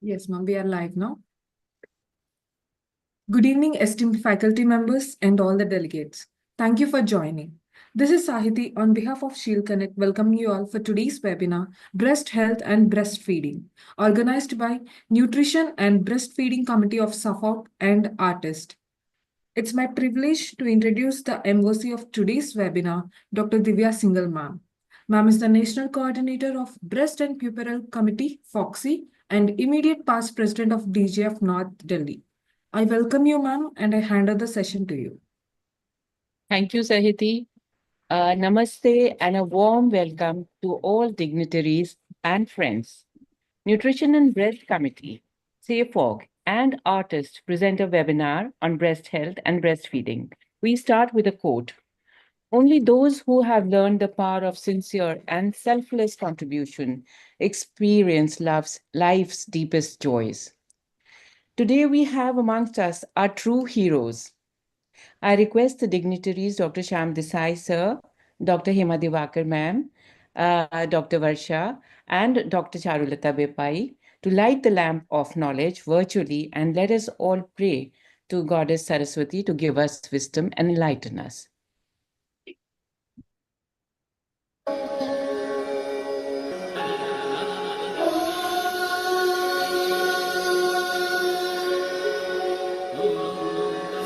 Yes, ma'am, we are live now. Good evening, esteemed faculty members and all the delegates. Thank you for joining. This is Sahiti on behalf of Shield Connect, welcoming you all for today's webinar, Breast Health and Breastfeeding, organized by Nutrition and Breastfeeding Committee of Safog and Artist. It's my privilege to introduce the MOC of today's webinar, Dr. Divya Singhal ma'am. Ma'am is the National Coordinator of Breast and Puerperal Committee, FOXY, and immediate past President of DGF North Delhi. I welcome you, ma'am, and I hand over the session to you. Thank you, Sahiti. Namaste and a warm welcome to all dignitaries and friends. Nutrition and Breast Committee, Safog, and artists present a webinar on breast health and breastfeeding. We start with a quote. Only those who have learned the power of sincere and selfless contribution experience life's deepest joys. Today we have amongst us our true heroes. I request the dignitaries, Dr. Shyam Desai, sir, Dr. Hema Divakar, ma'am, Dr. Varsha, and Dr. Charulata Bepai to light the lamp of knowledge virtually and let us all pray to Goddess Saraswati to give us wisdom and enlighten us.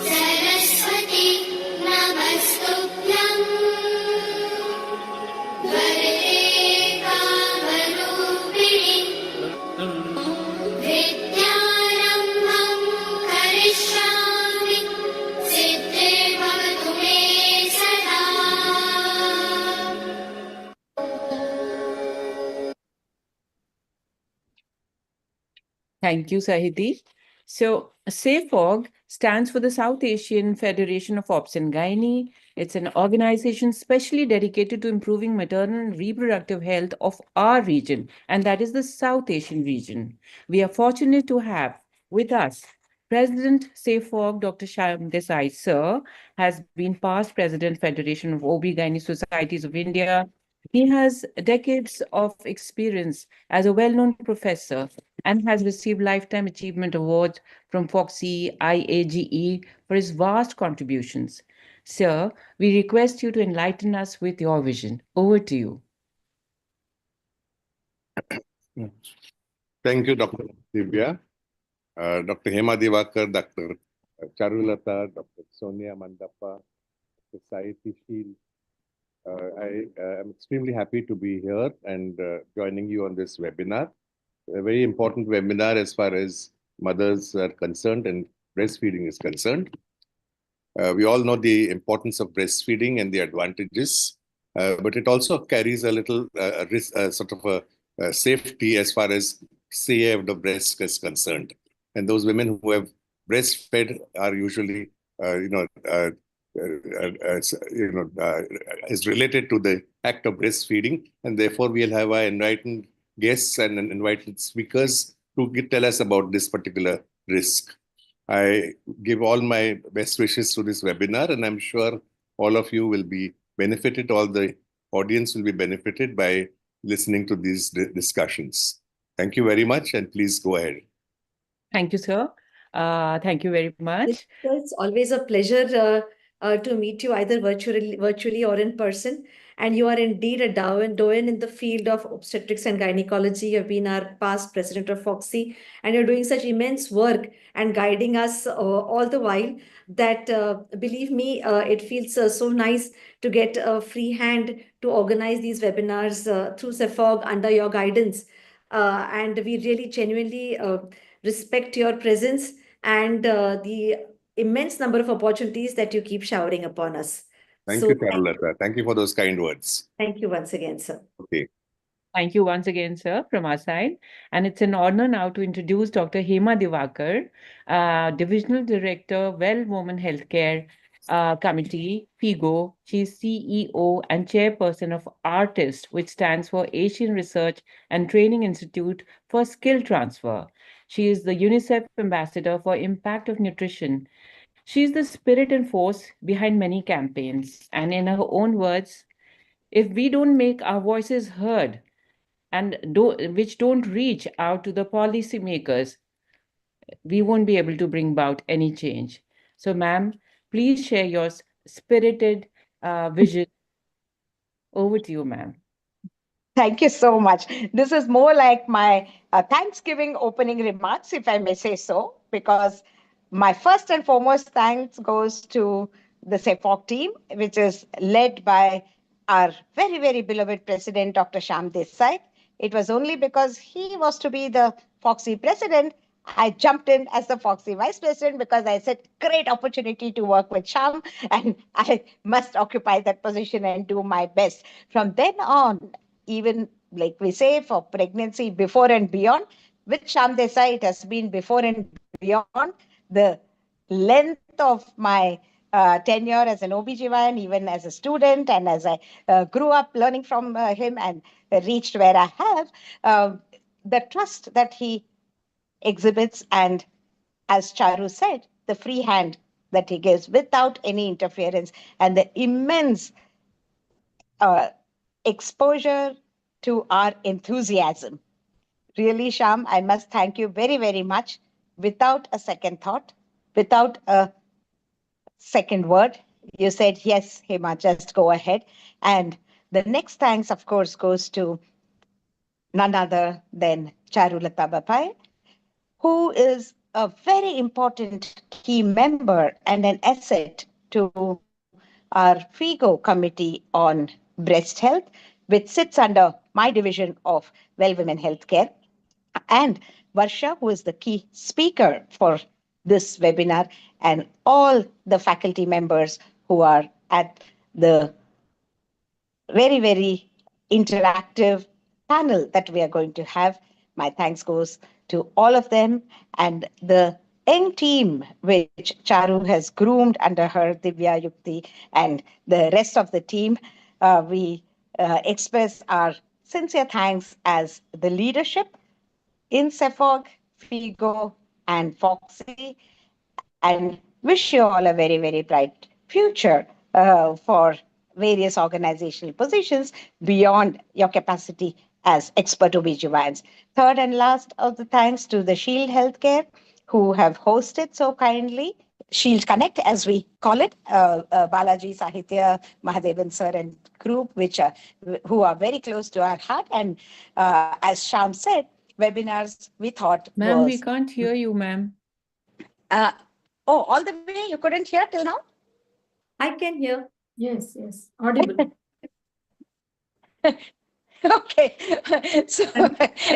Saraswati नमस्तुभ्यं वरदे कामरूपिणि विद्यारम्भं करिष्यामि सिद्धिर्भवतु मे सदा। Thank you, Sahiti. So, SAFOG stands for the South Asian Federation of Obs and Gynae. It's an organization specially dedicated to improving maternal and reproductive health of our region, and that is the South Asian region. We are fortunate to have with us President SAFOG, Dr. Shyam Desai, sir, has been past President Federation of OB-GYN Societies of India. He has decades of experience as a well-known professor and has received Lifetime Achievement Awards from FOXY, IAGE for his vast contributions. Sir, we request you to enlighten us with your vision. Over to you. Thank you, Dr. Divya. Dr. Hema Divakar, Dr. Charulata, Dr. Sonia Mandappa, Dr. Saiti Sheel. I am extremely happy to be here and joining you on this webinar. A very important webinar as far as mothers are concerned and breastfeeding is concerned. We all know the importance of breastfeeding and the advantages, but it also carries a little risk, sort of a safety as far as CA of the breast is concerned. And those women who have breastfed are usually, is related to the act of breastfeeding, and therefore we'll have our enlightened guests and invited speakers to tell us about this particular risk. I give all my best wishes to this webinar, and I'm sure all of you will be benefited, all the audience will be benefited by listening to these discussions. Thank you very much, and please go ahead. Thank you, sir. Thank you very much. It's always a pleasure to meet you either virtually or in person. And you are indeed a doyen in the field of obstetrics and gynecology. You have been our past president of FOXY, and you're doing such immense work and guiding us all the while that, believe me, it feels so nice to get a free hand to organize these webinars through Safog under your guidance. And we really genuinely respect your presence and the immense number of opportunities that you keep showering upon us. Thank you, Charulata. Thank you for those kind words. Thank you once again, sir. Okay. Thank you once again, sir, from our side. And it's an honor now to introduce Dr. Hema Divakar, Divisional Director, Well Woman Healthcare Committee, FIGO. She's CEO and Chairperson of ARTIST, which stands for Asian Research and Training Institute for Skill Transfer. She is the UNICEF Ambassador for Impact of Nutrition. She's the spirit and force behind many campaigns. And in her own words, if we don't make our voices heard and which don't reach out to the policymakers, we won't be able to bring about any change. So, ma'am, please share your spirited vision. Over to you, ma'am. Thank you so much. This is more like my Thanksgiving opening remarks, if I may say so, because my first and foremost thanks goes to the Safog team, which is led by our very, very beloved president, Dr. Shyam Desai. It was only because he was to be the Foxy president, I jumped in as the Foxy vice president because I said, great opportunity to work with Shyam, and I must occupy that position and do my best. From then on, even like we say for pregnancy before and beyond, with Shyam Desai, it has been before and beyond the length of my tenure as an OBGYN, even as a student, and as I grew up learning from him and reached where I have, the trust that he exhibits, and as Charu said, the free hand that he gives without any interference, and the immense exposure to our enthusiasm. Really, Shyam, I must thank you very, very much. Without a second thought, without a second word, you said, yes, Hema, just go ahead. And the next thanks, of course, goes to none other than Charulata Bapai, who is a very important key member and an asset to our FIGO Committee on Breast Health, which sits under my division of Well Women Healthcare, and Varsha, who is the key speaker for this webinar, and all the faculty members who are at the very, very interactive panel that we are going to have. My thanks goes to all of them and the young team which Charu has groomed under her, Divya, Yukti, and the rest of the team. We express our sincere thanks as the leadership in Safog, Figo, and Foxy, and wish you all a very, very bright future for various organizational positions beyond your capacity as expert OBGYNs. Third and last of the thanks to the Shield Healthcare, who have hosted so kindly Shield Connect, as we call it, Balaji Sahitya, Mahadevan sir and group, who are very close to our heart. And as Shyam said, webinars we thought Ma'am, we was can't hear you, ma'am. oh, all the way you couldn't hear till now? I can hear. Yes, yes. Audible. Okay. So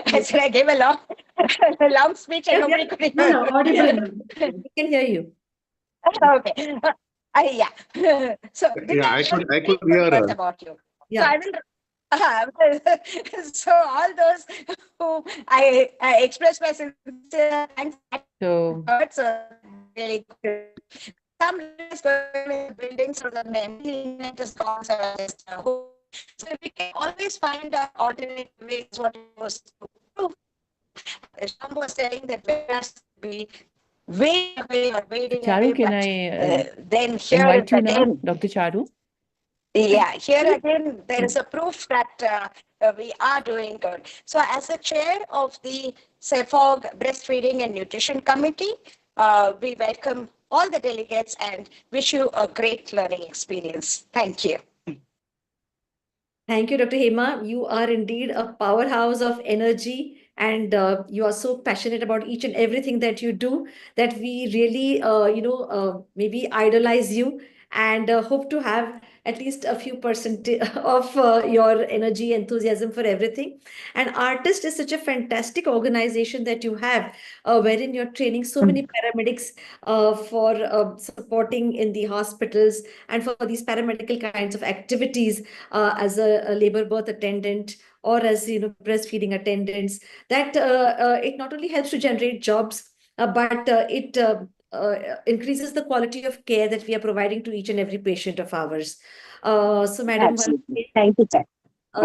I said I gave a long speech and nobody could hear. No, no, audible. We can hear you. Okay. Yeah. So Yeah, I could hear her. about you. Yeah. So I will. So all those who I express my sincere thanks. So, So really good. Some is going in buildings so the memory is gone. So we can always find alternate ways what it was to do. Sham was saying that we must be way away or waiting Charu, away, can but I then here invite you now, again, Dr. Charu? yeah, here again, there is a proof that we are doing good. So as a chair of the Safog Breastfeeding and Nutrition Committee, we welcome all the delegates and wish you a great learning experience. Thank you. Thank you, Dr. Hema. You are indeed a powerhouse of energy, and you are so passionate about each and everything that you do that we really, maybe idolize you and hope to have at least a few percent of your energy, enthusiasm for everything. And Artist is such a fantastic organization that you have, wherein you're training so many paramedics for supporting in the hospitals and for these paramedical kinds of activities as a labor birth attendant or as breastfeeding attendants. That it not only helps to generate jobs, but it increases the quality of care that we are providing to each and every patient of ours. So, Madam, Absolutely. Thank you, sir.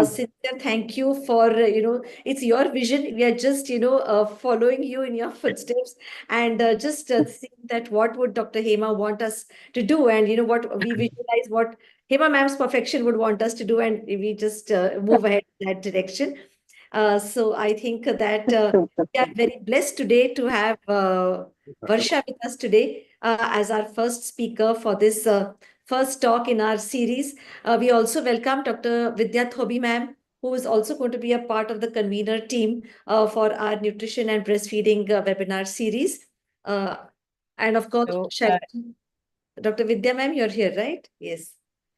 Sincere thank you for, it's your vision. We are just, following you in your footsteps and just seeing that what would Dr. Hema want us to do, and, what we visualize what Hema ma'am's perfection would want us to do, and we just move ahead in that direction. So I think that we are very blessed today to have Varsha with us today as our first speaker for this first talk in our series. We also welcome Dr. Vidya Thobi ma'am, who is also going to be a part of the convener team for our nutrition and breastfeeding webinar series. Uh, and of course, So Dr. Vidya ma'am, you're here, right? Yes.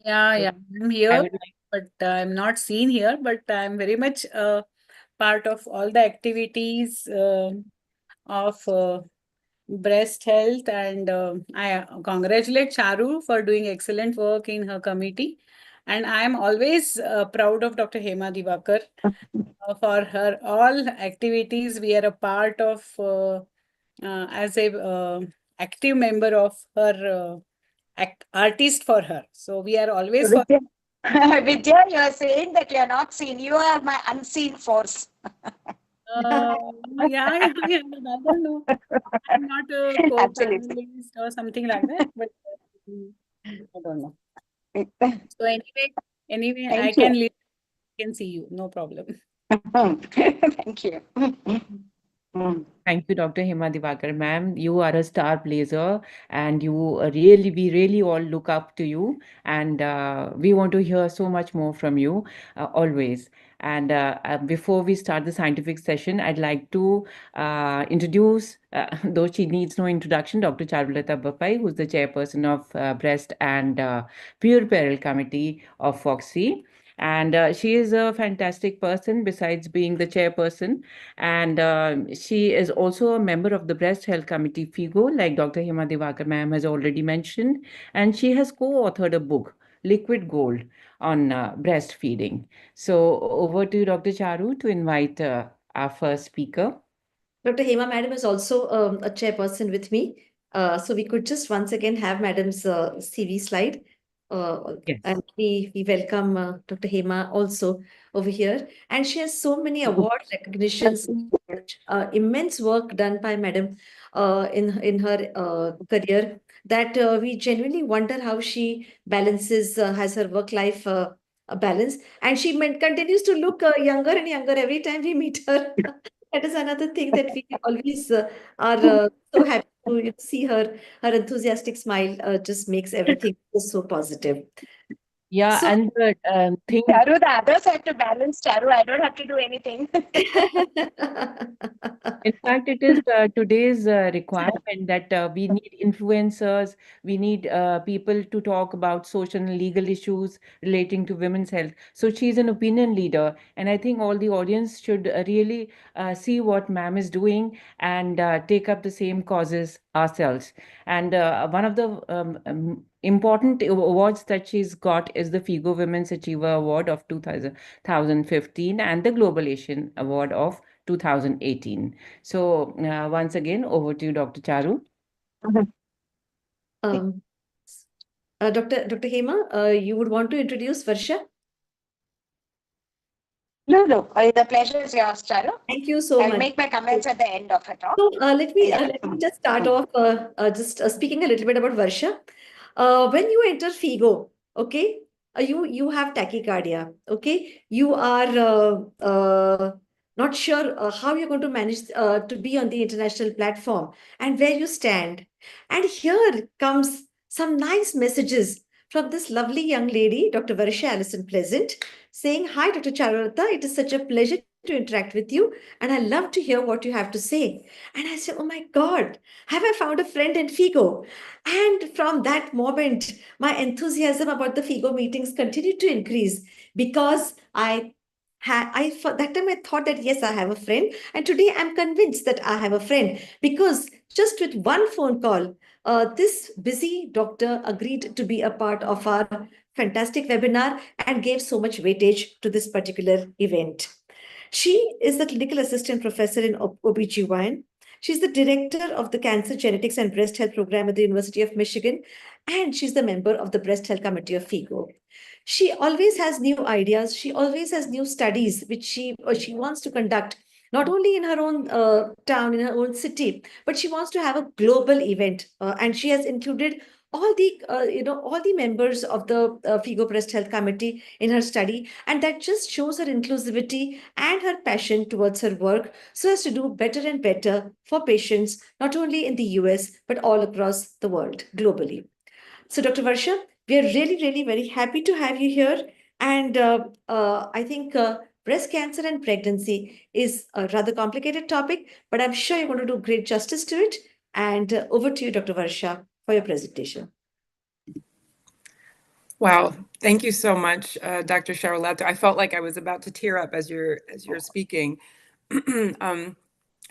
Yeah, I'm I here, would like but I'm not seen here, but I'm very much part of all the activities of breast health, and I congratulate Charu for doing excellent work in her committee. And I'm always proud of Dr. Hema Divakar for her all activities. We are a part of as a active member of her artist for her. So we are always for. Vidya, Vidya, you are saying that you are not seen. You are my unseen force. Uh, yeah, but I don't know. I'm not a Absolutely. co-panelist or something like that, but I don't know. So anyway, I Thank can you. can see you, no problem. Thank you. Mm. Thank you, Dr. Hema Divakar, ma'am. You are a star blazer, and we really all look up to you. And we want to hear so much more from you always. And before we start the scientific session, I'd like to introduce, though she needs no introduction, Dr. Charulata Bapai, who's the chairperson of Breast and Pure Peril Committee of FOXY. And she is a fantastic person besides being the chairperson, and she is also a member of the Breast Health Committee FIGO, like Dr. Hema Divakar ma'am has already mentioned. And she has co-authored a book, Liquid Gold, on breastfeeding. So over to Dr. Charu to invite our first speaker. Dr. Hema Madam is also a chairperson with me. So we could just once again have Madam's CV slide. Yes. And we welcome Dr. Hema also over here. And she has so many award recognitions, immense work done by Madam in her career that we genuinely wonder how she has her work life balance. And she continues to look younger and younger every time we meet her. That is another thing that we always are so happy to see her. Her enthusiastic smile just makes everything just so positive. Yeah, So, and the thing. Charu, the others have to balance Charu. I don't have to do anything. In fact, it is today's requirement that we need influencers, we need people to talk about social and legal issues relating to women's health. So she's an opinion leader, and I think all the audience should really see what ma'am is doing and take up the same causes ourselves. And one of the important awards that she's got is the FIGO Women's Achiever Award of 2015 and the Global Asian Award of 2018. So once again, over to you, Dr. Charu. um, Dr. Hema, you would want to introduce Varsha? No. The pleasure is yours, Charu. Thank you so I'll much. make my comments at the end of her talk. So let me just start off just speaking a little bit about Varsha. When you enter FIGO, okay, you have tachycardia, okay, you are not sure how you're going to manage to be on the international platform and where you stand. And here comes some nice messages from this lovely young lady, Dr. Varsha Allison Pleasant, saying, "Hi, Dr. Charulata, it is such a pleasure to interact with you, and I love to hear what you have to say." And I said, "Oh my God, have I found a friend in FIGO?" And from that moment, my enthusiasm about the FIGO meetings continued to increase because for that time I thought that yes, I have a friend, and today I'm convinced that I have a friend because just with one phone call, this busy doctor agreed to be a part of our fantastic webinar and gave so much weightage to this particular event. She is the clinical assistant professor in OBGYN. She's the director of the Cancer Genetics and Breast Health Program at the University of Michigan, and she's the member of the Breast Health Committee of FIGO. She always has new ideas. She always has new studies which she wants to conduct, not only in her own town, in her own city, but she wants to have a global event. And she has included all the all the members of the FIGO Breast Health Committee in her study, and that just shows her inclusivity and her passion towards her work so as to do better and better for patients not only in the US but all across the world globally. So, Dr. Varsha, we are really, really very happy to have you here. And I think breast cancer and pregnancy is a rather complicated topic, but I'm sure you're going to do great justice to it. And over to you, Dr. Varsha, for your presentation. Wow, thank you so much, Dr. Charlotte. I felt like I was about to tear up as you're speaking. It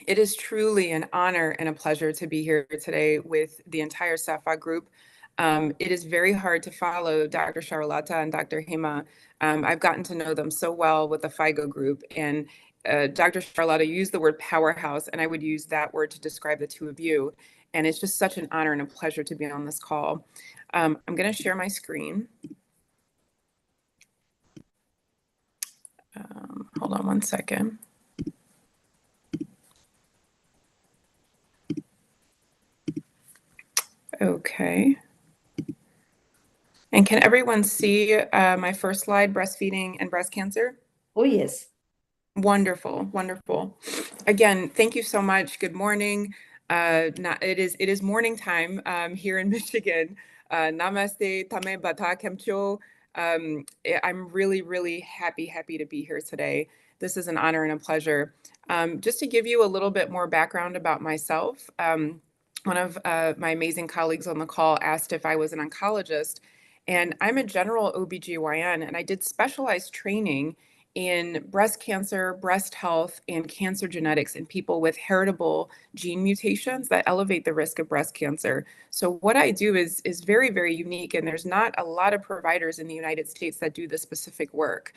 is truly an honor and a pleasure to be here today with the entire Safog group. It is very hard to follow Dr. Charlotte and Dr. Hema. I've gotten to know them so well with the FIGO group, and Dr. Charlotte used the word powerhouse, and I would use that word to describe the two of you. And it's just such an honor and a pleasure to be on this call. I'm going to share my screen. Hold on one second. Okay. And can everyone see my first slide, breastfeeding and breast cancer? Oh, yes. Wonderful, wonderful. Again, thank you so much. Good morning. It is morning time here in Michigan. Namaste, tame bata kemcho. I'm really, really happy to be here today. This is an honor and a pleasure. Just to give you a little bit more background about myself, one of my amazing colleagues on the call asked if I was an oncologist, and I'm a general OBGYN, and I did specialized training in breast cancer, breast health, and cancer genetics in people with heritable gene mutations that elevate the risk of breast cancer. So what I do is very, very unique, and there's not a lot of providers in the United States that do this specific work.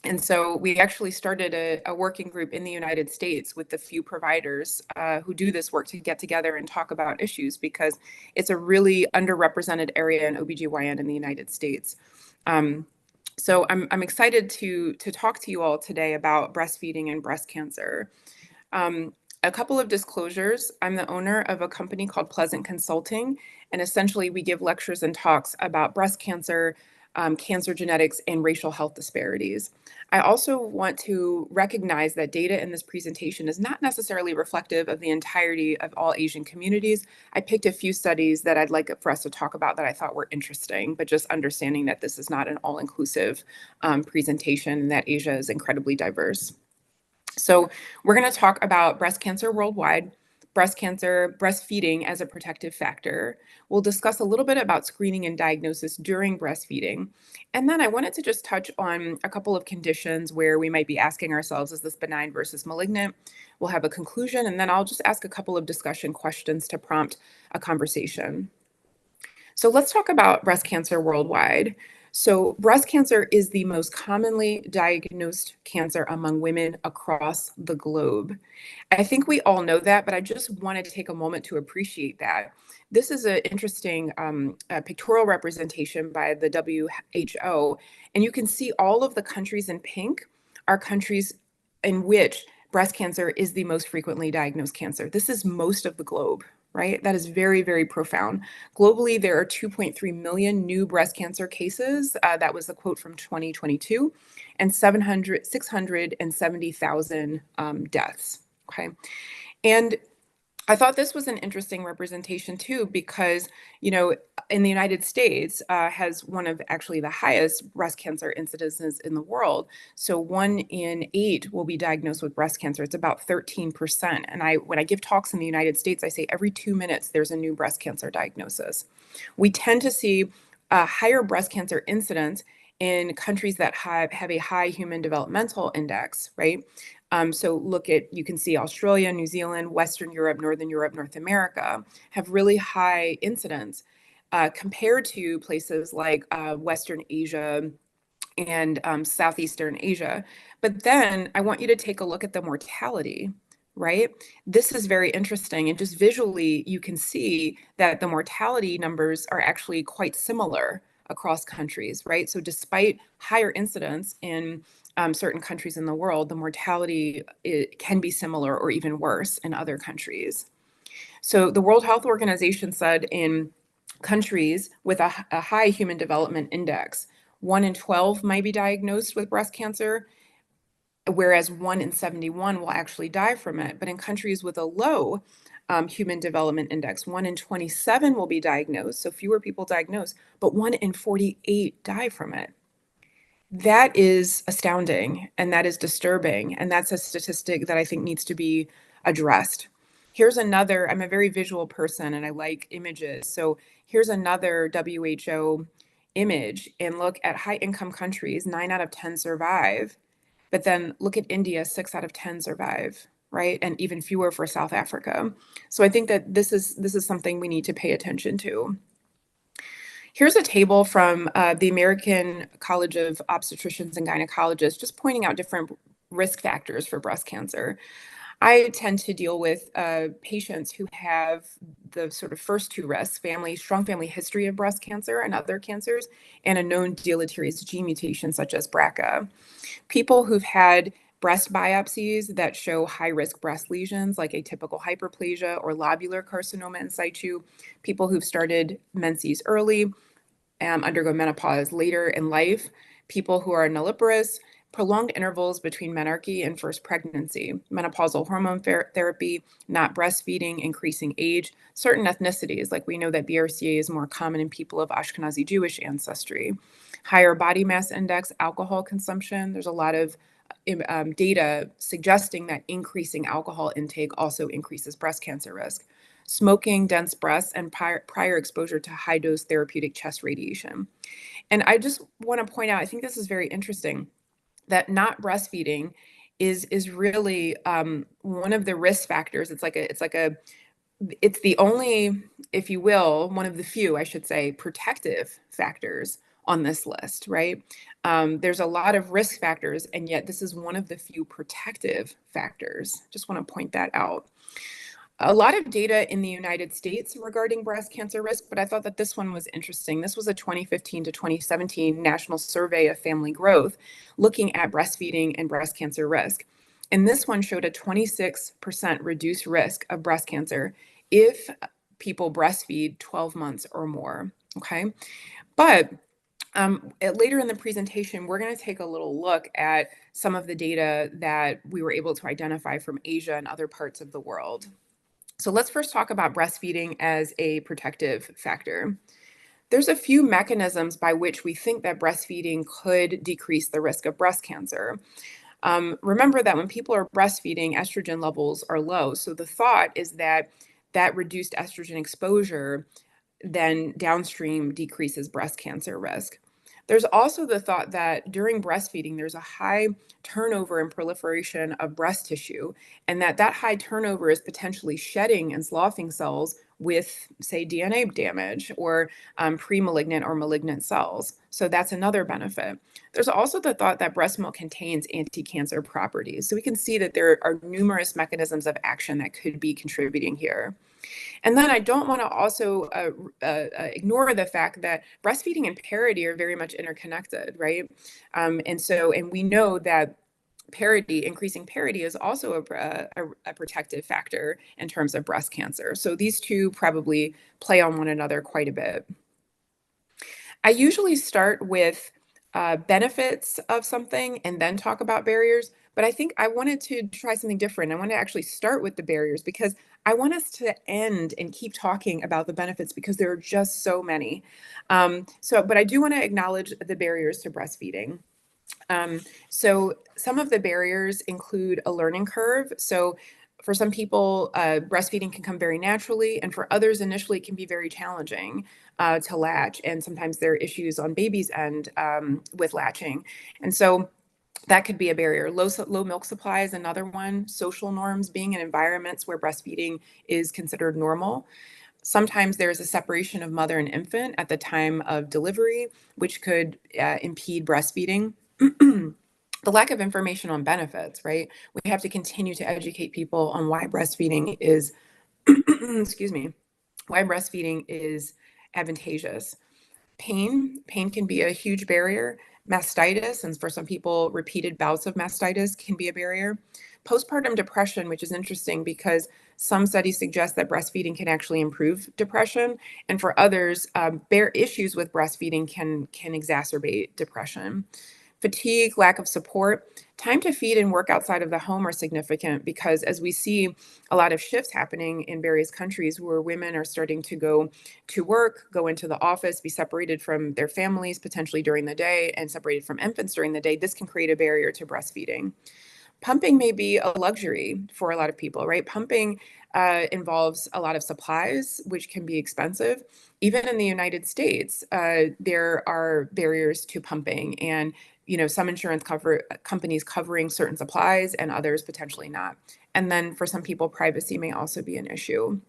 And so we actually started a working group in the United States with the few providers who do this work to get together and talk about issues, because it's a really underrepresented area in OBGYN in the United States. So I'm excited to talk to you all today about breastfeeding and breast cancer. A couple of disclosures. I'm the owner of a company called Pleasant Consulting, and essentially we give lectures and talks about breast cancer, cancer genetics, and racial health disparities. I also want to recognize that data in this presentation is not necessarily reflective of the entirety of all Asian communities. I picked a few studies that I'd like for us to talk about that I thought were interesting, but just understanding that this is not an all-inclusive presentation and that Asia is incredibly diverse. So we're going to talk about breast cancer worldwide, breast cancer, breastfeeding as a protective factor. We'll discuss a little bit about screening and diagnosis during breastfeeding. And then I wanted to just touch on a couple of conditions where we might be asking ourselves, is this benign versus malignant? We'll have a conclusion, and then I'll just ask a couple of discussion questions to prompt a conversation. So let's talk about breast cancer worldwide. So breast cancer is the most commonly diagnosed cancer among women across the globe. I think we all know that, but I just wanted to take a moment to appreciate that. This is an interesting pictorial representation by the WHO, and you can see all of the countries in pink are countries in which breast cancer is the most frequently diagnosed cancer. This is most of the globe, right? That is very, very profound. Globally, there are 2.3 million new breast cancer cases. That was the quote from 2022, and 670,000 deaths. Okay. And I thought this was an interesting representation too, because, you know, in the United States has one of actually the highest breast cancer incidences in the world. So 1 in 8 will be diagnosed with breast cancer. It's about 13%. And when I give talks in the United States, I say every 2 minutes there's a new breast cancer diagnosis. We tend to see a higher breast cancer incidence in countries that have a high human developmental index, right? So you can see Australia, New Zealand, Western Europe, North America have really high incidence compared to places like Western Asia and Southeastern Asia. But then I want you to take a look at the mortality, right? This is very interesting. And just visually, you can see that the mortality numbers are actually quite similar across countries, right? So despite higher incidence in certain countries in the world, the mortality can be similar or even worse in other countries. So the World Health Organization said in countries with a high human development index, 1 in 12 might be diagnosed with breast cancer, whereas 1 in 71 will actually die from it. But in countries with a low human development index, 1 in 27 will be diagnosed, so fewer people diagnosed, but 1 in 48 die from it. That is astounding, and that is disturbing, and that's a statistic that I think needs to be addressed. Here's another, I'm a very visual person and I like images. So here's another WHO image, and look at high income countries, 9 out of 10 survive. But then look at India, 6 out of 10 survive, right? And even fewer for South Africa. So I think that this is something we need to pay attention to. Here's a table from the American College of Obstetricians and Gynecologists, just pointing out different risk factors for breast cancer. I tend to deal with patients who have the sort of first two risks, strong family history of breast cancer and other cancers, and a known deleterious gene mutation such as BRCA. People who've had breast biopsies that show high-risk breast lesions like atypical hyperplasia or lobular carcinoma in situ, people who've started menses early, undergo menopause later in life, people who are nulliparous, prolonged intervals between menarche and first pregnancy, menopausal hormone therapy, not breastfeeding, increasing age, certain ethnicities, like we know that BRCA is more common in people of Ashkenazi Jewish ancestry, higher body mass index, alcohol consumption. There's a lot of data suggesting that increasing alcohol intake also increases breast cancer risk. Smoking, dense breasts, and prior exposure to high-dose therapeutic chest radiation. And I just want to point out, I think this is very interesting, that not breastfeeding is really one of the risk factors. It's the only, if you will, one of the few, I should say, protective factors on this list, right? There's a lot of risk factors, and yet this is one of the few protective factors. Just want to point that out. A lot of data in the United States regarding breast cancer risk, but I thought that this one was interesting. This was a 2015 to 2017 national survey of family growth looking at breastfeeding and breast cancer risk. And this one showed a 26% reduced risk of breast cancer if people breastfeed 12 months or more, okay? But later in the presentation, we're going to take a little look at some of the data that we were able to identify from Asia and other parts of the world. So let's first talk about breastfeeding as a protective factor. There's a few mechanisms by which we think that breastfeeding could decrease the risk of breast cancer. Remember that when people are breastfeeding, estrogen levels are low. So the thought is that that reduced estrogen exposure then downstream decreases breast cancer risk. There's also the thought that during breastfeeding, there's a high turnover and proliferation of breast tissue, and that high turnover is potentially shedding and sloughing cells with, say, DNA damage or pre-malignant or malignant cells. So that's another benefit. There's also the thought that breast milk contains anti-cancer properties. So we can see that there are numerous mechanisms of action that could be contributing here. And then I don't want to also ignore the fact that breastfeeding and parity are very much interconnected, right? And we know that increasing parity is also a protective factor in terms of breast cancer. So these two probably play on one another quite a bit. I usually start with benefits of something and then talk about barriers. But I think I wanted to try something different. I want to actually start with the barriers because I want us to end and keep talking about the benefits because there are just so many. But I do want to acknowledge the barriers to breastfeeding. So some of the barriers include a learning curve. So for some people, breastfeeding can come very naturally, and for others, initially, it can be very challenging to latch. And sometimes there are issues on baby's end with latching. And so that could be a barrier. Low milk supply is another one. Social norms, being in environments where breastfeeding is considered normal. Sometimes there's a separation of mother and infant at the time of delivery, which could impede breastfeeding. The lack of information on benefits, right? We have to continue to educate people on why breastfeeding is, excuse me, why breastfeeding is advantageous. Pain can be a huge barrier. Mastitis, and for some people, repeated bouts of mastitis can be a barrier. postpartum depression, which is interesting because some studies suggest that breastfeeding can actually improve depression, and for others, bare issues with breastfeeding can exacerbate depression. Fatigue, lack of support, time to feed and work outside of the home are significant because as we see a lot of shifts happening in various countries where women are starting to go to work, go into the office, be separated from their families potentially during the day and separated from infants during the day, this can create a barrier to breastfeeding. Pumping may be a luxury for a lot of people, right? Pumping involves a lot of supplies, which can be expensive. Even in the United States, there are barriers to pumping, and some insurance companies covering certain supplies and others potentially not. And then for some people, privacy may also be an issue.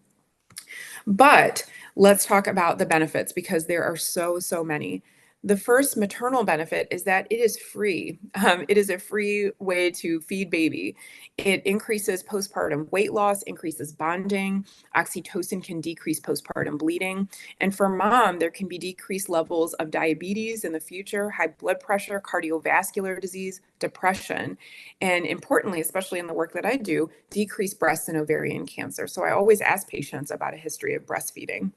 But let's talk about the benefits because there are so many. The first maternal benefit is that it is free. It is a free way to feed baby. It increases postpartum weight loss, increases bonding. Oxytocin can decrease postpartum bleeding. And for mom, there can be decreased levels of diabetes in the future, high blood pressure, cardiovascular disease, depression, and importantly, especially in the work that I do, decreased breast and ovarian cancer. So I always ask patients about a history of breastfeeding.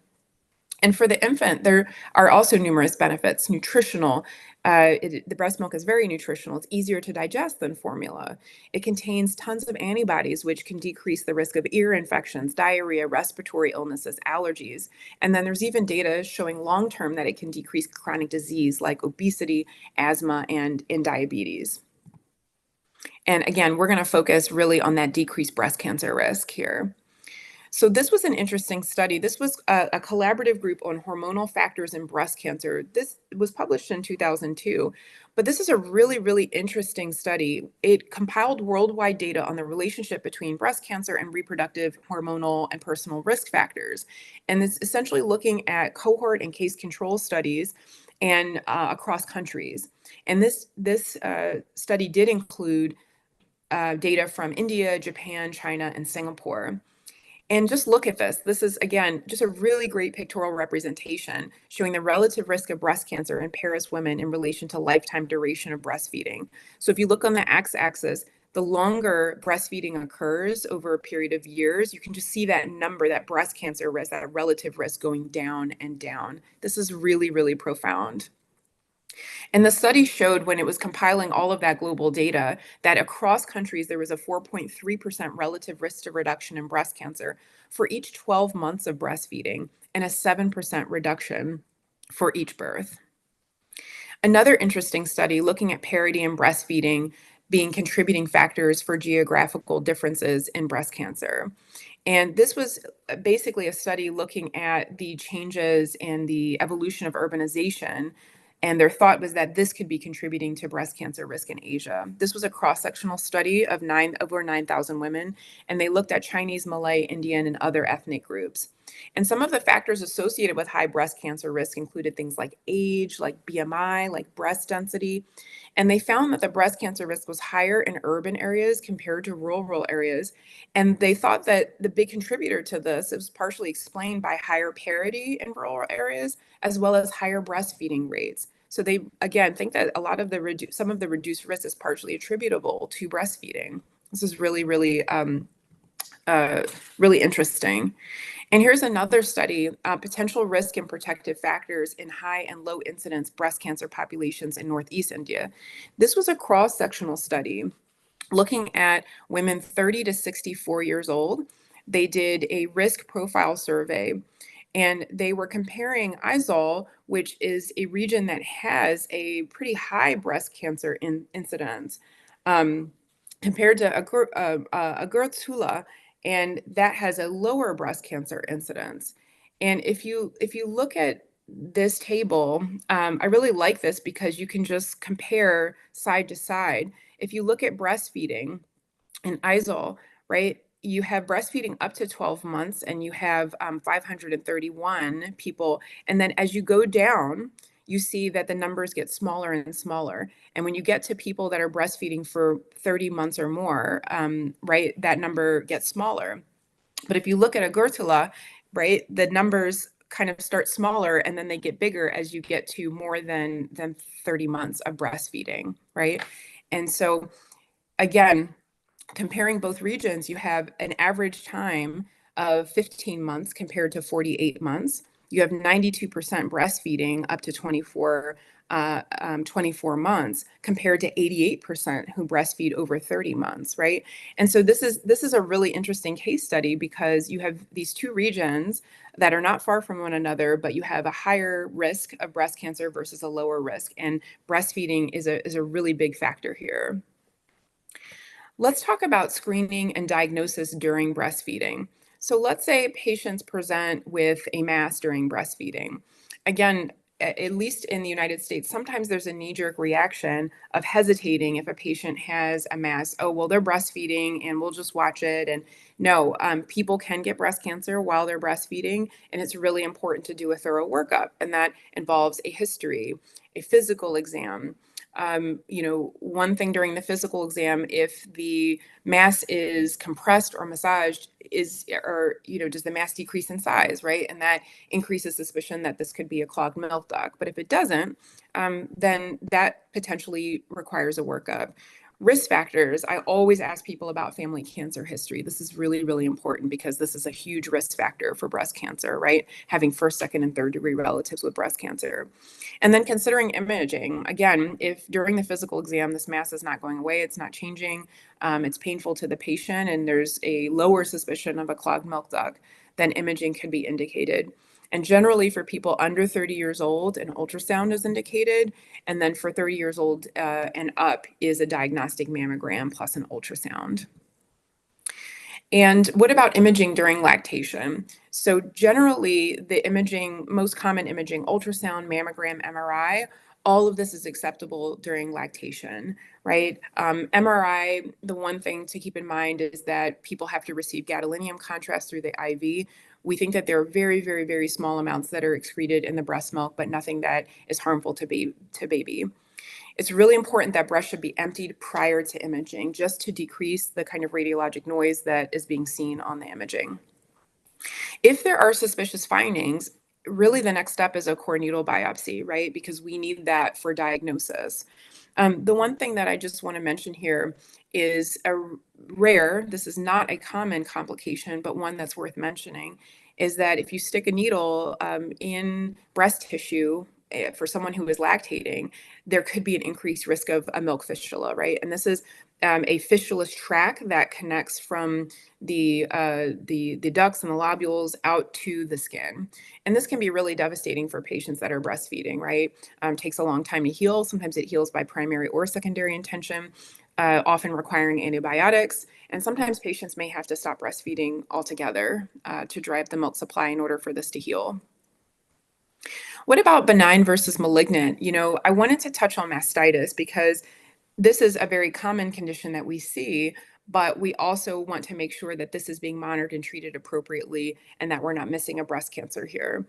And for the infant, there are also numerous benefits. Nutritional, the breast milk is very nutritional. It's easier to digest than formula. It contains tons of antibodies, which can decrease the risk of ear infections, diarrhea, respiratory illnesses, allergies. And then there's even data showing long-term that it can decrease chronic disease like obesity, asthma, and diabetes. And again, we're going to focus really on that decreased breast cancer risk here. So this was an interesting study. This was a collaborative group on hormonal factors in breast cancer. This was published in 2002, but this is a really interesting study. It compiled worldwide data on the relationship between breast cancer and reproductive, hormonal, and personal risk factors. And it's essentially looking at cohort and case control studies and across countries. And this study did include data from India, Japan, China, and Singapore. And just look at this. This is, again, just a really great pictorial representation showing the relative risk of breast cancer in Paris women in relation to lifetime duration of breastfeeding. So if you look on the x-axis, the longer breastfeeding occurs over a period of years, you can just see that number, that breast cancer risk, that relative risk going down and down. This is really profound. And the study showed when it was compiling all of that global data that across countries, there was a 4.3% relative risk to reduction in breast cancer for each 12 months of breastfeeding and a 7% reduction for each birth. Another interesting study looking at parity in breastfeeding being contributing factors for geographical differences in breast cancer. And this was basically a study looking at the changes in the evolution of urbanization. And their thought was that this could be contributing to breast cancer risk in Asia. This was a cross-sectional study of over 9,000 women, and they looked at Chinese, Malay, Indian, and other ethnic groups. And some of the factors associated with high breast cancer risk included things like age, like BMI, like breast density. And they found that the breast cancer risk was higher in urban areas compared to rural areas. And they thought that the big contributor to this is partially explained by higher parity in rural areas, as well as higher breastfeeding rates. So they, again, think that a lot of some of the reduced risk is partially attributable to breastfeeding. This is really interesting. And here's another study, potential risk and protective factors in high and low incidence breast cancer populations in Northeast India. This was a cross-sectional study looking at women 30 to 64 years old. They did a risk profile survey, and they were comparing Aizawl, which is a region that has a pretty high breast cancer incidence, compared to Agartala, and that has a lower breast cancer incidence. And if you look at this table, I really like this because you can just compare side to side. If you look at breastfeeding in Aizawl, right, you have breastfeeding up to 12 months and you have 531 people. And then as you go down, you see that the numbers get smaller and smaller. And when you get to people that are breastfeeding for 30 months or more, right, that number gets smaller. But if you look at Agartala, right, the numbers kind of start smaller and then they get bigger as you get to more than 30 months of breastfeeding, right? And so again, comparing both regions, you have an average time of 15 months compared to 48 months. You have 92% breastfeeding up to 24 months compared to 88% who breastfeed over 30 months, right? And so this is a really interesting case study because you have these two regions that are not far from one another, but you have a higher risk of breast cancer versus a lower risk, and breastfeeding is a really big factor here. Let's talk about screening and diagnosis during breastfeeding. So let's say patients present with a mass during breastfeeding. Again, at least in the United States, sometimes there's a knee-jerk reaction of hesitating if a patient has a mass. Oh, well, they're breastfeeding and we'll just watch it. And no, people can get breast cancer while they're breastfeeding, and it's really important to do a thorough workup. And that involves a history, a physical exam. One thing during the physical exam, if the mass is compressed or massaged, does the mass decrease in size, right? And that increases suspicion that this could be a clogged milk duct. But if it doesn't, then that potentially requires a workup. Risk factors, I always ask people about family cancer history. This is really, really important because this is a huge risk factor for breast cancer, right? Having first, second, and third degree relatives with breast cancer. And then considering imaging, again, if during the physical exam, this mass is not going away, it's not changing, it's painful to the patient, and there's a lower suspicion of a clogged milk duct, then imaging can be indicated. And generally for people under 30 years old, an ultrasound is indicated. And then for 30 years old and up is a diagnostic mammogram plus an ultrasound. And what about imaging during lactation? So generally the imaging, most common imaging, ultrasound, mammogram, MRI, all of this is acceptable during lactation, right? MRI, the one thing to keep in mind is that people have to receive gadolinium contrast through the IV. We think that there are very, very, very small amounts that are excreted in the breast milk, but nothing that is harmful to baby. It's really important that breast should be emptied prior to imaging, just to decrease the kind of radiologic noise that is being seen on the imaging. If there are suspicious findings, really the next step is a core needle biopsy, right? Because we need that for diagnosis. The one thing that I just want to mention here is this is not a common complication, but one that's worth mentioning, is that if you stick a needle in breast tissue for someone who is lactating, there could be an increased risk of a milk fistula, right? And this is a fistulous tract that connects from the ducts and the lobules out to the skin. And this can be really devastating for patients that are breastfeeding, right? Takes a long time to heal. Sometimes it heals by primary or secondary intention, often requiring antibiotics. And sometimes patients may have to stop breastfeeding altogether to drive the milk supply in order for this to heal. What about benign versus malignant? I wanted to touch on mastitis because this is a very common condition that we see, but we also want to make sure that this is being monitored and treated appropriately and that we're not missing a breast cancer here.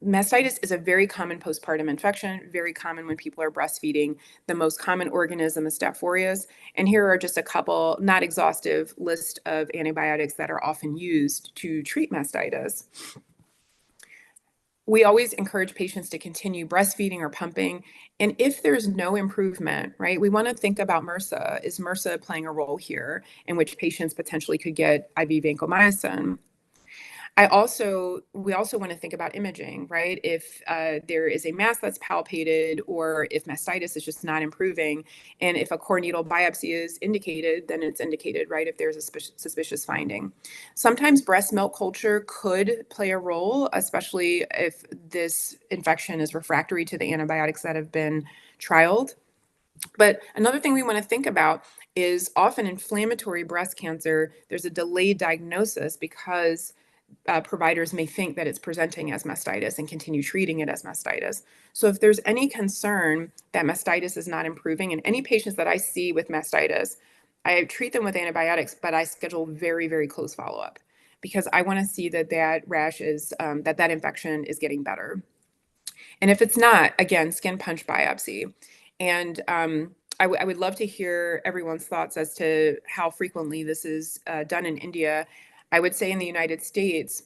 Mastitis is a very common postpartum infection, very common when people are breastfeeding. The most common organism is Staph aureus. And here are just a couple, not exhaustive, list of antibiotics that are often used to treat mastitis. We always encourage patients to continue breastfeeding or pumping. And if there's no improvement, right, we want to think about MRSA. Is MRSA playing a role here in which patients potentially could get IV vancomycin? We also want to think about imaging, right? If there is a mass that's palpated or if mastitis is just not improving, and if a core needle biopsy is indicated, then it's indicated, right? If there's a suspicious finding. Sometimes breast milk culture could play a role, especially if this infection is refractory to the antibiotics that have been trialed. But another thing we want to think about is often inflammatory breast cancer, there's a delayed diagnosis because providers may think that it's presenting as mastitis and continue treating it as mastitis. So if there's any concern that mastitis is not improving, and any patients that I see with mastitis, I treat them with antibiotics, but I schedule very, very close follow-up because I want to see that rash is, that infection is getting better. And if it's not, again, skin punch biopsy. And I would love to hear everyone's thoughts as to how frequently this is done in India. I would say in the United States,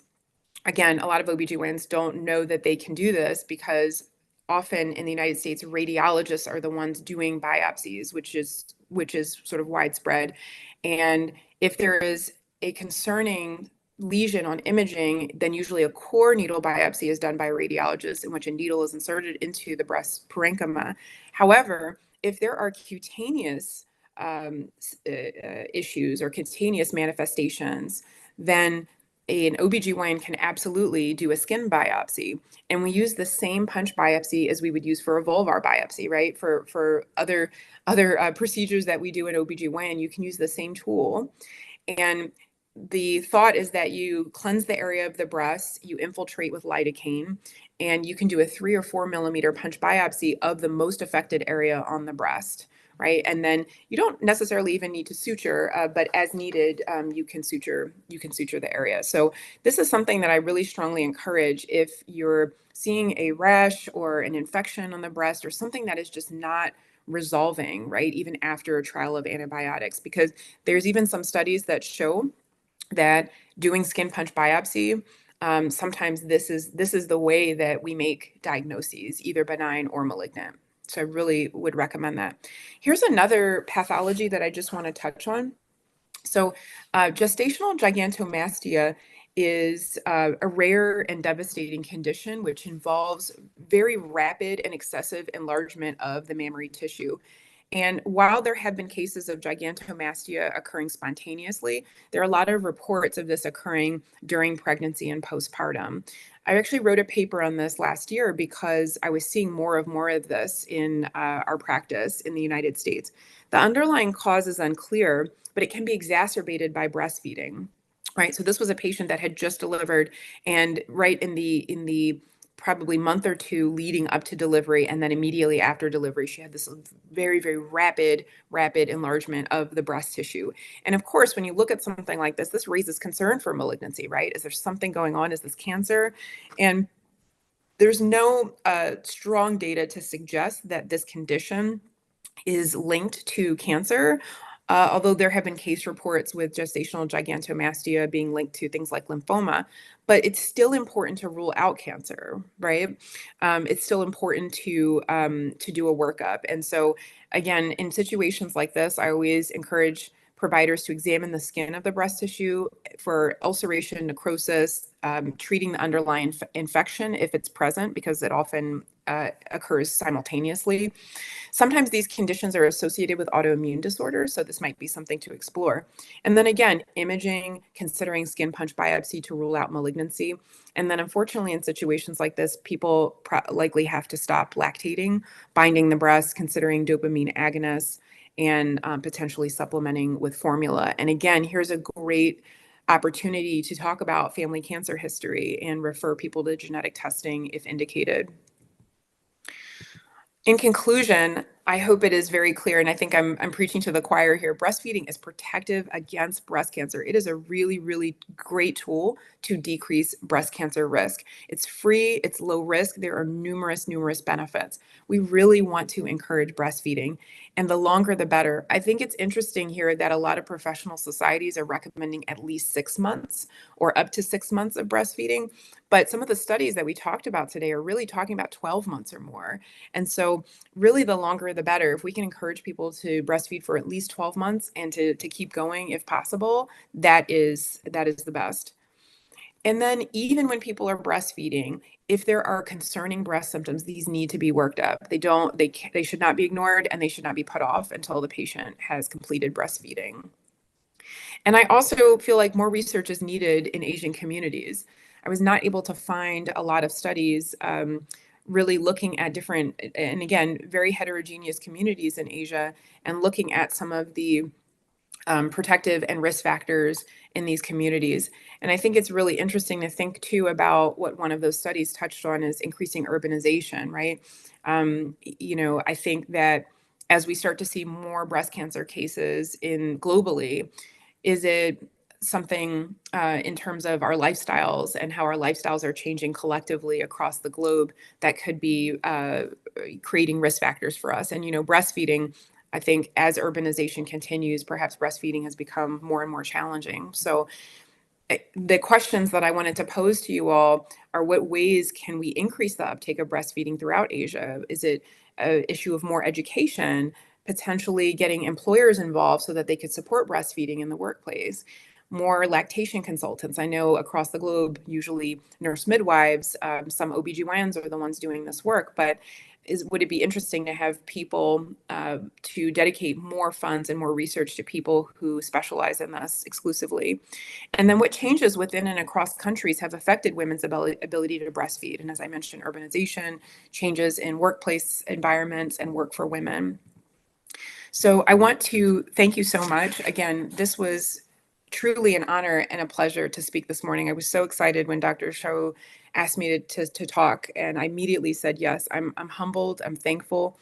again, a lot of OBGYNs don't know that they can do this because often in the United States, radiologists are the ones doing biopsies, which is sort of widespread. And if there is a concerning lesion on imaging, then usually a core needle biopsy is done by a radiologist in which a needle is inserted into the breast parenchyma. However, if there are cutaneous issues or cutaneous manifestations, then an OBGYN can absolutely do a skin biopsy. And we use the same punch biopsy as we would use for a vulvar biopsy, right? For other procedures that we do in OBGYN, you can use the same tool. And the thought is that you cleanse the area of the breast, you infiltrate with lidocaine, and you can do a 3 or 4 millimeter punch biopsy of the most affected area on the breast, right? And then you don't necessarily even need to suture, but as needed, you can suture the area. So this is something that I really strongly encourage if you're seeing a rash or an infection on the breast or something that is just not resolving, right? Even after a trial of antibiotics, because there's even some studies that show that doing skin punch biopsy, sometimes this is the way that we make diagnoses, either benign or malignant. So I really would recommend that. Here's another pathology that I just want to touch on. So gestational gigantomastia is a rare and devastating condition which involves very rapid and excessive enlargement of the mammary tissue. And while there have been cases of gigantomastia occurring spontaneously, there are a lot of reports of this occurring during pregnancy and postpartum. I actually wrote a paper on this last year because I was seeing more of this in our practice in the United States. The underlying cause is unclear, but it can be exacerbated by breastfeeding, right? So this was a patient that had just delivered, and right in the probably month or two leading up to delivery, and then immediately after delivery, she had this very, very rapid enlargement of the breast tissue. And of course, when you look at something like this raises concern for malignancy, right? Is there something going on? Is this cancer? And there's no strong data to suggest that this condition is linked to cancer, although there have been case reports with gestational gigantomastia being linked to things like lymphoma. But it's still important to rule out cancer, right? It's still important to do a workup. And so, again, in situations like this, I always encourage providers to examine the skin of the breast tissue for ulceration, necrosis, treating the underlying infection if it's present, because it often occurs simultaneously. Sometimes these conditions are associated with autoimmune disorders, so this might be something to explore. And then again, imaging, considering skin punch biopsy to rule out malignancy. And then unfortunately, in situations like this, people likely have to stop lactating, binding the breast, considering dopamine agonists, and potentially supplementing with formula. And again, here's a great opportunity to talk about family cancer history and refer people to genetic testing if indicated. In conclusion, I hope it is very clear, and I think I'm preaching to the choir here. Breastfeeding is protective against breast cancer. It is a really, really great tool to decrease breast cancer risk. It's free, it's low risk. There are numerous benefits. We really want to encourage breastfeeding, and the longer the better. I think it's interesting here that a lot of professional societies are recommending at least 6 months or up to 6 months of breastfeeding. But some of the studies that we talked about today are really talking about 12 months or more. And so really the longer the better. If we can encourage people to breastfeed for at least 12 months and to keep going if possible, that is the best. And then even when people are breastfeeding, if there are concerning breast symptoms, these need to be worked up. They should not be ignored, and they should not be put off until the patient has completed breastfeeding. And I also feel like more research is needed in Asian communities. I was not able to find a lot of studies really looking at different, and again, very heterogeneous communities in Asia, and looking at some of the protective and risk factors in these communities. And I think it's really interesting to think too about what one of those studies touched on is increasing urbanization, right? I think that as we start to see more breast cancer cases globally, is it something in terms of our lifestyles and how our lifestyles are changing collectively across the globe that could be creating risk factors for us? And, breastfeeding, I think as urbanization continues, perhaps breastfeeding has become more and more challenging. So the questions that I wanted to pose to you all are what ways can we increase the uptake of breastfeeding throughout Asia? Is it an issue of more education, potentially getting employers involved so that they could support breastfeeding in the workplace? More lactation consultants. I know across the globe, usually nurse midwives, some OBGYNs are the ones doing this work, but would it be interesting to have people to dedicate more funds and more research to people who specialize in this exclusively? And then what changes within and across countries have affected women's ability to breastfeed? And as I mentioned, urbanization, changes in workplace environments and work for women. So I want to thank you so much. Again, this was truly an honor and a pleasure to speak this morning. I was so excited when Dr. Shao asked me to talk, and I immediately said yes. I'm humbled, I'm thankful,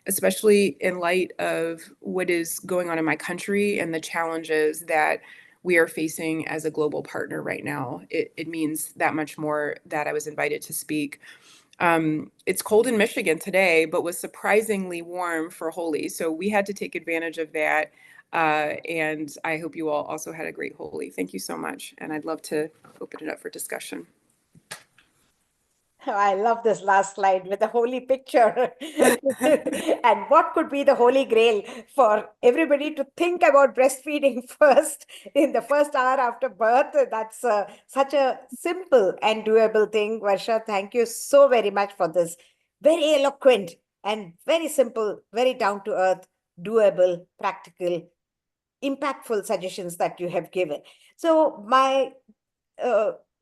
especially in light of what is going on in my country and the challenges that we are facing as a global partner right now. It means that much more that I was invited to speak. It's cold in Michigan today, but was surprisingly warm for Holi. So we had to take advantage of that. And I hope you all also had a great Holi. Thank you so much. And I'd love to open it up for discussion. I love this last slide with the holy picture. And what could be the holy grail for everybody to think about breastfeeding first in the first hour after birth? That's such a simple and doable thing. Varsha, thank you so very much for this very eloquent and very simple, very down to earth, doable, practical, impactful suggestions that you have given. So my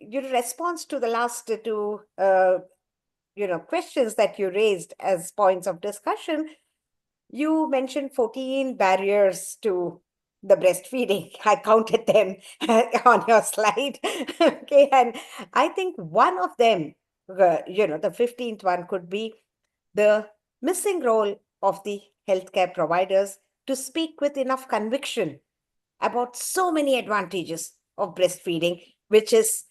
your response to the last two questions that you raised as points of discussion, you mentioned 14 barriers to the breastfeeding. I counted them on your slide. Okay, and I think one of them, the 15th one could be the missing role of the healthcare providers to speak with enough conviction about so many advantages of breastfeeding, which is,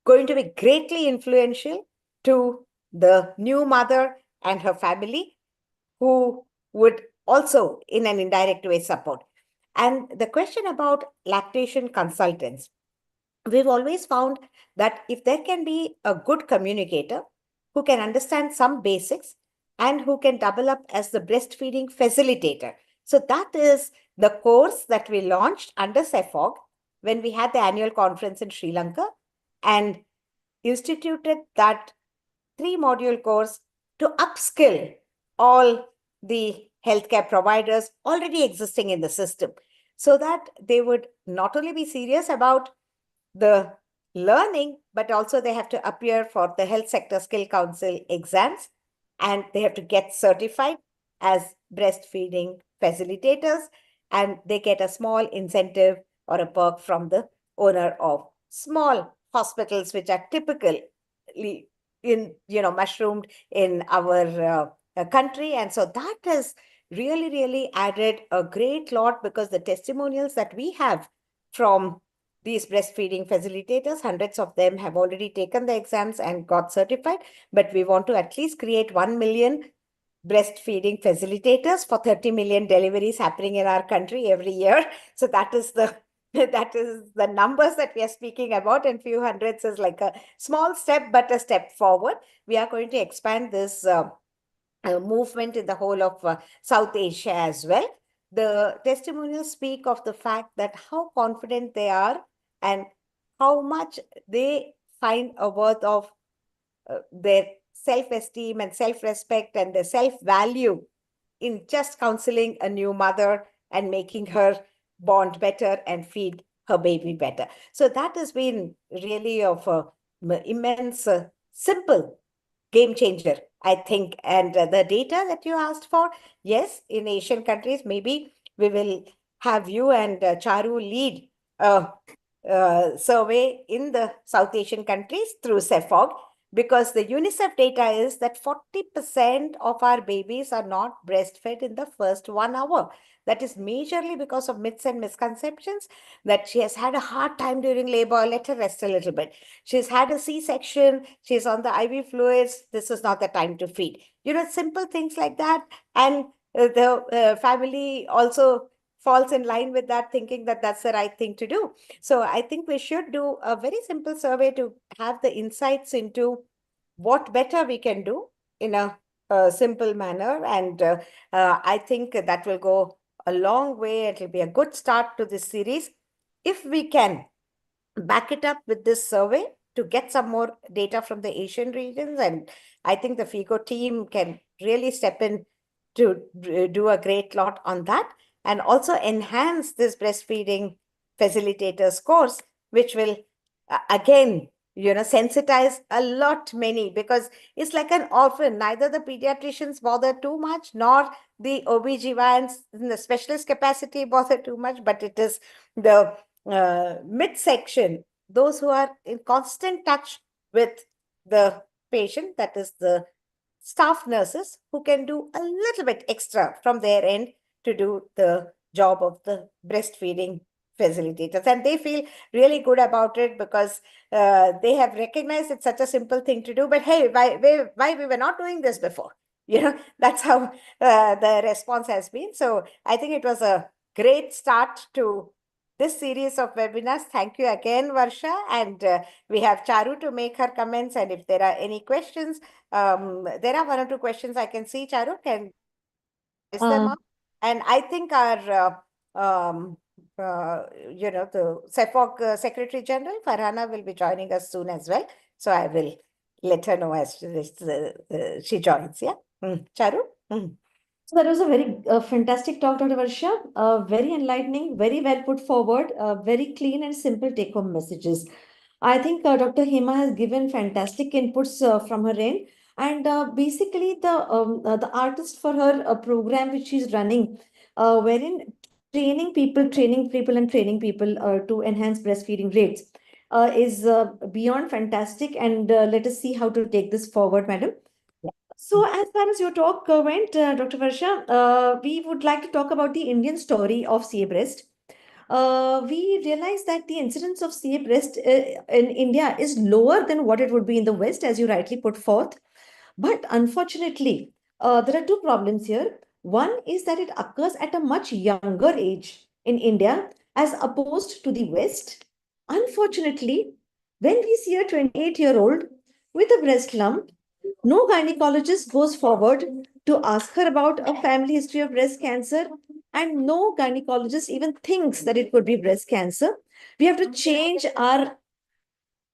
going to be greatly influential to the new mother and her family, who would also, in an indirect way, support. And the question about lactation consultants, we've always found that if there can be a good communicator who can understand some basics and who can double up as the breastfeeding facilitator. So that is the course that we launched under Safog when we had the annual conference in Sri Lanka and instituted that 3-module course to upskill all the healthcare providers already existing in the system so that they would not only be serious about the learning, but also they have to appear for the Health Sector Skill Council exams, and they have to get certified as breastfeeding facilitators, and they get a small incentive or a perk from the owner of small hospitals, which are typically mushroomed in our country. And so that has really added a great lot, because the testimonials that we have from these breastfeeding facilitators, hundreds of them have already taken the exams and got certified, but we want to at least create 1 million breastfeeding facilitators for 30 million deliveries happening in our country every year. So that is the numbers that we are speaking about, and few hundreds is like a small step, but a step forward. We are going to expand this movement in the whole of South Asia as well. The testimonials speak of the fact that how confident they are and how much they find a worth of their self-esteem and self-respect and their self-value in just counseling a new mother and making her bond better and feed her baby better. So that has been really of immense, simple game changer, I think. And the data that you asked for, yes, in Asian countries, maybe we will have you and Charu lead a survey in the South Asian countries through Safog, because the UNICEF data is that 40% of our babies are not breastfed in the first 1 hour. That is majorly because of myths and misconceptions, that she has had a hard time during labor, let her rest a little bit. She's had a C-section, she's on the IV fluids, this is not the time to feed. Simple things like that. And the family also falls in line with that, thinking that that's the right thing to do. So I think we should do a very simple survey to have the insights into what better we can do in a simple manner. And I think that will go a long way. It will be a good start to this series. If we can back it up with this survey to get some more data from the Asian regions, and I think the FIGO team can really step in to do a great lot on that, and also enhance this breastfeeding facilitators course, which will again, sensitize a lot many, because it's like an orphan. Neither the pediatricians bother too much, nor the OBGYNs in the specialist capacity bother too much, but it is the midsection, those who are in constant touch with the patient, that is the staff nurses, who can do a little bit extra from their end to do the job of the breastfeeding facilitators. And they feel really good about it, because they have recognized it's such a simple thing to do. But hey, why we were not doing this before? That's how the response has been. So I think it was a great start to this series of webinars. Thank you again, Varsha. And we have Charu to make her comments. And if there are any questions, there are one or two questions I can see. Charu, can list them up. And I think our, the Safog Secretary General, Farhana, will be joining us soon as well. So I will let her know as she joins. Yeah. Charu? So that was a very fantastic talk, Dr. Varsha. Very enlightening, very well put forward, very clean and simple take-home messages. I think Dr. Hema has given fantastic inputs from her end. And basically, the artist for her program which she's running, wherein training people to enhance breastfeeding rates is beyond fantastic. And let us see how to take this forward, madam. So, as far as your talk went, Dr. Varsha, we would like to talk about the Indian story of CA breast. We realize that the incidence of CA breast in India is lower than what it would be in the West, as you rightly put forth. But unfortunately, there are two problems here. One is that it occurs at a much younger age in India as opposed to the West. Unfortunately, when we see a 28-year-old with a breast lump, no gynecologist goes forward to ask her about a family history of breast cancer, and no gynecologist even thinks that it could be breast cancer. We have to change our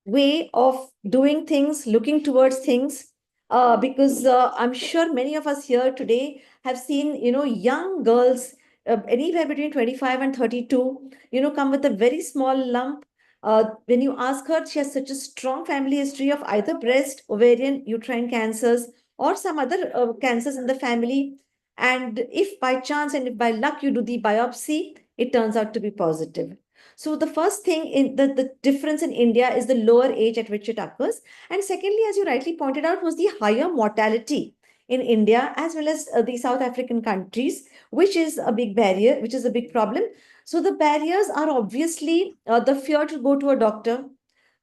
way of doing things, looking towards things, because I'm sure many of us here today have seen, young girls anywhere between 25 and 32, come with a very small lump. When you ask her, she has such a strong family history of either breast, ovarian, uterine cancers, or some other cancers in the family. And if by chance and if by luck you do the biopsy, it turns out to be positive. So the first thing in the difference in India is the lower age at which it occurs. And secondly, as you rightly pointed out, was the higher mortality in India as well as the South African countries, which is a big barrier, which is a big problem. So the barriers are obviously the fear to go to a doctor,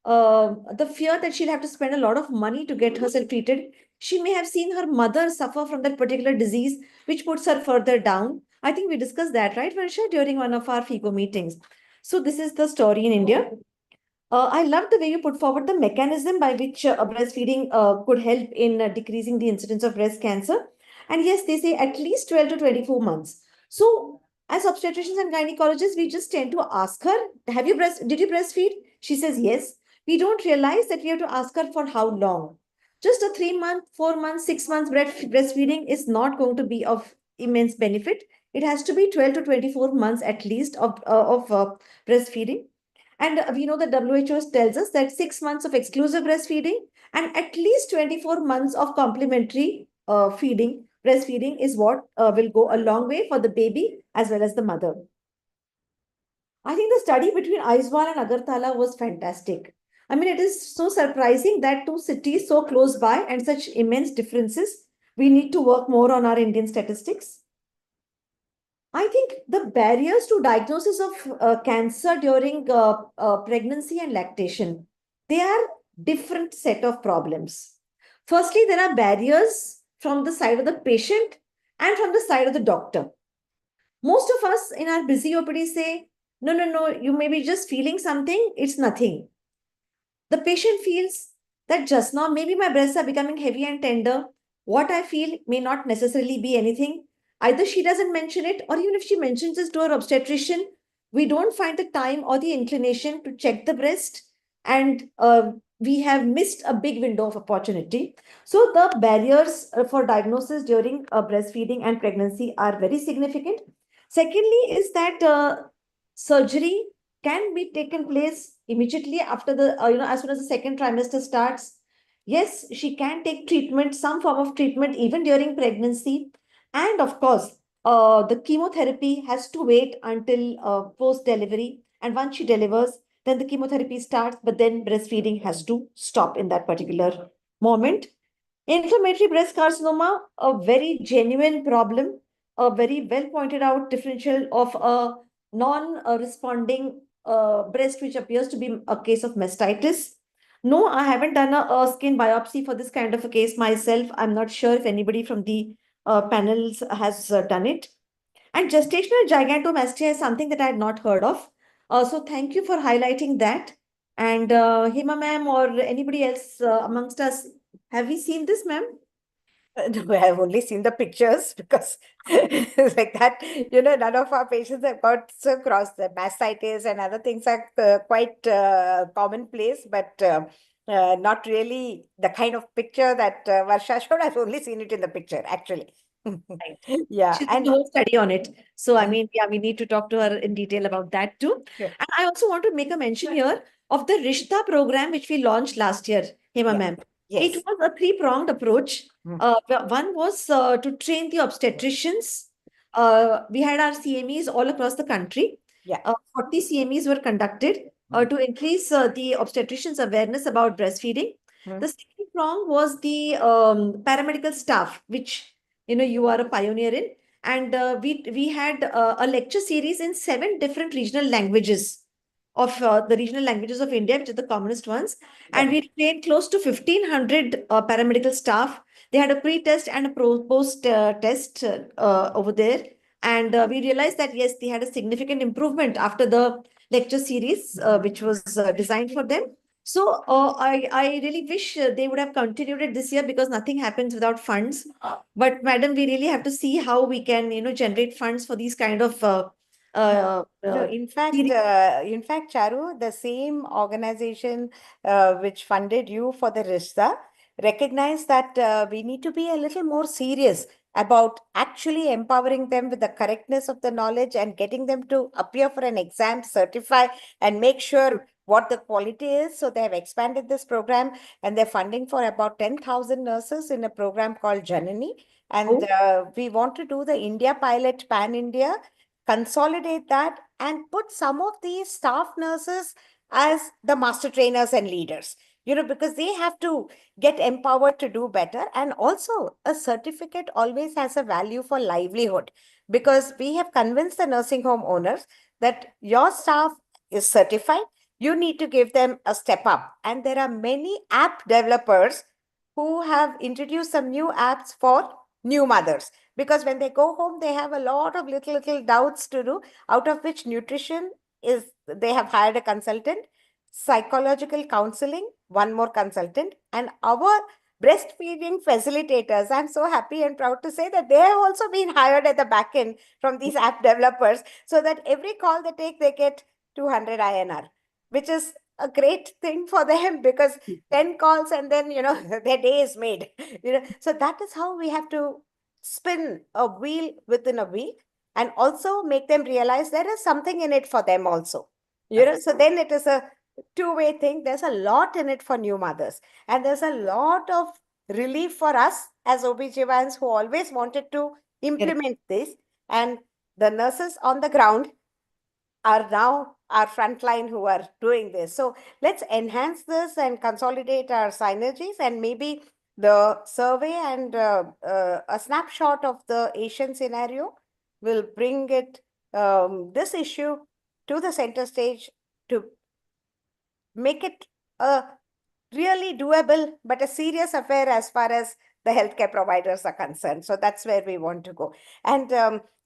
the fear that she'll have to spend a lot of money to get herself treated. She may have seen her mother suffer from that particular disease, which puts her further down. I think we discussed that, right, Varsha, during one of our FIGO meetings. So this is the story in India. I love the way you put forward the mechanism by which breastfeeding could help in decreasing the incidence of breast cancer. And yes, they say at least 12 to 24 months. So as obstetricians and gynecologists, we just tend to ask her, did you breastfeed? She says yes. We don't realize that we have to ask her for how long. Just a 3-month, 4 month, 6 months breastfeeding is not going to be of immense benefit. It has to be 12 to 24 months at least of breastfeeding. And we know that WHO tells us that 6 months of exclusive breastfeeding and at least 24 months of complementary breastfeeding is what will go a long way for the baby as well as the mother. I think the study between Aizawl and Agartala was fantastic. I mean, it is so surprising that two cities so close by and such immense differences. We need to work more on our Indian statistics. I think the barriers to diagnosis of cancer during pregnancy and lactation, they are different set of problems. Firstly, there are barriers from the side of the patient and from the side of the doctor. Most of us in our busy OPD say, no, you may be just feeling something, it's nothing. The patient feels that just now maybe my breasts are becoming heavy and tender. What I feel may not necessarily be anything. Either she doesn't mention it, or even if she mentions this to her obstetrician, we don't find the time or the inclination to check the breast, and we have missed a big window of opportunity. So the barriers for diagnosis during breastfeeding and pregnancy are very significant. Secondly, is that surgery can be taken place immediately after the as soon as the second trimester starts. Yes, she can take treatment, some form of treatment, even during pregnancy. And of course, the chemotherapy has to wait until post delivery, and once she delivers, then the chemotherapy starts, but then breastfeeding has to stop in that particular moment. Inflammatory breast carcinoma, a very genuine problem, a very well pointed out differential of a non-responding breast, which appears to be a case of mastitis. No, I haven't done a skin biopsy for this kind of a case myself. I'm not sure if anybody from the panels has done it. And gestational gigantomastia is something that I had not heard of. So thank you for highlighting that. And Hema ma'am or anybody else amongst us, have we seen this, ma'am? No, I've only seen the pictures because it's like that, none of our patients have got across the mastitis and other things are quite commonplace, but not really the kind of picture that Varsha showed. I've only seen it in the picture, actually. Yeah, She's done and a whole study on it. So, I Mhm. mean, yeah, we need to talk to her in detail about that too. Sure. And I also want to make a mention here of the Rishta program, which we launched last year, Hema Yeah. ma'am. Yes. It was a three-pronged approach. Mm. One was to train the obstetricians. We had our CMEs all across the country. Yeah. 40 CMEs were conducted to increase the obstetricians' awareness about breastfeeding. Mm. The second prong was the paramedical staff, which you are a pioneer in, and we had a lecture series in 7 different regional languages of the regional languages of India, which are the commonest ones. And we trained close to 1,500 paramedical staff. They had a pre-test and a post test over there. And we realized that, yes, they had a significant improvement after the lecture series, which was designed for them. So I really wish they would have continued it this year, because nothing happens without funds. But madam, we really have to see how we can, generate funds for these kind of No, in fact, series. Charu, the same organization which funded you for the Rishta recognized that we need to be a little more serious about actually empowering them with the correctness of the knowledge and getting them to appear for an exam, certify, and make sure what the quality is. So they have expanded this program, and they're funding for about 10,000 nurses in a program called Janani. And we want to do the India pilot pan India, consolidate that, and put some of these staff nurses as the master trainers and leaders, because they have to get empowered to do better. And also, a certificate always has a value for livelihood, because we have convinced the nursing home owners that your staff is certified, you need to give them a step up. And there are many app developers who have introduced some new apps for new mothers, because when they go home they have a lot of little doubts to do, out of which nutrition is, they have hired a consultant, psychological counseling, one more consultant, and our breastfeeding facilitators, I'm so happy and proud to say that they have also been hired at the back end from these app developers, so that every call they take they get 200 INR, which is a great thing for them, because 10 calls and then their day is made. So that is how we have to spin a wheel within a wheel, and also make them realize there is something in it for them also. So then it is a two-way thing. There's a lot in it for new mothers, and there's a lot of relief for us as OBGYNs who always wanted to implement this. And the nurses on the ground are now our frontline who are doing this. So let's enhance this and consolidate our synergies, and maybe the survey and a snapshot of the Asian scenario will bring this issue to the center stage, to make it a really doable but a serious affair as far as the healthcare providers are concerned. So that's where we want to go. And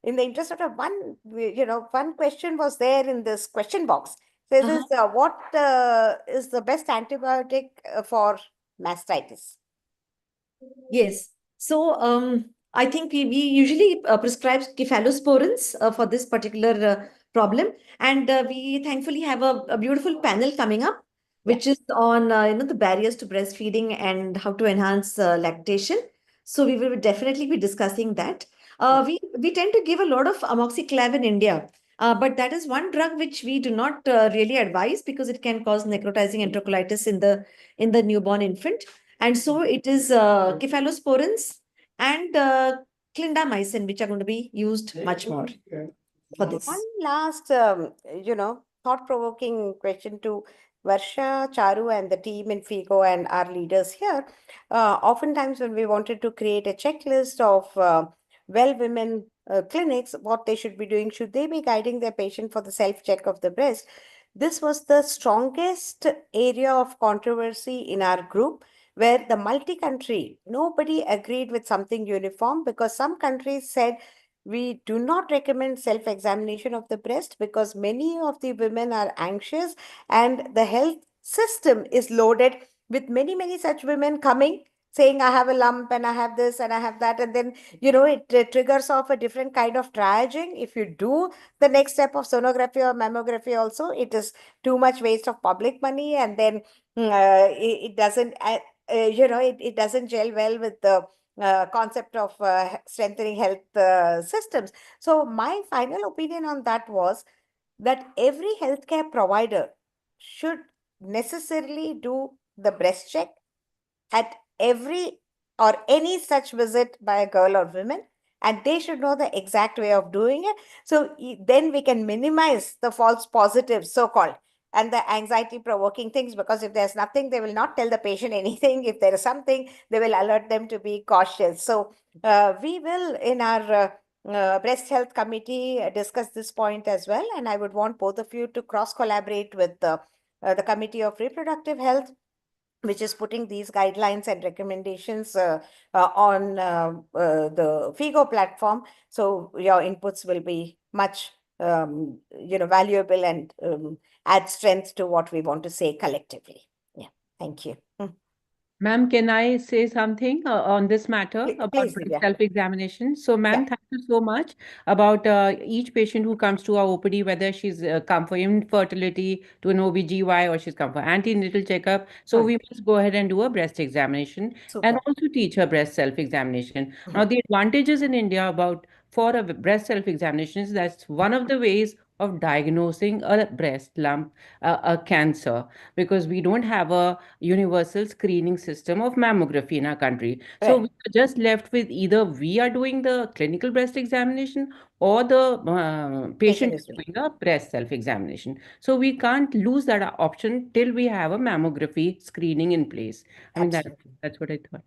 in the interest of one question was there in this question box. So this, what is the best antibiotic for mastitis? Yes. So I think we usually prescribe cephalosporins for this particular problem. And we thankfully have a beautiful panel coming up, which is on the barriers to breastfeeding and how to enhance lactation. So we will definitely be discussing that. We tend to give a lot of amoxiclav in India. But that is one drug which we do not really advise because it can cause necrotizing enterocolitis in the newborn infant. And so it is cephalosporins and clindamycin, which are going to be used much more for this. One last, thought-provoking question to Varsha, Charu, and the team in FIGO and our leaders here. Oftentimes, when we wanted to create a checklist of well women clinics, what they should be doing, should they be guiding their patient for the self-check of the breast? This was the strongest area of controversy in our group, where the multi-country, nobody agreed with something uniform, because some countries said we do not recommend self-examination of the breast because many of the women are anxious and the health system is loaded with many such women coming saying, I have a lump and I have this and I have that. And then, it triggers off a different kind of triaging. If you do the next step of sonography or mammography also, it is too much waste of public money. And then it doesn't, it doesn't gel well with the concept of strengthening health systems. So my final opinion on that was that every healthcare provider should necessarily do the breast check at every or any such visit by a girl or woman, and they should know the exact way of doing it. So then we can minimize the false positives, so-called, and the anxiety provoking things, because if there's nothing, they will not tell the patient anything. If there is something, they will alert them to be cautious. So we will, in our breast health committee, discuss this point as well. And I would want both of you to cross collaborate with the Committee of Reproductive Health, which is putting these guidelines and recommendations on the FIGO platform. So your inputs will be much valuable and add strength to what we want to say collectively. Yeah, thank you. Ma'am, can I say something on this matter about Please, Divya. self-examination? So, ma'am, thank you so much about each patient who comes to our OPD, whether she's come for infertility to an OBGY or she's come for antenatal checkup. So we must go ahead and do a breast examination and also teach her breast self-examination. Now, the advantages in India about for a breast self-examination is that's one of the ways of diagnosing a breast lump, a cancer, because we don't have a universal screening system of mammography in our country. So we are just left with either we are doing the clinical breast examination or the patient is doing a breast self-examination. So we can't lose that option till we have a mammography screening in place. I mean, that's what I thought.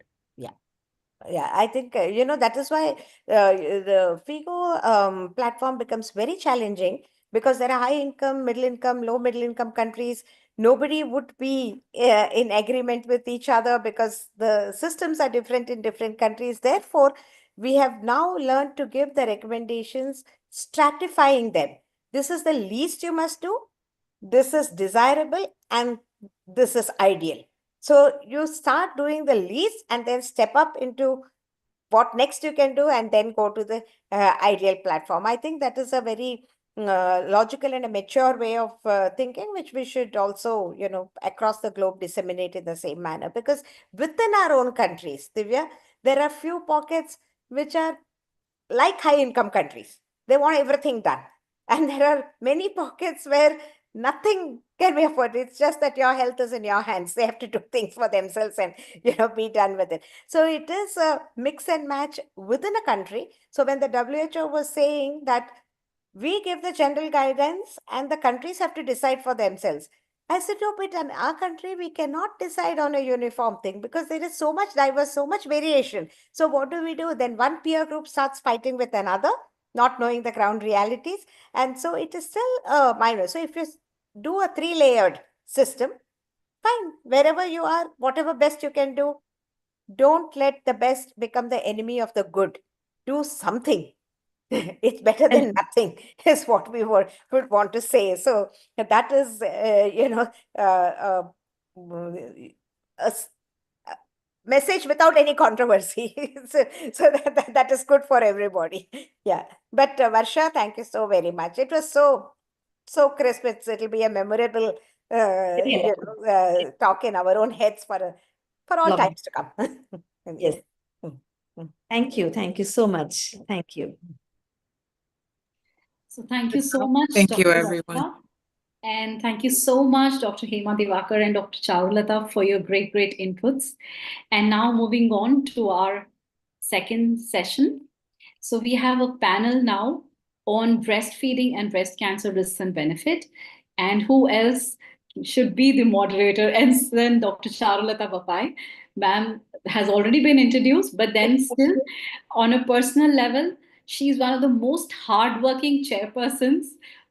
Yeah, I think, that is why the FIGO platform becomes very challenging, because there are high income, middle income, low middle income countries. Nobody would be in agreement with each other because the systems are different in different countries. Therefore, we have now learned to give the recommendations, stratifying them. This is the least you must do, this is desirable, and this is ideal. So you start doing the least and then step up into what next you can do and then go to the ideal platform. I think that is a very logical and a mature way of thinking, which we should also, across the globe disseminate in the same manner. Because within our own countries, Divya, there are few pockets which are like high income countries. They want everything done. And there are many pockets where nothing can be afforded. It's just that your health is in your hands. They have to do things for themselves and, be done with it. So it is a mix and match within a country. So when the WHO was saying that we give the general guidance and the countries have to decide for themselves, I said, no, but in our country, we cannot decide on a uniform thing because there is so much diverse, so much variation. So what do? Then one peer group starts fighting with another, not knowing the ground realities. And so it is still minor. So if you do a 3-layered system, fine, wherever you are, whatever best you can do, don't let the best become the enemy of the good. Do something. It's better than nothing, is what we would want to say. So that is, a message without any controversy. So that is good for everybody. Yeah. But Varsha, thank you so very much. It was so crisp. It'll be a memorable talk in our own heads for all Lovely. times to come. Yes. Mm. Thank you. Thank you so much. Thank you. So thank you so much, Thank you, Dr. everyone. Varsha. And thank you so much, Dr. Hema Divakar and Dr. Charulata, for your great inputs. And now moving on to our second session. So we have a panel now on breastfeeding and breast cancer risks and benefit. And who else should be the moderator? And then Dr. Charulata Papai. Ma'am has already been introduced, but then still on a personal level, she's one of the most hardworking chairpersons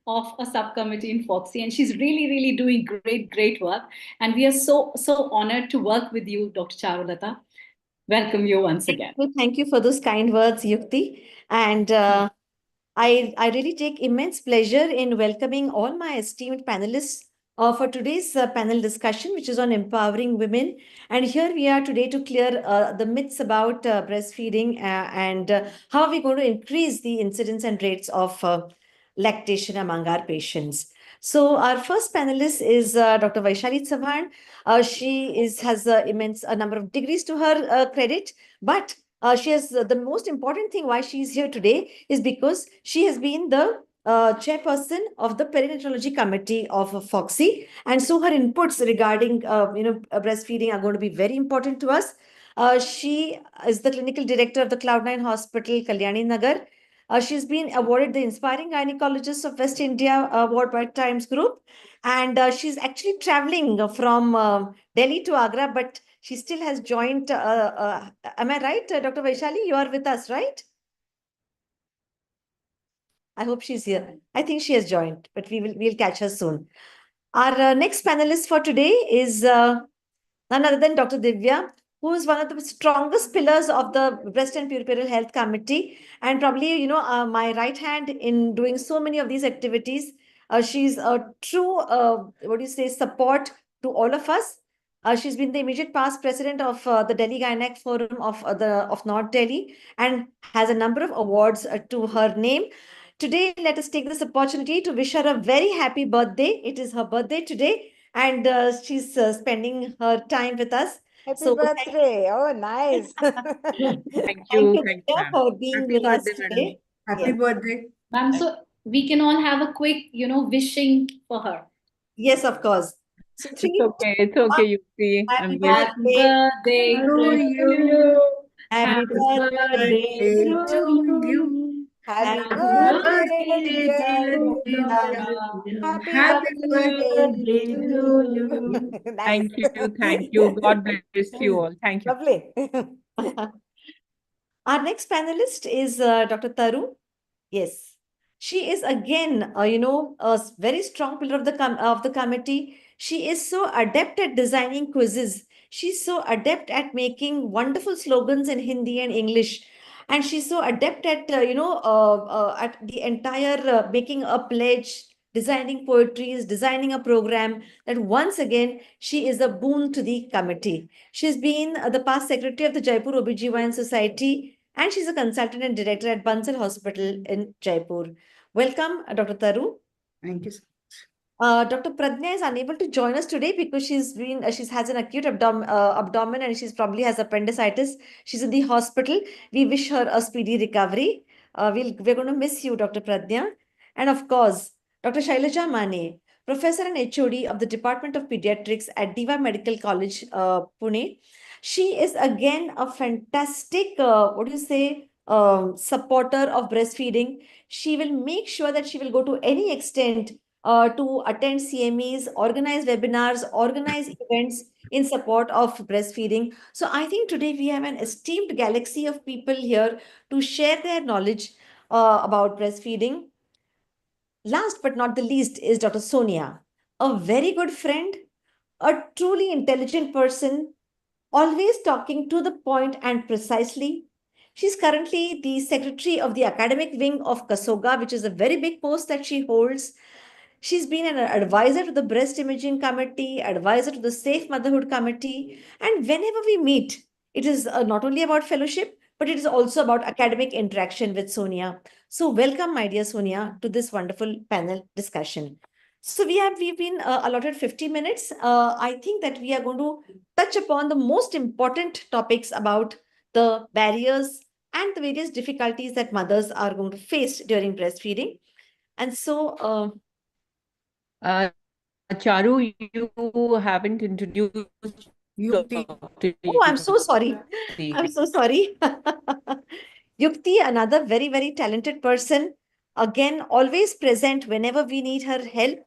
of a subcommittee in FOXI, and she's really doing great work. And we are so honored to work with you, Dr. Charulata. Welcome you once again. Thank you for those kind words, Yukti. And I really take immense pleasure in welcoming all my esteemed panelists for today's panel discussion, which is on empowering women. And here we are today to clear the myths about breastfeeding and how are we going to increase the incidence and rates of lactation among our patients. So our first panelist is Dr. Vaishali Chavan. She has immense a number of degrees to her credit, but she has the most important thing why she is here today is because she has been the chairperson of the perinatology committee of FOXI, and so her inputs regarding breastfeeding are going to be very important to us. She is the clinical director of the Cloud9 Hospital, Kalyani Nagar. She's been awarded the Inspiring Gynecologist of West India Award by Times Group, and she's actually traveling from Delhi to Agra, but she still has joined. Am I right, Dr. Vaishali? You are with us, right? I hope she's here. I think she has joined, but we'll catch her soon. Our next panelist for today is none other than Dr. Divya, who is one of the strongest pillars of the Breast and Puerperal Health Committee, and probably, my right hand in doing so many of these activities. She's a true, support to all of us. She's been the immediate past president of the Delhi Gynec Forum of North Delhi and has a number of awards to her name. Today, let us take this opportunity to wish her a very happy birthday. It is her birthday today, and she's spending her time with us. Happy birthday. Oh, nice. Thank you, Divya, ma'am. for being Happy with us birthday, madam. today. Happy Yes. birthday. Ma'am, so we can all have a quick, wishing for her. Yes, of course. So It's three, okay, Yukti. happy I'm here. Happy birthday To to you. you. happy birthday to you. Happy happy birthday, Birthday, dear dear Divya. Divya. Happy Happy birthday birthday to to you. you. Nice. Thank you. God bless you all. Thank you. Lovely. Our next panelist is Dr. Taru. Yes, she is again, a very strong pillar of the committee. She is so adept at designing quizzes. She's so adept at making wonderful slogans in Hindi and English, and she's so adept at at the entire making a pledge, designing poetries, designing a program. That once again she is a boon to the committee. She's been the past secretary of the Jaipur OBGYN Society, and she's a consultant and director at Bansal Hospital in Jaipur. Welcome, Dr. Taru. Thank you. Dr. Pradnya is unable to join us today because she has an acute abdomen and she's probably has appendicitis. She's in the hospital. We wish her a speedy recovery. We're going to miss you, Dr. Pradnya. And of course, Dr. Shailaja Mane, professor and HOD of the Department of Pediatrics at Diva Medical College, Pune. She is again a fantastic, supporter of breastfeeding. She will make sure that she will go to any extent to attend CMEs, organize webinars, organize events in support of breastfeeding. So I think today we have an esteemed galaxy of people here to share their knowledge about breastfeeding. Last but not the least is Dr. Sonia, a very good friend, a truly intelligent person, always talking to the point and precisely. She's currently the secretary of the academic wing of Kasoga, which is a very big post that she holds. She's been an advisor to the Breast Imaging Committee, advisor to the Safe Motherhood Committee. And whenever we meet, it is not only about fellowship, but it is also about academic interaction with Sonia. So welcome, my dear Sonia, to this wonderful panel discussion. So we've been allotted 50 minutes. I think that we are going to touch upon the most important topics about the barriers and the various difficulties that mothers are going to face during breastfeeding. And so Charu, you haven't introduced Yukti. Dr. oh, I'm so sorry. Yukti. I'm so sorry. Yukti, another very, very talented person. Again, always present whenever we need her help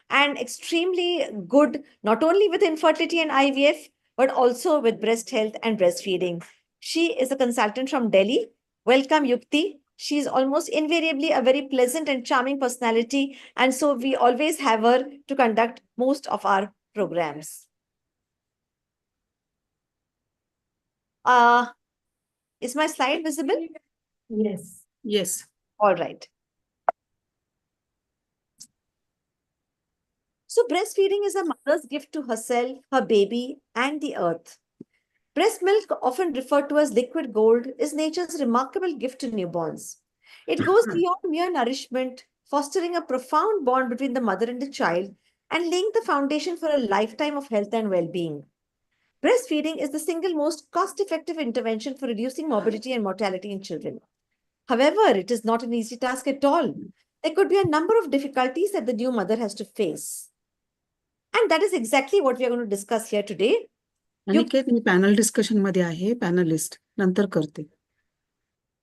and extremely good, not only with infertility and IVF, but also with breast health and breastfeeding. She is a consultant from Delhi. Welcome, Yukti. She is almost invariably a very pleasant and charming personality. And so we always have her to conduct most of our programs. Is my slide visible? Yes. Yes. All right. So breastfeeding is a mother's gift to herself, her baby, and the earth. Breast milk, often referred to as liquid gold, is nature's remarkable gift to newborns. It goes beyond mere nourishment, fostering a profound bond between the mother and the child and laying the foundation for a lifetime of health and well-being. Breastfeeding is the single most cost-effective intervention for reducing morbidity and mortality in children. However, it is not an easy task at all. There could be a number of difficulties that the new mother has to face. And that is exactly what we are going to discuss here today. Aniket me panel discussion मध्ये आहे panellist नंतर करते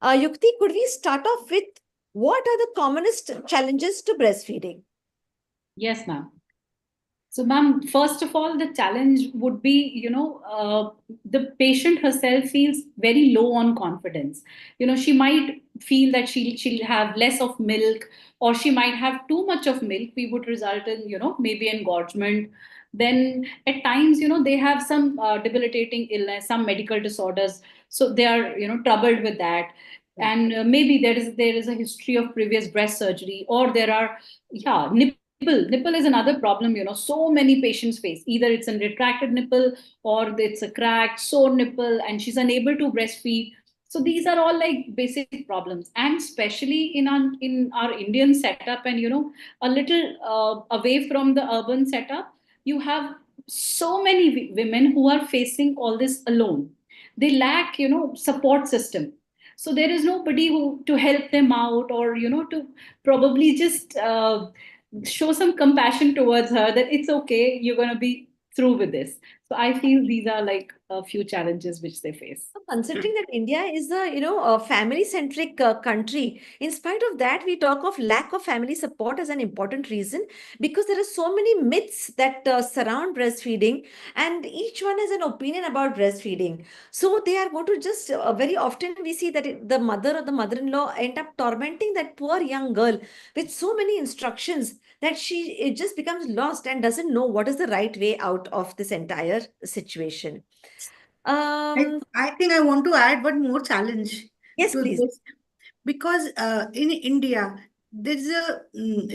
Yukti, could we start off with what are the commonest challenges to breastfeeding? Yes, ma'am. So, ma'am, first of all, the challenge would be, the patient herself feels very low on confidence. She might feel that she'll have less of milk, or she might have too much of milk. We would result in, maybe engorgement. Then at times, they have some debilitating illness, some medical disorders. So they are, troubled with that. And maybe there is a history of previous breast surgery, or there are, nipple is another problem. So many patients face either it's a retracted nipple or it's a cracked sore nipple and she's unable to breastfeed. So these are all like basic problems, and especially in our Indian setup, and a little away from the urban setup, you have so many women who are facing all this alone. They lack support system, so there is nobody who to help them out, or to probably just show some compassion towards her, that it's okay, you're going to be through with this. So I feel these are like a few challenges which they face. Considering that India is a family-centric country, in spite of that, we talk of lack of family support as an important reason, because there are so many myths that surround breastfeeding, and each one has an opinion about breastfeeding. So they are going to just very often we see that the mother or the mother-in-law end up tormenting that poor young girl with so many instructions that it just becomes lost and doesn't know what is the right way out of this entire situation. I think I want to add one more challenge Yes, to please. this, because in India there's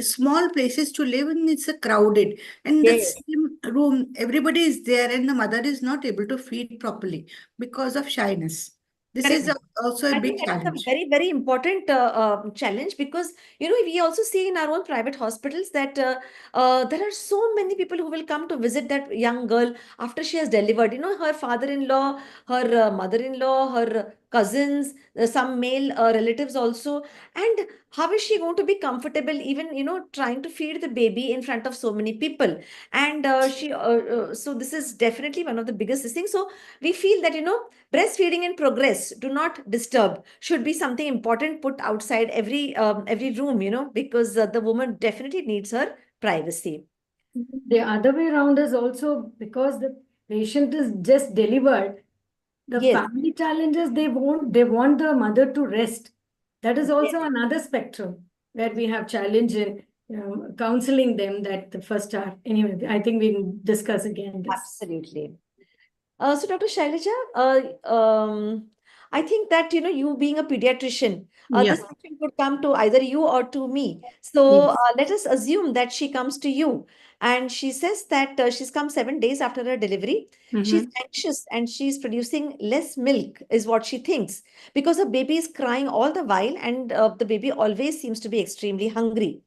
small places to live and it's a crowded, and the Yes. same room everybody is there and the mother is not able to feed properly because of shyness. This is also a I big think that is a challenge. very, very important challenge, because we also see in our own private hospitals that there are so many people who will come to visit that young girl after she has delivered. Her father-in-law, her mother-in-law, her cousins, some male relatives also. And how is she going to be comfortable even, trying to feed the baby in front of so many people? And so this is definitely one of the biggest things. So we feel that, breastfeeding in progress, do not disturb, should be something important put outside every room, because the woman definitely needs her privacy. The other way around is also because the patient is just delivered. The Yes. family challenges, they want the mother to rest. That is also Yes. another spectrum where we have challenge in counseling them that the first are. Anyway, I think we'll discuss again this. Absolutely. So Dr. Shailaja, I think that, you being a pediatrician, Yeah. this question could come to either you or to me. So Yes. let us assume that she comes to you and she says that she's come 7 days after her delivery. She's Mhm. anxious and she's producing less milk, is what she thinks, because her baby is crying all the while and the baby always seems to be extremely hungry.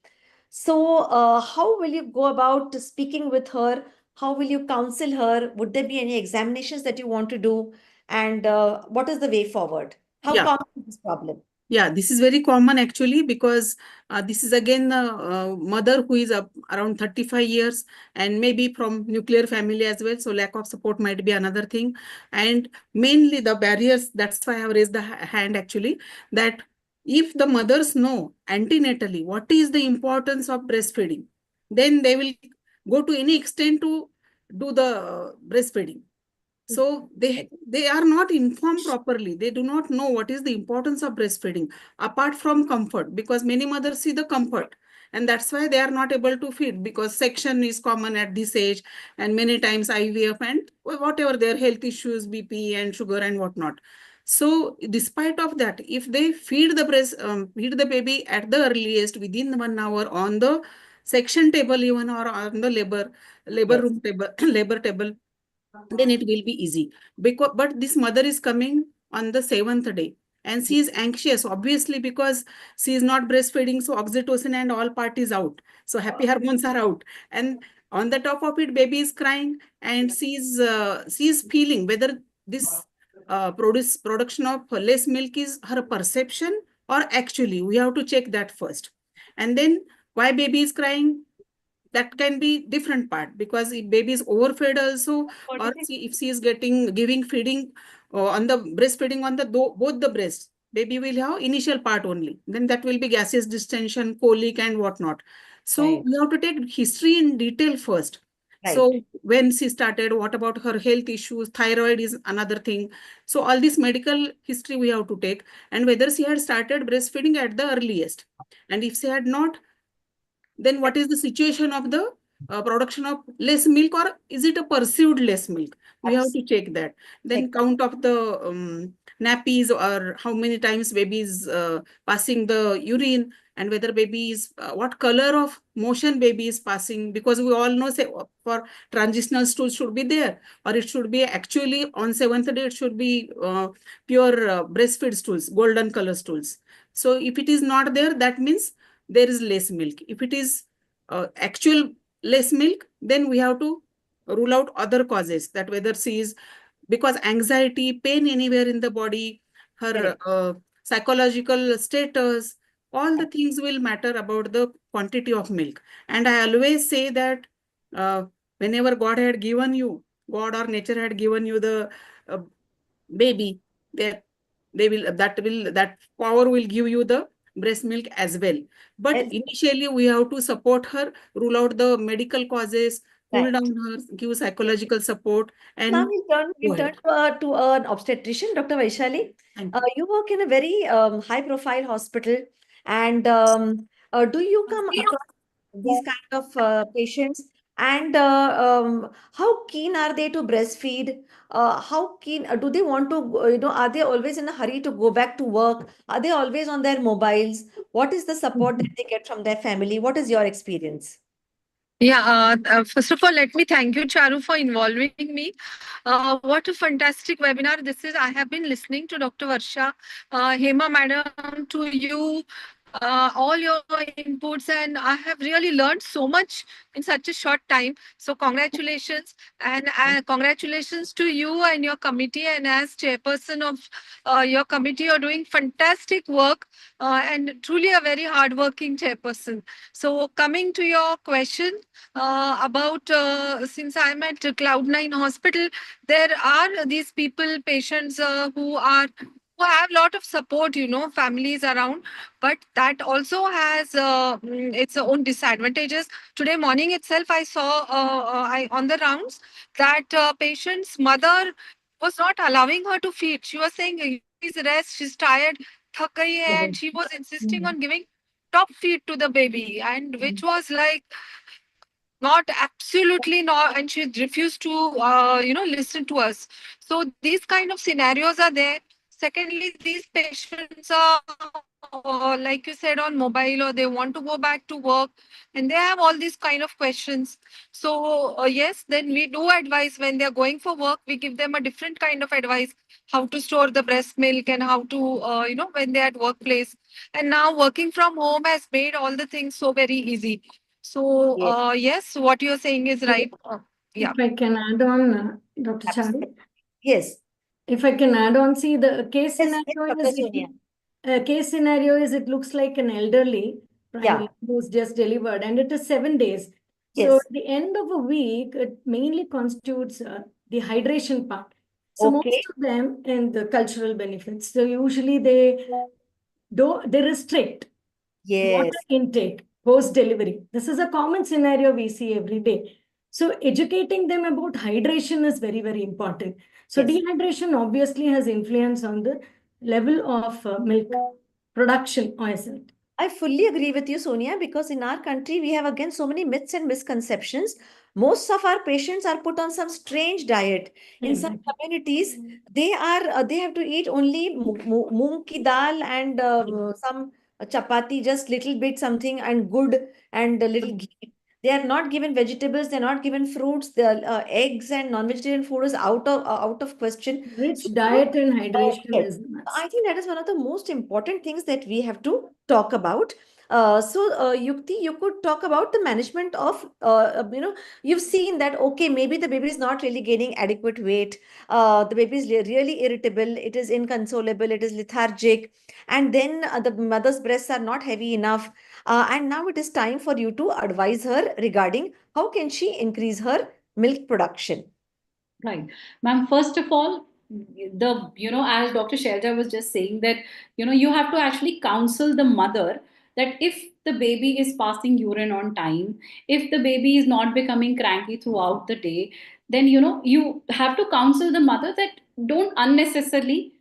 So, how will you go about speaking with her? How will you counsel her? Would there be any examinations that you want to do? And what is the way forward? How Yeah. common is this problem? Yeah, this is very common actually, because this is again a mother who is around 35 years and maybe from nuclear family as well. So lack of support might be another thing. And mainly the barriers, that's why I have raised the hand actually, that if the mothers know antenatally what is the importance of breastfeeding, then they will go to any extent to do the breastfeeding. So they are not informed properly. They do not know what is the importance of breastfeeding apart from comfort, because many mothers see the comfort, and that's why they are not able to feed, because section is common at this age, and many times IVF and whatever their health issues, BP and sugar and whatnot. So despite of that, if they feed the baby at the earliest within 1 hour on the section table even, or on the labor Yes. room table, labor table, then it will be easy. Because but this mother is coming on the 7th day and she is anxious, obviously, because she is not breastfeeding, so oxytocin and all part is out, so happy hormones are out, and on the top of it baby is crying, and she is feeling whether this production of less milk is her perception or actually. We have to check that first, and then why baby is crying, that can be different part, because if baby is overfed also, or if she is giving feeding on the breastfeeding on the both the breasts, baby will have initial part only, then that will be gaseous distension, colic and whatnot. So Right. we have to take history in detail first. Right. So when she started, what about her health issues, thyroid is another thing. So all this medical history we have to take, and whether she had started breastfeeding at the earliest, and if she had not, then what is the situation of the production of less milk, or is it a perceived less milk? We have to check that. Then count of the nappies, or how many times baby is passing the urine, and whether baby is what color of motion baby is passing, because we all know, say, for transitional stools should be there, or it should be actually on 7th day it should be pure breastfeed stools, golden color stools. So if it is not there, that means there is less milk. If it is actual less milk, then we have to rule out other causes, that whether she is, because anxiety, pain anywhere in the body, her psychological status, all the things will matter about the quantity of milk. And I always say that uh, whenever God or nature had given you the uh, baby, that that power will give you the breast milk as well. But Yes. initially we have to support her, rule out the medical causes, cool Right. down her, give psychological support, Now and we'll go turn ahead. to an obstetrician, Dr. Vaishali. Thank you. You work in a very high-profile hospital, and do you come across these kind of patients? And how keen are they to breastfeed? How keen do they want to? Are they always in a hurry to go back to work? Are they always on their mobiles? What is the support that they get from their family? What is your experience? Yeah, first of all, let me thank you, Charu, for involving me. What a fantastic webinar this is. I have been listening to Dr. Varsha, Hema Madam, to you, all your inputs, and I have really learned so much in such a short time. So, congratulations, and congratulations to you and your committee. And as chairperson of your committee, you're doing fantastic work and truly a very hardworking chairperson. So, coming to your question, about since I'm at Cloud9 Hospital, there are these people, patients who have a lot of support, families around, but that also has its own disadvantages. Today morning itself, I saw on the rounds that patient's mother was not allowing her to feed. She was saying, please rest, she's tired, thak gayi hai, and she was insisting on giving top feed to the baby, and which was like not absolutely not, and she refused to listen to us. So these kind of scenarios are there. Secondly, these patients are like you said, on mobile, or they want to go back to work, and they have all these kind of questions. So yes, then we do advise when they're going for work, we give them a different kind of advice, how to store the breast milk and how to when they're at workplace. And now working from home has made all the things so very easy. So, Yes. yes, what you're saying is right. Yeah. If I can add on, Dr. Charu. Absolutely. Yes. If I can add on, see, the case Yes, yes, scenario Dr. is, Sonia. case scenario is, it looks like an elderly Yeah. who's just delivered, and it is 7 days. So Yes. at the end of a week, it mainly constitutes the hydration part. So most Okay. of them and the cultural benefits. So usually they restrict water Yes. intake post delivery. This is a common scenario we see every day. So educating them about hydration is very, very important. So Yes. dehydration obviously has influence on the level of milk production or result. I fully agree with you, Sonia, because in our country we have again so many myths and misconceptions. Most of our patients are put on some strange diet. In some Exactly. communities, they have to eat only moong ki dal and some chapati, just little bit something, and good and a little ghee. They are not given vegetables. They are not given fruits. The eggs and non-vegetarian food is out of question. Rich So diet and hydration yes, is a must. I think that is one of the most important things that we have to talk about. Yukti, you could talk about the management of, you've seen that, okay, maybe the baby is not really gaining adequate weight. The baby is really irritable. It is inconsolable. It is lethargic. And then the mother's breasts are not heavy enough. And now it is time for you to advise her regarding how can she increase her milk production. Right. Ma'am, first of all, as Dr. Shelja was just saying that, you have to actually counsel the mother that if the baby is passing urine on time, if the baby is not becoming cranky throughout the day, then, you have to counsel the mother that don't unnecessarily,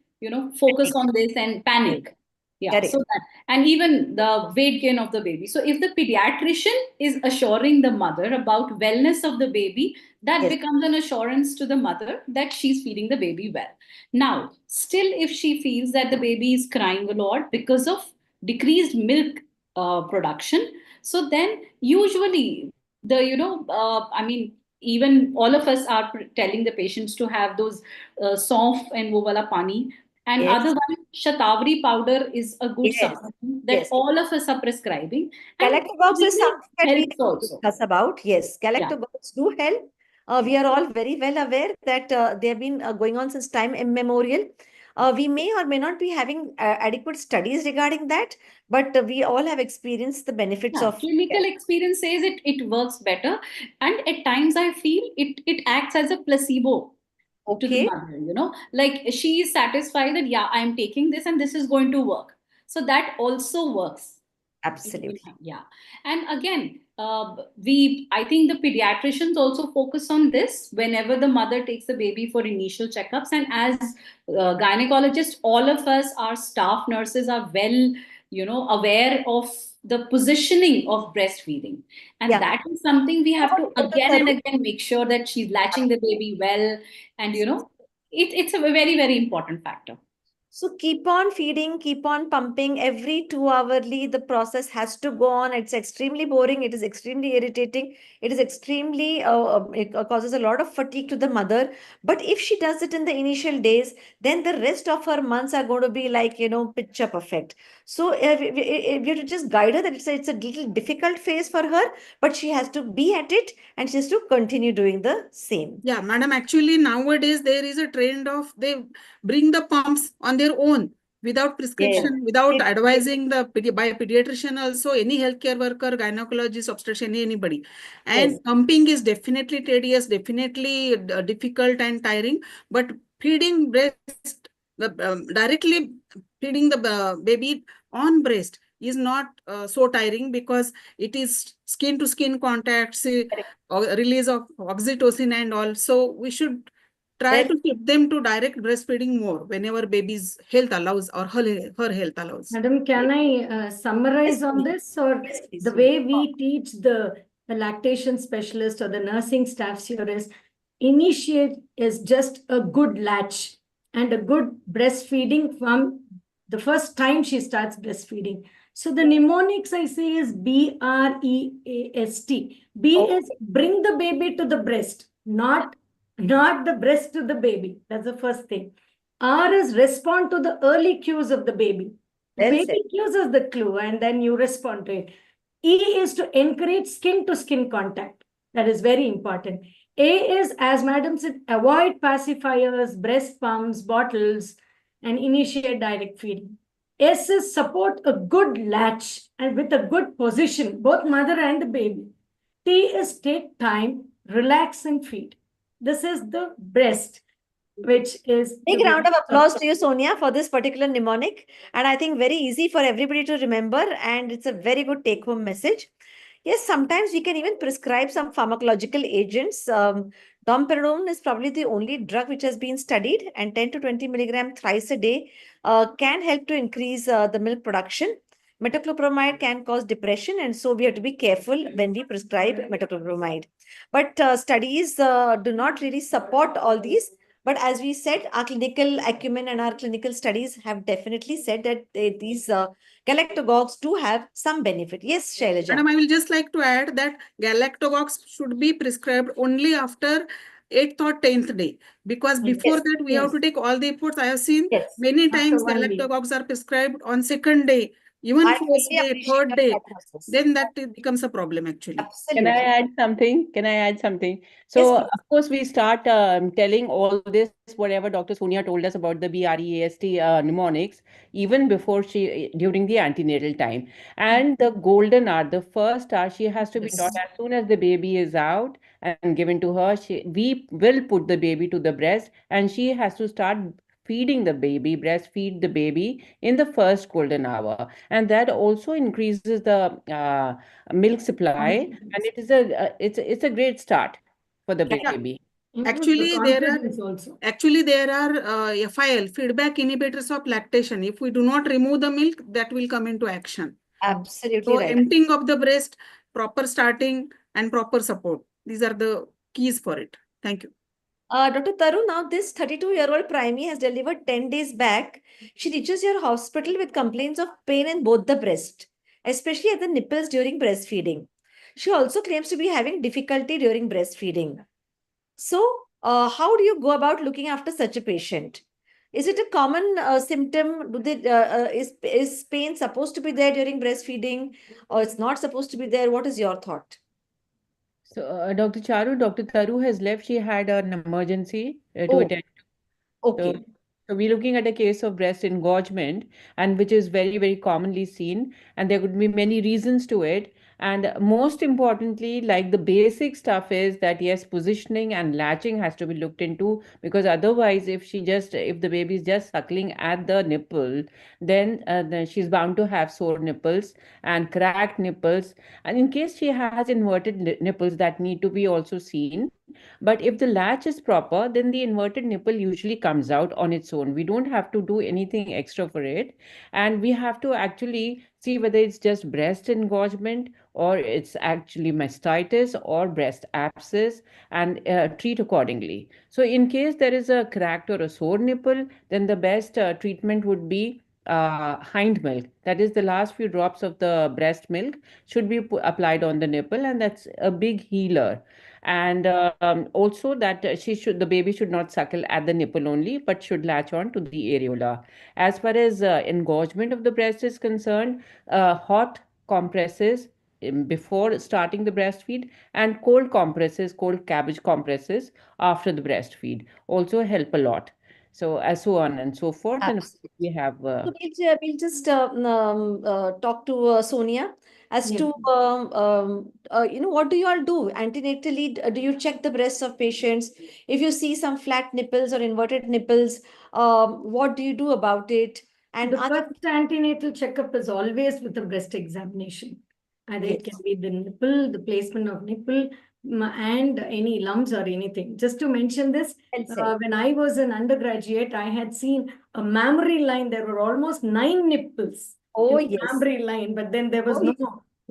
focus on this and panic. Yeah. So Correct. that, and even the weight gain of the baby. So if the pediatrician is assuring the mother about wellness of the baby, that Yes. becomes an assurance to the mother that she's feeding the baby well. Now, still, if she feels that the baby is crying a lot because of decreased milk production, so then usually even all of us are telling the patients to have those saunf and wovala pani. And Yes. other one, Shatavari powder is a good Yes. supplement that Yes. all of us are prescribing. And Galactobox is typically something that we helps have to also. discuss about. Yes, Yeah. Galactobox do help. We are all very well aware that they have been going on since time immemorial. We may or may not be having adequate studies regarding that, but we all have experienced the benefits Yeah, of. clinical experience says it works better, and at times I feel it acts as a placebo to the Okay, mother. Like she is satisfied that yeah, I am taking this and this is going to work. So that also works. absolutely. Yeah. And again, I think the pediatricians also focus on this whenever the mother takes the baby for initial checkups. And as gynecologists, all of us, our staff nurses are well, aware of the positioning of breastfeeding. And Yeah. that is something we have to Dr. again and Tarun? again make sure that she's latching the baby well. And, it's a very, very important factor. So keep on feeding, keep on pumping every 2 hourly. The process has to go on. It's extremely boring. It is extremely irritating. It is extremely, it causes a lot of fatigue to the mother. But if she does it in the initial days, then the rest of her months are going to be like, picture perfect. So we have to just guide her that it's a little difficult phase for her, but she has to be at it and she has to continue doing the same. Yeah, madam, actually nowadays there is a trend of they bring the pumps on their own without prescription, without advising by a pediatrician also, any healthcare worker, gynecologist, obstetrician, anybody. And Yes. pumping is definitely tedious, definitely difficult and tiring, but feeding breast, directly feeding the baby on breast is not so tiring because it is skin to skin contacts, release of oxytocin and all. So we should try to keep them to direct breastfeeding more whenever baby's health allows or her health allows. Madam, can I summarize on this, or Yes, please, the Sonia. way we teach the the lactation specialist or the nursing staffs here is initiate is just a good latch and a good breastfeeding from the first time she starts breastfeeding. So the mnemonics I say is BREAST. B is bring the baby to the breast, not the breast to the baby. That's the first thing. R is respond to the early cues of the baby. The Well baby said. gives us the clue and then you respond to it. E is to encourage skin to skin contact. That is very important. A is, as madam said, avoid pacifiers, breast pumps, bottles, and initiate direct feeding. S is support a good latch and with a good position, both mother and the baby. T is take time, relax and feed. This is the breast, which is Big the round of baby. applause to you, Sonia, for this particular mnemonic. And I think very easy for everybody to remember. And it's a very good take home message. Yes, sometimes we can even prescribe some pharmacological agents. Domperidone is probably the only drug which has been studied, and 10 to 20 milligram thrice a day can help to increase the milk production. Metoclopramide can cause depression, and so we have to be careful when we prescribe metoclopramide. But studies do not really support all these. But as we said, our clinical acumen and our clinical studies have definitely said that these galactogogues do have some benefit. Yes, Shailaja. Madam, I will just like to add that galactogogues should be prescribed only after 8th or 10th day, because before Yes, that we have to take all the efforts. I have seen yes. many After times 1 week. galactogogues are prescribed on 2nd day, even I 1st really day, appreciate 3rd your day. thought process. Then that becomes a problem actually. Can I Absolutely. add something? Can I add something? So, Yes, of course, we start telling all this, whatever Dr. Sonia told us about the BREAST mnemonics, even before during the antenatal time. And the golden hour, the first hour, she has to be taught as soon as the baby is out and given to her. We will put the baby to the breast, and she has to start feeding the baby, breastfeed the baby in the first golden hour. And that also increases the milk supply, and it is it's a great start for the Yeah. baby. Actually, there are FIL, feedback inhibitors of lactation. If we do not remove the milk, that will come into action. Absolutely So right. emptying of the breast, proper starting, and proper support. These are the keys for it. Thank you. Dr. Taru, now this 32-year-old primey has delivered 10 days back. She reaches your hospital with complaints of pain in both the breast, especially at the nipples during breastfeeding. She also claims to be having difficulty during breastfeeding. So, how do you go about looking after such a patient? Is it a common symptom? Is pain supposed to be there during breastfeeding, or it's not supposed to be there? What is your thought? So, Dr. Taru has left. She had an emergency to Oh, attend. okay. So we're looking at a case of breast engorgement, and which is very, very commonly seen, and there could be many reasons to it. And most importantly, like the basic stuff is that yes, positioning and latching has to be looked into, because otherwise, if the baby is just suckling at the nipple, then she's bound to have sore nipples and cracked nipples. And in case she has inverted nipples, that need to be also seen. But if the latch is proper, then the inverted nipple usually comes out on its own. We don't have to do anything extra for it. And we have to actually see whether it's just breast engorgement or it's actually mastitis or breast abscess, and treat accordingly. So in case there is a cracked or a sore nipple, then the best treatment would be hind milk. That is, the last few drops of the breast milk should be applied on the nipple, and that's a big healer. And also that the baby should not suckle at the nipple only, but should latch on to the areola. As far as engorgement of the breast is concerned, hot compresses before starting the breastfeed, and cold cabbage compresses after the breastfeed also help a lot. So as so on and so forth. And Absolutely. we have So we'll just talk to Sonia as Yeah. to what do you all do antenatally? Do you check the breasts of patients? If you see some flat nipples or inverted nipples, what do you do about it? And The first antenatal checkup is always with a breast examination. Either it can be the nipple, the placement of nipple, and any lumps or anything. Just to mention this, when I was an undergraduate, I had seen a mammary line. There were almost 9 nipples in the mammary line, but then there was no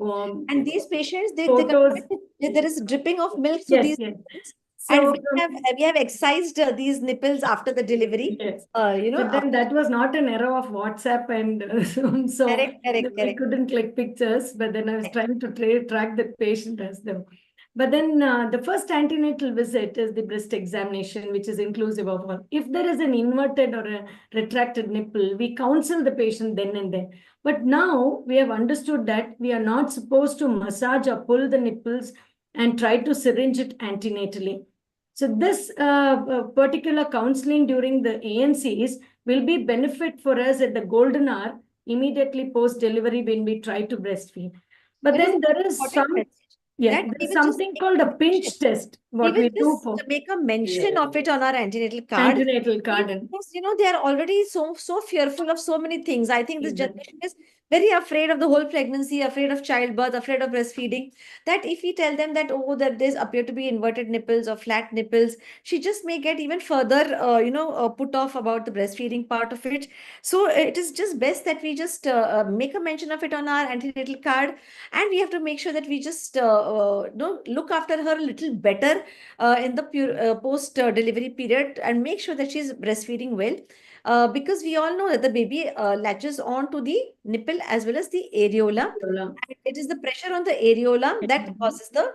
and these patients, they photos. There is dripping of milk through Yes, these yes. nipples. And So, we have excised these nipples after the delivery. yes. You know, But then that was not an era of WhatsApp and Zoom, so we correct. couldn't click pictures. But then I was trying to track the patient as them. But then the first antenatal visit is the breast examination, which is inclusive of all. If there is an inverted or a retracted nipple, we counsel the patient then and there. But now we have understood that we are not supposed to massage or pull the nipples and try to syringe it antenatally. So this particular counseling during the ANCs will be benefit for us at the golden hour immediately post delivery when we try to breastfeed. But then there is some, yes, there's something called a pinch test. What we do for make a mention of it on our antenatal card. antenatal card. Because, you know, they are already so fearful of so many things. I think this generation is very afraid of the whole pregnancy, afraid of childbirth, afraid of breastfeeding, that if we tell them that, oh, that there's appear to be inverted nipples or flat nipples, she just may get even further, put off about the breastfeeding part of it. So it is just best that we just make a mention of it on our antenatal card, and we have to make sure that we just look after her a little better in the post delivery period, and make sure that she's breastfeeding well. Because we all know that the baby latches on to the nipple as well as the areola. And it is the pressure on the areola that causes the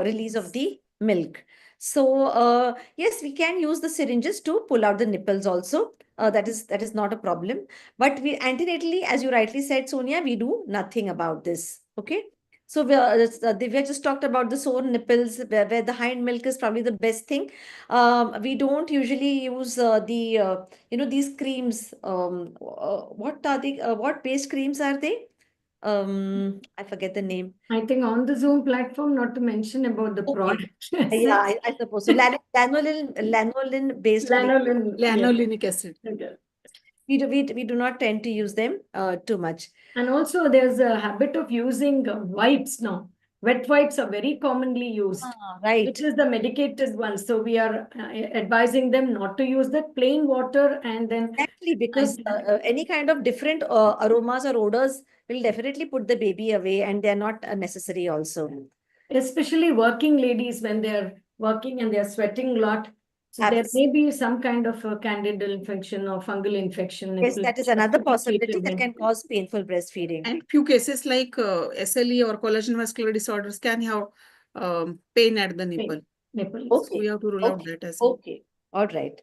release of the milk. So yes, we can use the syringes to pull out the nipples also. That is not a problem. But we antenatally, as you rightly said, Sonia, we do nothing about this. Okay. So we just talked about the sore nipples, where the hind milk is probably the best thing. We don't usually use these creams. What are they? What based creams are they? I forget the name. I think on the Zoom platform, not to mention about the product. Yeah, I suppose so. Lanolin based Lanolinic acid. We do not tend to use them too much. And also there's a habit of using wipes now. Wet wipes are very commonly used, right? Which is the medicated ones. So we are advising them not to use that plain water, and then exactly, because any kind of different aromas or odors will definitely put the baby away, and they're not necessary also. Especially working ladies, when they're working and they're sweating a lot. So there may be some kind of a candidal infection or fungal infection. Yes, that is another possibility that can cause painful breastfeeding. And few cases like SLE or collagen vascular disorders can have pain at the nipple. Nipple. So we have to rule out that as well. Okay, all right.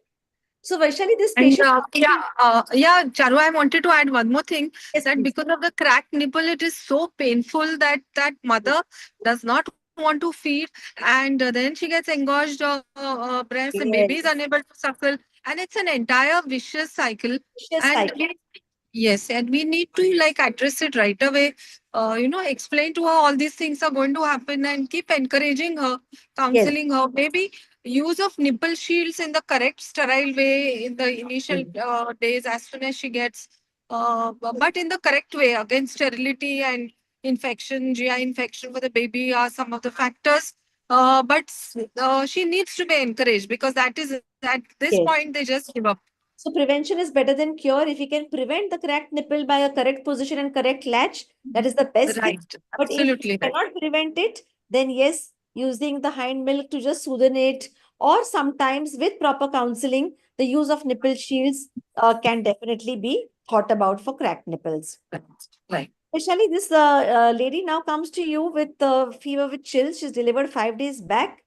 So Vaishali, this patient. Charu, I wanted to add one more thing. That because of the cracked nipple, it is so painful that mother does not want to feed, and then she gets engorged breast. The baby is unable to suckle, and it's an entire vicious cycle. Yes, and we need to address it right away. Explain to her all these things are going to happen, and keep encouraging her, counseling her. Maybe use of nipple shields in the correct sterile way in the initial days as soon as she gets, but in the correct way. Against sterility and infection, GI infection for the baby are some of the factors. But she needs to be encouraged, because at this point they just give up. So prevention is better than cure. If we can prevent the cracked nipple by a correct position and correct latch, that is the best thing. But if we cannot prevent it, then yes, using the hind milk to just soothe it, or sometimes with proper counseling, the use of nipple shields can definitely be thought about for cracked nipples. Right. Especially this lady now comes to you with fever with chills. She's delivered 5 days back.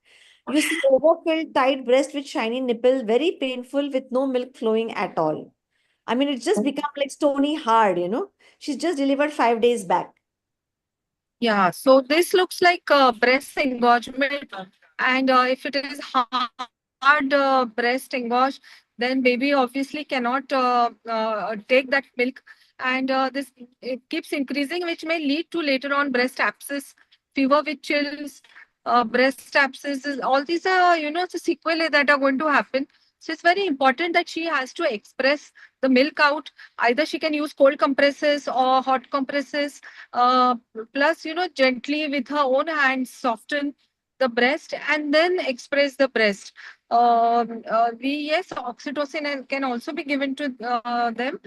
You see overfilled, tight breast with shiny nipple, very painful with no milk flowing at all. I mean, it's just become like stony hard, She's just delivered 5 days back. Yeah, so this looks like breast engorgement, and if it is hard breast engorged, then baby obviously cannot take that milk, and this it keeps increasing, which may lead to later on breast abscess, fever with chills, breast abscesses. All these are the sequelae that are going to happen. So it's very important that she has to express the milk out. Either she can use cold compresses or hot compresses. Plus, gently with her own hands, soften the breast and then express the breast. Yes, oxytocin can also be given to them,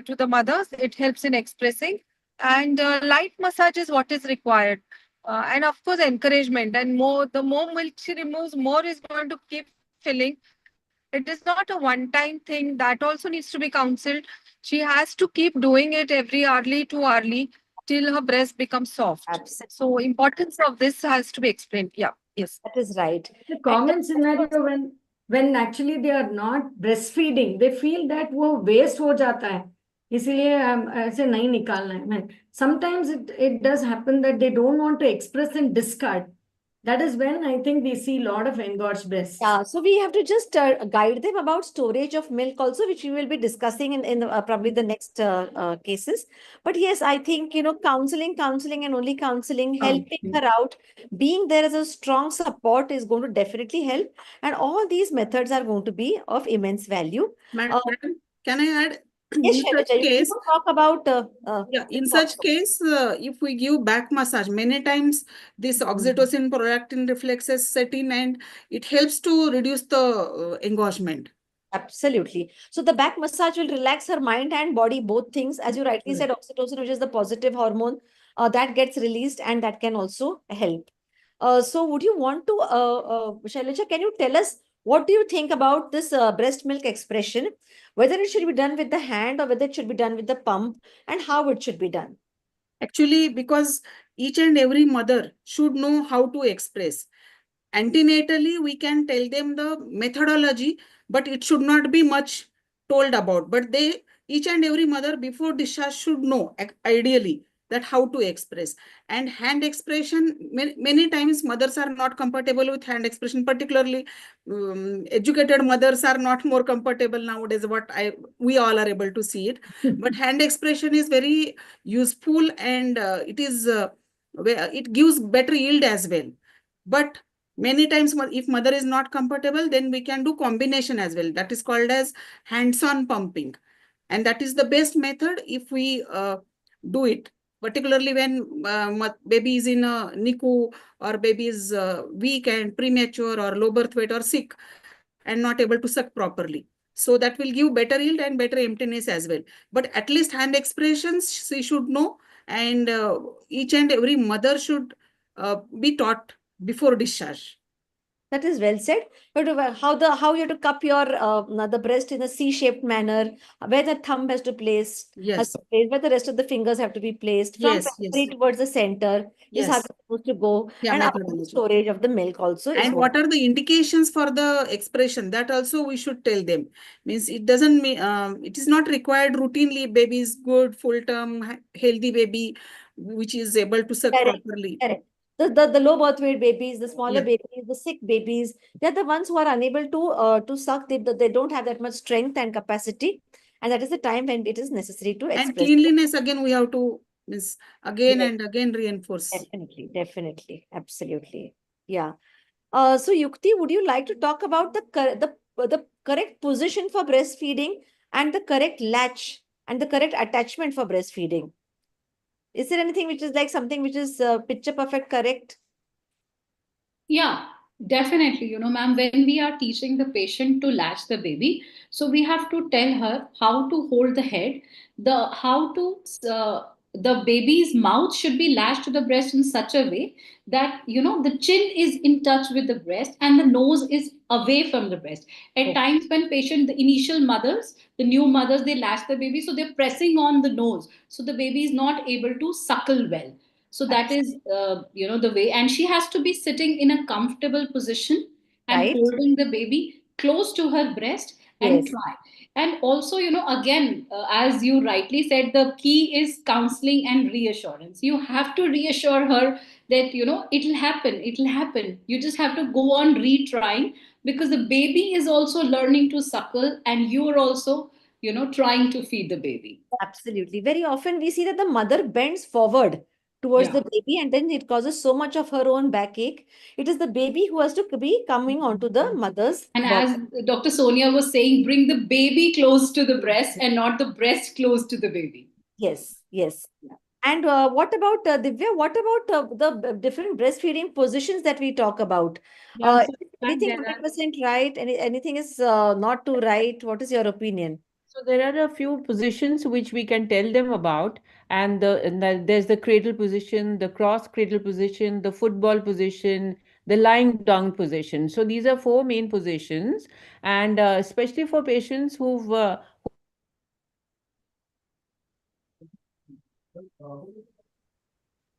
to the mothers. It helps in expressing. And light massage is what is required. and of course encouragement, and more the more milk she removes, more is going to keep filling. It is not a one time thing, that also needs to be counseled. She has to keep doing it every hourly to hourly till her breast becomes soft. Absolutely. So importance of this has to be explained. Yeah, yes. That is right. The And common scenario when actually they are not breastfeeding, they feel that वो waste हो जाता है, इसलिए ऐसे नहीं निकालना है. मैं sometimes it does happen that they don't want to express and discard. That is when I think we see a lot of engorged breasts. yeah, so we have to just guide them about storage of milk also, which we will be discussing in probably the next cases. But yes, I think, counseling and only counseling, helping her out, being there as a strong support is going to definitely help. And all these methods are going to be of immense value. Madam, can I add? Yes, In such Shailaja, you case, can talk about yeah, in this such also. case, if we give back massage, many times this oxytocin prolactin reflexes set in and it helps to reduce the engorgement. Absolutely. So the back massage will relax her mind and body, both things. As you rightly said, oxytocin, which is the positive hormone, that gets released and that can also help. So would you want to, Shailaja, can you tell us what do you think about this breast milk expression? Whether it should be done with the hand or whether it should be done with the pump, and how it should be done? Actually, because each and every mother should know how to express. Antenatally, we can tell them the methodology, but it should not be much told about. But each and every mother before discharge should know ideally that how to express. And hand expression, many times mothers are not comfortable with hand expression, particularly educated mothers are not more comfortable nowadays, we all are able to see it. But hand expression is very useful, and it gives better yield as well. But many times, if mother is not comfortable, then we can do combination as well. That is called as hands-on pumping. And that is the best method if we do it, particularly when baby is in a NICU, or baby is weak and premature or low birth weight or sick and not able to suck properly. So that will give better yield and better emptiness as well. But at least hand expressions she should know, and each and every mother should be taught before discharge. That is well said. But how you have to cup your the breast in a C-shaped manner, where the thumb has to place, Yes. where the rest of the fingers have to be placed, from periphery towards the center, is how it's supposed to go, Yeah, and about the methodology. storage of the milk also. And what are the indications for the expression? That also we should tell them. Means it doesn't mean it is not required routinely. Baby is good, full term, healthy baby, which is able to suck properly. Correct. The low birth weight babies, the smaller babies, the sick babies, they're the ones who are unable to suck. They don't have that much strength and capacity, and that is the time when it is necessary to express. And cleanliness, again, we have to again and again reinforce. Definitely, absolutely, yeah. So Yukti, would you like to talk about the correct position for breastfeeding and the correct latch and the correct attachment for breastfeeding? Is there anything which is like something which is picture perfect correct? Yeah, definitely. Ma'am, when we are teaching the patient to latch the baby, so we have to tell her how to hold the head, the baby's mouth should be latched to the breast in such a way that, the chin is in touch with the breast and the nose is away from the breast. At times when the initial mothers, the new mothers, they latch the baby, so they're pressing on the nose. So the baby is not able to suckle well. So that is, the way. And she has to be sitting in a comfortable position and holding the baby close to her breast and try. And also, again, as you rightly said, the key is counseling and reassurance. You have to reassure her that, it'll happen. You just have to go on retrying, because the baby is also learning to suckle and you're also, trying to feed the baby. Absolutely. Very often we see that the mother bends forward towards the baby, and then it causes so much of her own backache. It is the baby who has to be coming onto the mother's And body. as Dr. Sonia was saying, bring the baby close to the breast and not the breast close to the baby. Yes. And what about Divya? What about the different breastfeeding positions that we talk about? Yeah, so Anything there are 100% right? Anything is not too right? What is your opinion? So there are a few positions which we can tell them about, and there's the cradle position, the cross cradle position, the football position, the lying down position. So these are four main positions, and especially for patients who've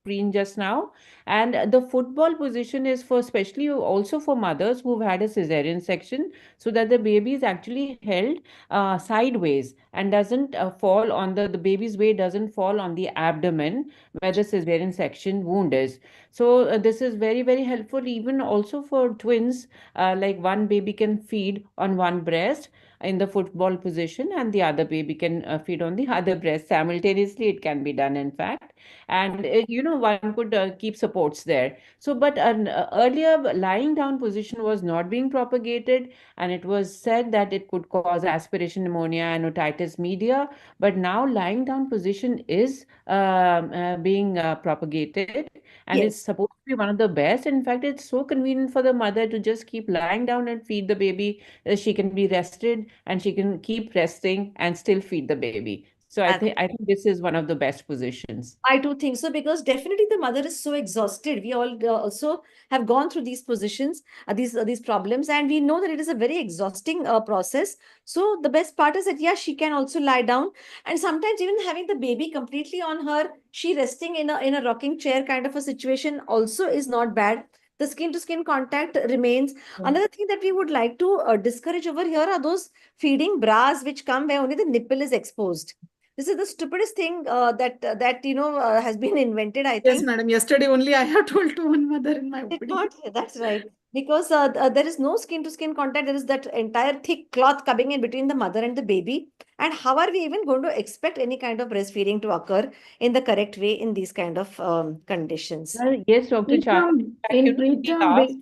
screen just now. And the football position is for especially also for mothers who've had a cesarean section, so that the baby is actually held sideways and doesn't fall on the baby's weight doesn't fall on the abdomen where the cesarean section wound is. So this is very, very helpful even also for twins. Like one baby can feed on one breast in the football position, and the other baby can feed on the other breast simultaneously. It can be done, in fact. And one could keep supports there. So but an earlier lying down position was not being propagated, and it was said that it could cause aspiration pneumonia and otitis media. But now lying down position is being propagated, and it's Yes. supposed to be one of the best. In fact, it's so convenient for the mother to just keep lying down and feed the baby. She can be rested and she can keep resting and still feed the baby. So I think this is one of the best positions. I do think so, because definitely the mother is so exhausted. We all also have gone through these positions, these problems, and we know that it is a very exhausting process. So the best part is that, yeah, she can also lie down, and sometimes even having the baby completely on her, she resting in a rocking chair kind of a situation also is not bad. The skin to skin contact remains. Another thing that we would like to discourage over here are those feeding bras which come where only the nipple is exposed. This is the stupidest thing that has been invented, I Yes, think. madam. Yesterday only I have told to one mother in my Did OPD. not. That's right. Because there is no skin to skin contact. There is that entire thick cloth coming in between the mother and the baby. And how are we even going to expect any kind of breastfeeding to occur in the correct way in these kind of conditions? Well, yes, Dr. Char. In The preterm, last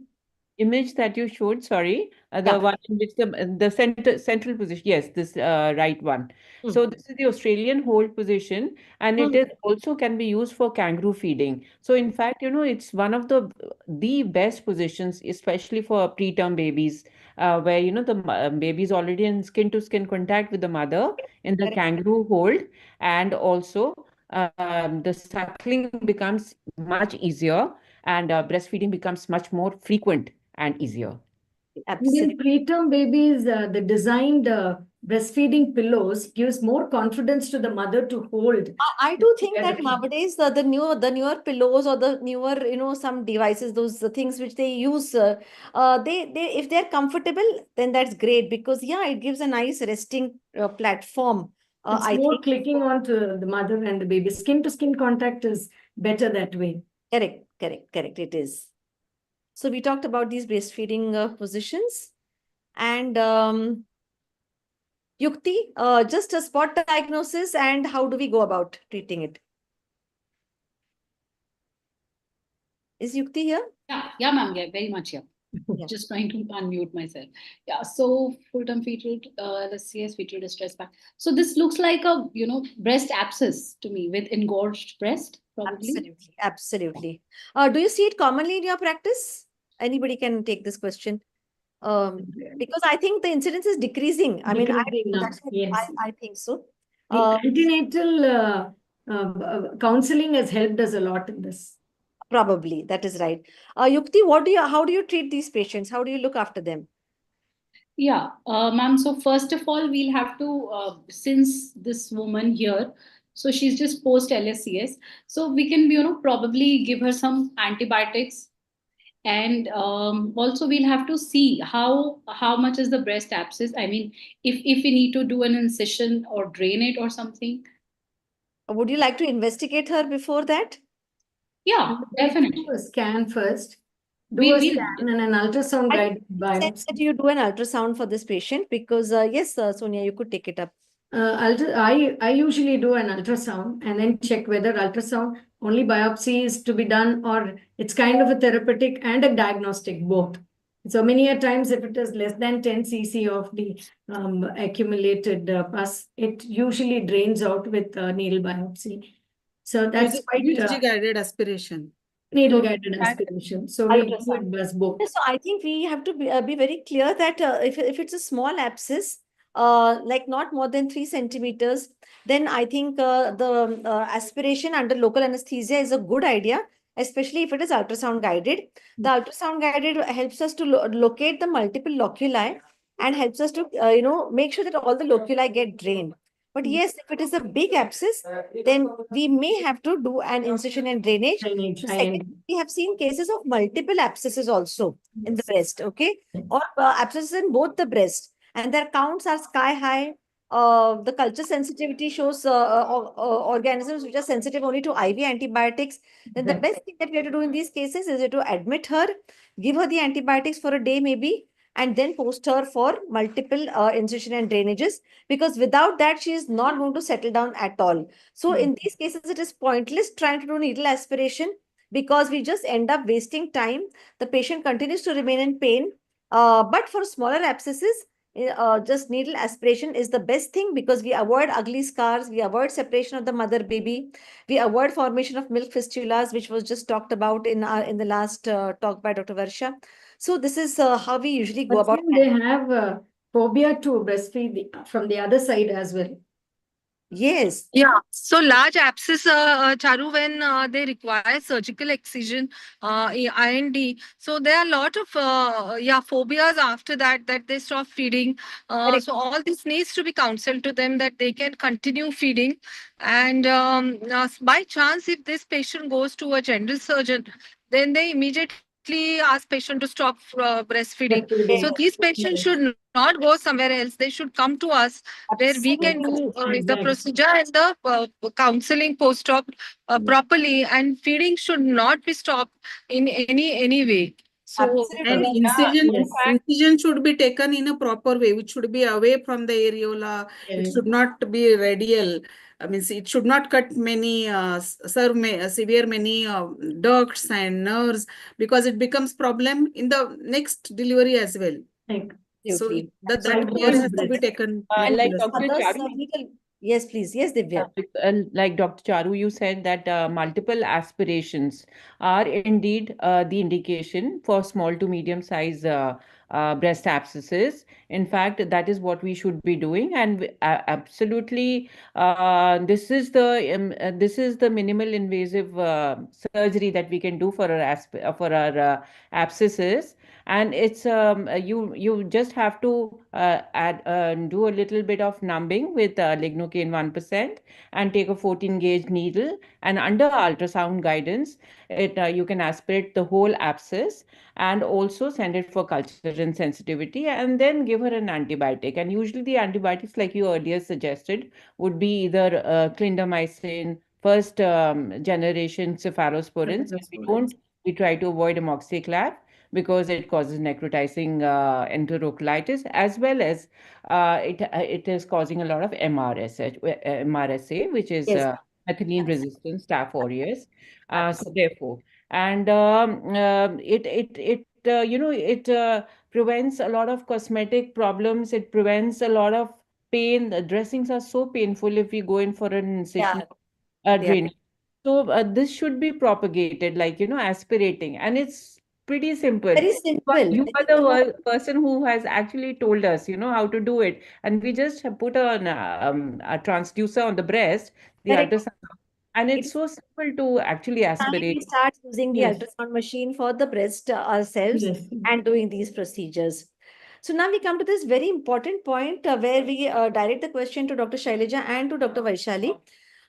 image that you showed, sorry, the Yeah. one in which the central position, yes, this right one. Hmm. So this is the Australian hold position, and it is also can be used for kangaroo feeding. So in fact, it's one of the best positions, especially for preterm babies, where the baby is already in skin to skin contact with the mother in the Correct. kangaroo hold, and also the suckling becomes much easier, and breastfeeding becomes much more frequent and easier. in Absolutely. preterm babies, the designed breastfeeding pillows gives more confidence to the mother to hold. I do think that nowadays the newer pillows or the newer some devices, those things which they use, they if they're comfortable, then that's great, because yeah, it gives a nice resting platform. It's I more think clicking onto the mother and the baby. Skin to skin contact is better that way. correct. It is. So we talked about these breastfeeding positions, and Yukti, just a spot diagnosis, and how do we go about treating it? Is Yukti here? Yeah, ma'am. Yeah, very much. Yeah. Yeah. Just trying to unmute myself. Yeah. So full-term fetal LSCS, fetal distress pack. So this looks like a breast abscess to me with engorged breast, probably. Absolutely. Do you see it commonly in your practice? Anybody can take this question. Because I think the incidence is decreasing. I mean, Decreasing now, that's what yes. I think so. The antenatal counseling has helped us a lot in this. Probably, that is right. Yukti, how do you treat these patients? How do you look after them? Yeah, ma'am. So first of all, we'll have to, since this woman here, so she's just post LSCS, so we can, probably give her some antibiotics, and also we'll have to see how much is the breast abscess. I mean, if we need to do an incision or drain it or something. Would you like to investigate her before that? Yeah, definitely. Do a scan first. Do We a will. scan and an ultrasound guided biopsy. That you do an ultrasound for this patient, because yes, Sonia, you could take it up. I usually do an ultrasound and then check whether ultrasound only biopsy is to be done, or it's kind of a therapeutic and a diagnostic both. So many a times, if it is less than 10 cc of the accumulated pus, it usually drains out with needle biopsy. So that's quite USG guided aspiration. needle guided aspiration. So we do it both. So I think we have to be very clear that if it's a small abscess, like not more than 3 centimeters, then I think the aspiration under local anesthesia is a good idea, especially if it is ultrasound guided. The ultrasound guided helps us to locate the multiple loculi and helps us to, make sure that all the loculi get drained. But yes, if it is a big abscess, then we may have to do an incision and drainage. Second, we have seen cases of multiple abscesses also in the breast, okay? Or abscesses in both the breast, and their counts are sky high. The culture sensitivity shows organisms which are sensitive only to IV antibiotics. Then the best thing that we have to do in these cases is to admit her, give her the antibiotics for a day maybe, and then post her for multiple incision and drainages, because without that, she is not going to settle down at all. So in these cases, it is pointless trying to do needle aspiration, because we just end up wasting time. The patient continues to remain in pain. But for smaller abscesses, just needle aspiration is the best thing, because we avoid ugly scars, we avoid separation of the mother baby, we avoid formation of milk fistulas, which was just talked about in the last talk by Dr. Varsha. So this is how we usually go But about. still they have phobia to breastfeed from the other side as well. Yes. Yeah, so large abscess, Charu, when they require surgical excision, IND. So there are a lot of phobias after that they stop feeding. Correct. So all this needs to be counseled to them that they can continue feeding. And by chance, if this patient goes to a general surgeon, then they immediately ask patient to stop breastfeeding. Breastfeeding. So these patients should not go somewhere else. They should come to us where we can do the Exactly. procedure and the counseling post-op properly, and feeding should not be stopped in any way. So And Absolutely. incision should be taken in a proper way, which should be away from the areola. It should not be radial. I mean, it should not cut many, severe many ducts and nerves, because it becomes problem in the next delivery as well. So that care has to be taken. Like meticulously. Dr. Charu, Yes, please. Yes, Divya. like Dr. Charu, you said that multiple aspirations are indeed the indication for small to medium size breast abscesses. In fact, that is what we should be doing, and absolutely, this is the minimal invasive surgery that we can do for our abscesses. And it's you just have to do a little bit of numbing with lignocaine 1% and take a 14 gauge needle, and under ultrasound guidance you can aspirate the whole abscess and also send it for culture and sensitivity, and then give her an antibiotic. And usually the antibiotics, like you earlier suggested, would be either clindamycin, first generation cephalosporins. We try to avoid amoxiclav because it causes necrotizing enterocolitis, as well as it is causing a lot of MRSA, which is methicillin resistant Staph aureus. So therefore, and it prevents a lot of cosmetic problems. It prevents a lot of pain. The dressings are so painful if we go in for an incision drainage. So this should be propagated, like, aspirating, and it's pretty simple. Very simple. You are the person who has actually told us, how to do it, and we just have put a transducer on the breast, the ultrasound, and it's so simple to actually aspirate. We start using the ultrasound machine for the breast ourselves and doing these procedures. So now we come to this very important point where we direct the question to Dr. Shailaja and to Dr. Vaishali.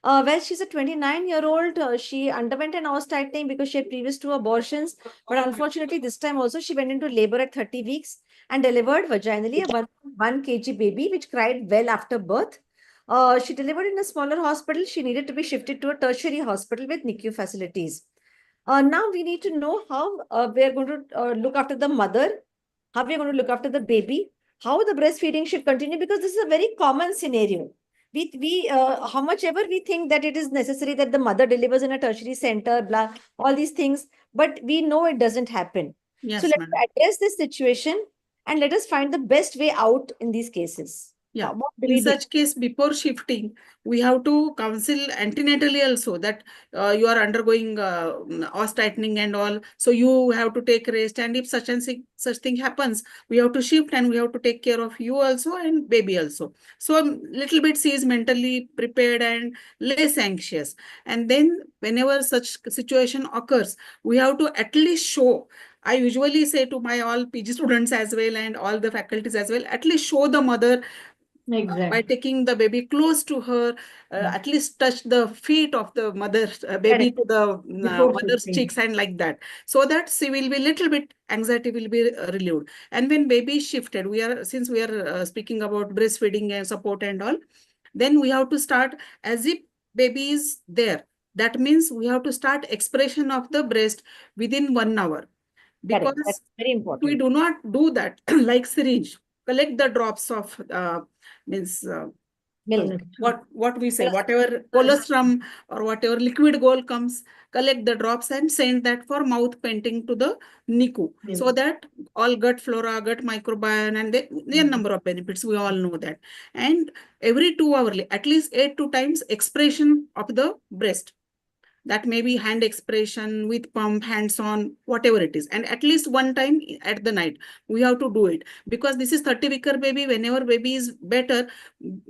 Well, she's a 29-year-old. She underwent an os tightening because she had previous 2 abortions. But unfortunately, this time also she went into labor at 30 weeks and delivered vaginally a 1 kg baby, which cried well after birth. She delivered in a smaller hospital. She needed to be shifted to a tertiary hospital with NICU facilities. Now we need to know how we are going to look after the mother, how we are going to look after the baby, how the breastfeeding should continue, because this is a very common scenario. How much ever we think that it is necessary that the mother delivers in a tertiary center, blah, all these things, but we know it doesn't happen. Yes, so let's address this situation and let us find the best way out in these cases. Yeah, What do in we do? such case, before shifting, we have to counsel antenatally also that you are undergoing os tightening and all. So you have to take rest. And if such thing happens, we have to shift and we have to take care of you also and baby also. So little bit she is mentally prepared and less anxious. And then whenever such situation occurs, we have to at least show. I usually say to my all PG students as well and all the faculties as well, at least show the mother by Exactly. taking the baby close to her, at least touch the feet of the mother baby Correct. to the Before mother's shifting. cheeks and like that, so that she will be little bit anxiety will be relieved. And when baby is shifted, since we are speaking about breastfeeding and support and all, then we have to start as if baby is there. That means we have to start expression of the breast within 1 hour. Correct. That's Because very if we important. do not do that, like syringe, collect the drops of means Milk. what we say, whatever colostrum or whatever liquid gold comes, collect the drops and send that for mouth painting to the NICU, so that all gut flora, gut microbiome, and the number of benefits, we all know that. And every 2 hourly, at least 8 to times expression of the breast. That may be hand expression with pump, hands on, whatever it is. And at least one time at the night, we have to do it. Because this is 30-weeker baby. Whenever baby is better,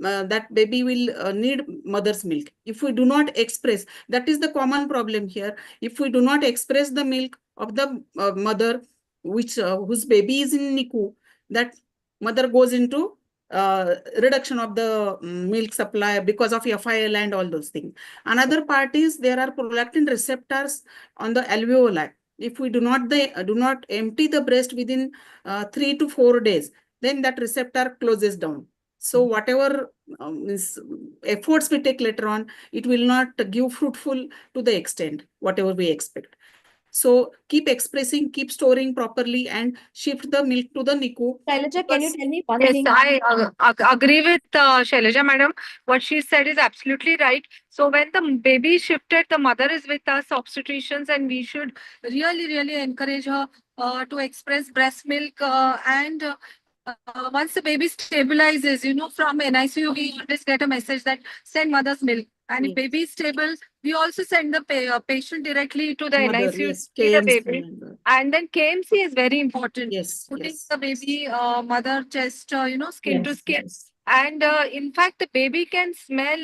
that baby will need mother's milk. If we do not express, that is the common problem here. If we do not express the milk of the mother, whose baby is in NICU, that mother goes into reduction of the milk supply because of FIL and all those things. Another part is there are prolactin receptors on the alveoli. If we do not empty the breast within 3 to 4 days, then that receptor closes down. So whatever efforts we take later on, it will not give fruitful to the extent whatever we expect. So keep expressing, keep storing properly, and shift the milk to the NICU. Shailaja, can you tell me one Yes, thing? I agree with Shailaja madam. What she said is absolutely right. So when the baby is shifted, the mother is with us, obstetricians, and we should really encourage her to express breast milk. And once the baby stabilizes, from NICU, we always get a message that send mother's milk. And if Yes. baby is stable, we also send the patient directly to the Mother, NICU yes, to see the KMC baby. member. And then KMC is very important. Yes, Putting yes. the baby mother chest, skin to Yes, skin. yes. And in fact, the baby can smell,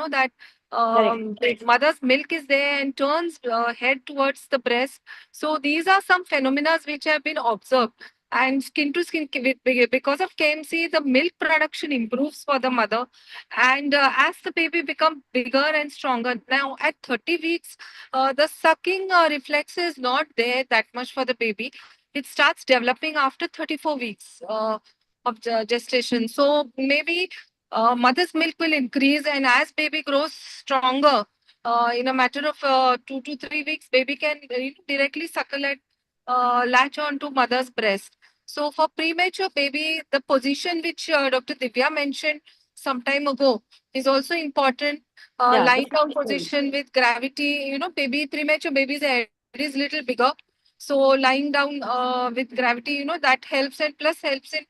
that Correct. the mother's milk is there and turns head towards the breast. So these are some phenomena which have been observed. And skin to skin, because of KMC, the milk production improves for the mother. And as the baby becomes bigger and stronger, now at 30 weeks, the sucking reflex is not there that much for the baby. It starts developing after 34 weeks of gestation. So maybe mother's milk will increase, and as baby grows stronger, in a matter of 2 to 3 weeks, baby can directly suckle and latch on to mother's breast. So for premature baby, the position which Dr. Divya mentioned some time ago is also important. Yeah, Lying the down food. position with gravity, premature baby's head is little bigger. So lying down with gravity, that helps, and plus helps in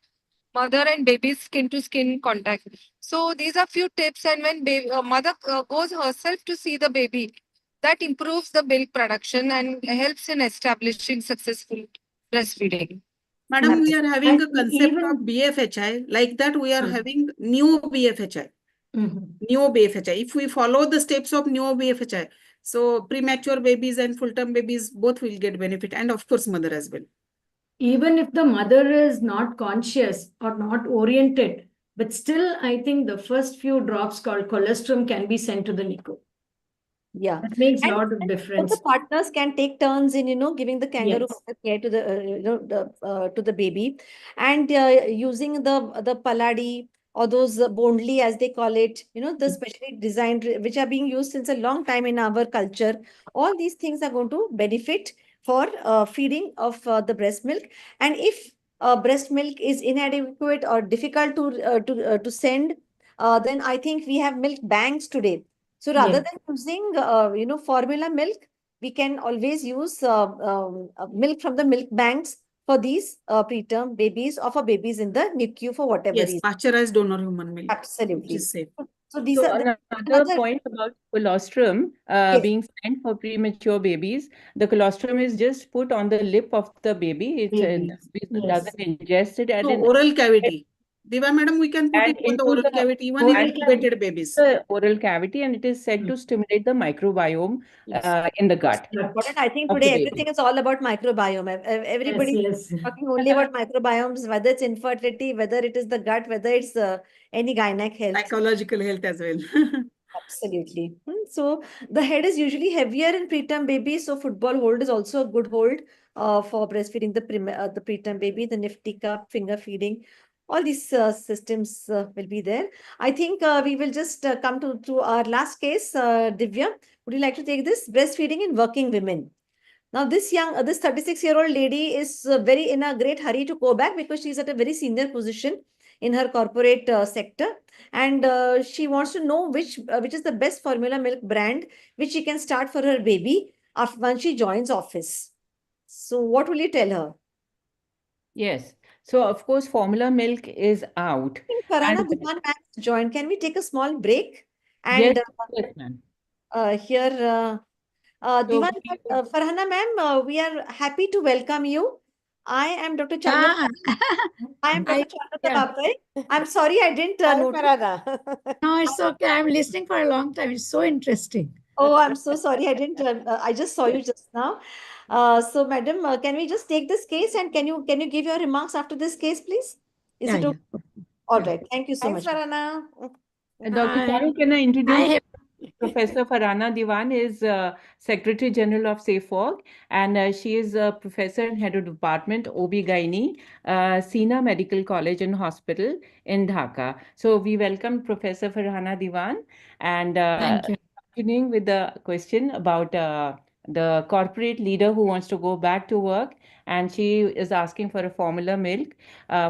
mother and baby's skin to skin contact. So these are few tips. And when mother goes herself to see the baby, that improves the milk production and helps in establishing successful breastfeeding. Madam, we are having And a concept even of BFHI. Like that, we are having new BFHI. New BFHI. If we follow the steps of new BFHI, so premature babies and full-term babies both will get benefit, and of course, mother as well. even if the mother is not conscious or not oriented, but still, I think the first few drops called colostrum can be sent to the NICU. Yeah. That makes a And lot of both difference. the partners can take turns in, giving the kangaroo Yes. mother care to the baby, and using the paladi or those bondli as they call it, the specially designed which are being used since a long time in our culture. All these things are going to benefit for feeding of the breast milk. And if breast milk is inadequate or difficult to send, then I think we have milk banks today. So rather Yes. than using, formula milk, we can always use milk from the milk banks for these preterm babies or for babies in the NICU for whatever Yes, reason. pasteurized donor human milk, which Absolutely. is safe. So these So are another another point about colostrum yes. being sent for premature babies, the colostrum is just put on the lip of the baby. It Baby. Yes. doesn't ingest it No, oral cavity. Diva madam, we can put and it on the into oral the cavity, even Oral in cavity. incubated babies. the oral cavity, and it is said to stimulate the microbiome Yes. in the gut Important. I think of the today baby. everything is all about microbiome. Everybody Yes. talking only about microbiomes, whether it's infertility, whether it is the gut, whether it's any gynec health. Psychological health as well. Absolutely. So the head is usually heavier in preterm babies. So football hold is also a good hold for breastfeeding the preterm baby. The nifty cup, finger feeding, all these systems will be there. I think we will just come to our last case. Divya, would you like to take this? Breastfeeding in working women. Now, this 36-year-old lady is very in a great hurry to go back because she's at a very senior position in her corporate sector, and she wants to know which is the best formula milk brand which she can start for her baby after once she joins office. So, what will you tell her? Yes. So of course, formula milk is out. I think Farhana And Diwan ma'am has joined. Can we take a small break? yes, And yes, ma'am. here, So Diwan, we would Farhana ma'am, we are happy to welcome you. I am Dr. Charulata. Yeah, I am I Dr. Charulata yeah. Bapai. I'm sorry I didn't Hi, notice. Farada. No, it's okay. I'm listening for a long time. It's so interesting. Oh, I'm so sorry. I didn't. I just saw you just now. So, madam, can we just take this case and can you give your remarks after this case, please? Is Yeah, it okay? yeah. All Yeah. right. Thank you so Thanks, much. Farana. Dr. Hi. Carol, can I introduce Hi. Professor Farhana Diwan is Secretary General of Safog, and she is a professor and head of department OB-GYN, Sina Medical College and Hospital in Dhaka. So we welcome Professor Farhana Diwan, and Thank you. continuing with the question about the corporate leader who wants to go back to work, and she is asking for a formula milk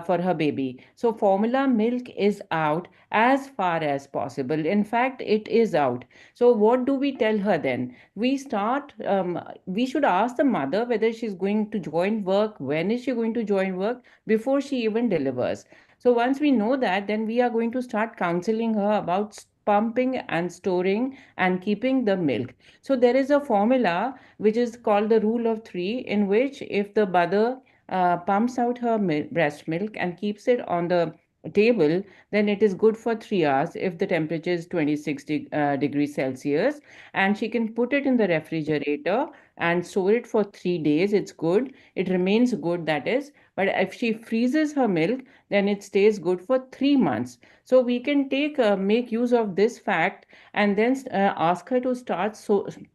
for her baby. So formula milk is out as far as possible. In fact, it is out. So what do we tell her then? We should ask the mother whether she's going to join work, when is she going to join work, before she even delivers. So once we know that, then we are going to start counseling her about pumping and storing and keeping the milk. So there is a formula which is called the rule of three, in which if the mother pumps out her breast milk and keeps it on the table, then it is good for 3 hours if the temperature is 26 degrees Celsius. And she can put it in the refrigerator and store it for 3 days. It's good. It remains good, that is. But if she freezes her milk, then it stays good for 3 months. So we can make use of this fact and then ask her to start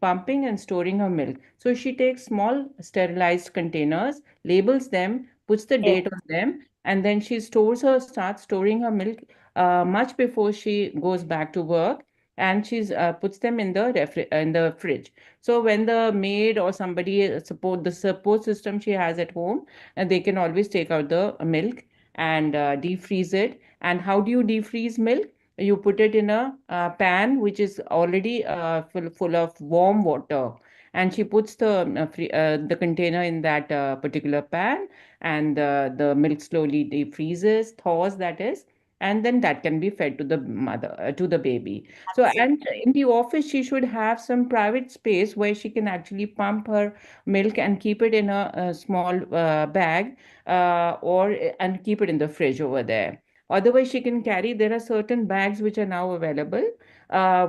pumping and storing her milk. So she takes small sterilized containers, labels them, puts the Yes. date on them, and then she starts storing her milk much before she goes back to work, and she's puts them in the fridge. So when the maid or somebody support the support system she has at home, and they can always take out the milk and defreeze it. And how do you defreeze milk? You put it in a pan which is already full of warm water, and she puts the container in that particular pan, and the milk slowly defreezes, thaws, that is, and then that can be fed to the mother, to the baby. So, Absolutely. and in the office, she should have some private space where she can actually pump her milk and keep it in a small bag, and keep it in the fridge over there. Otherwise, she can carry, there are certain bags which are now available,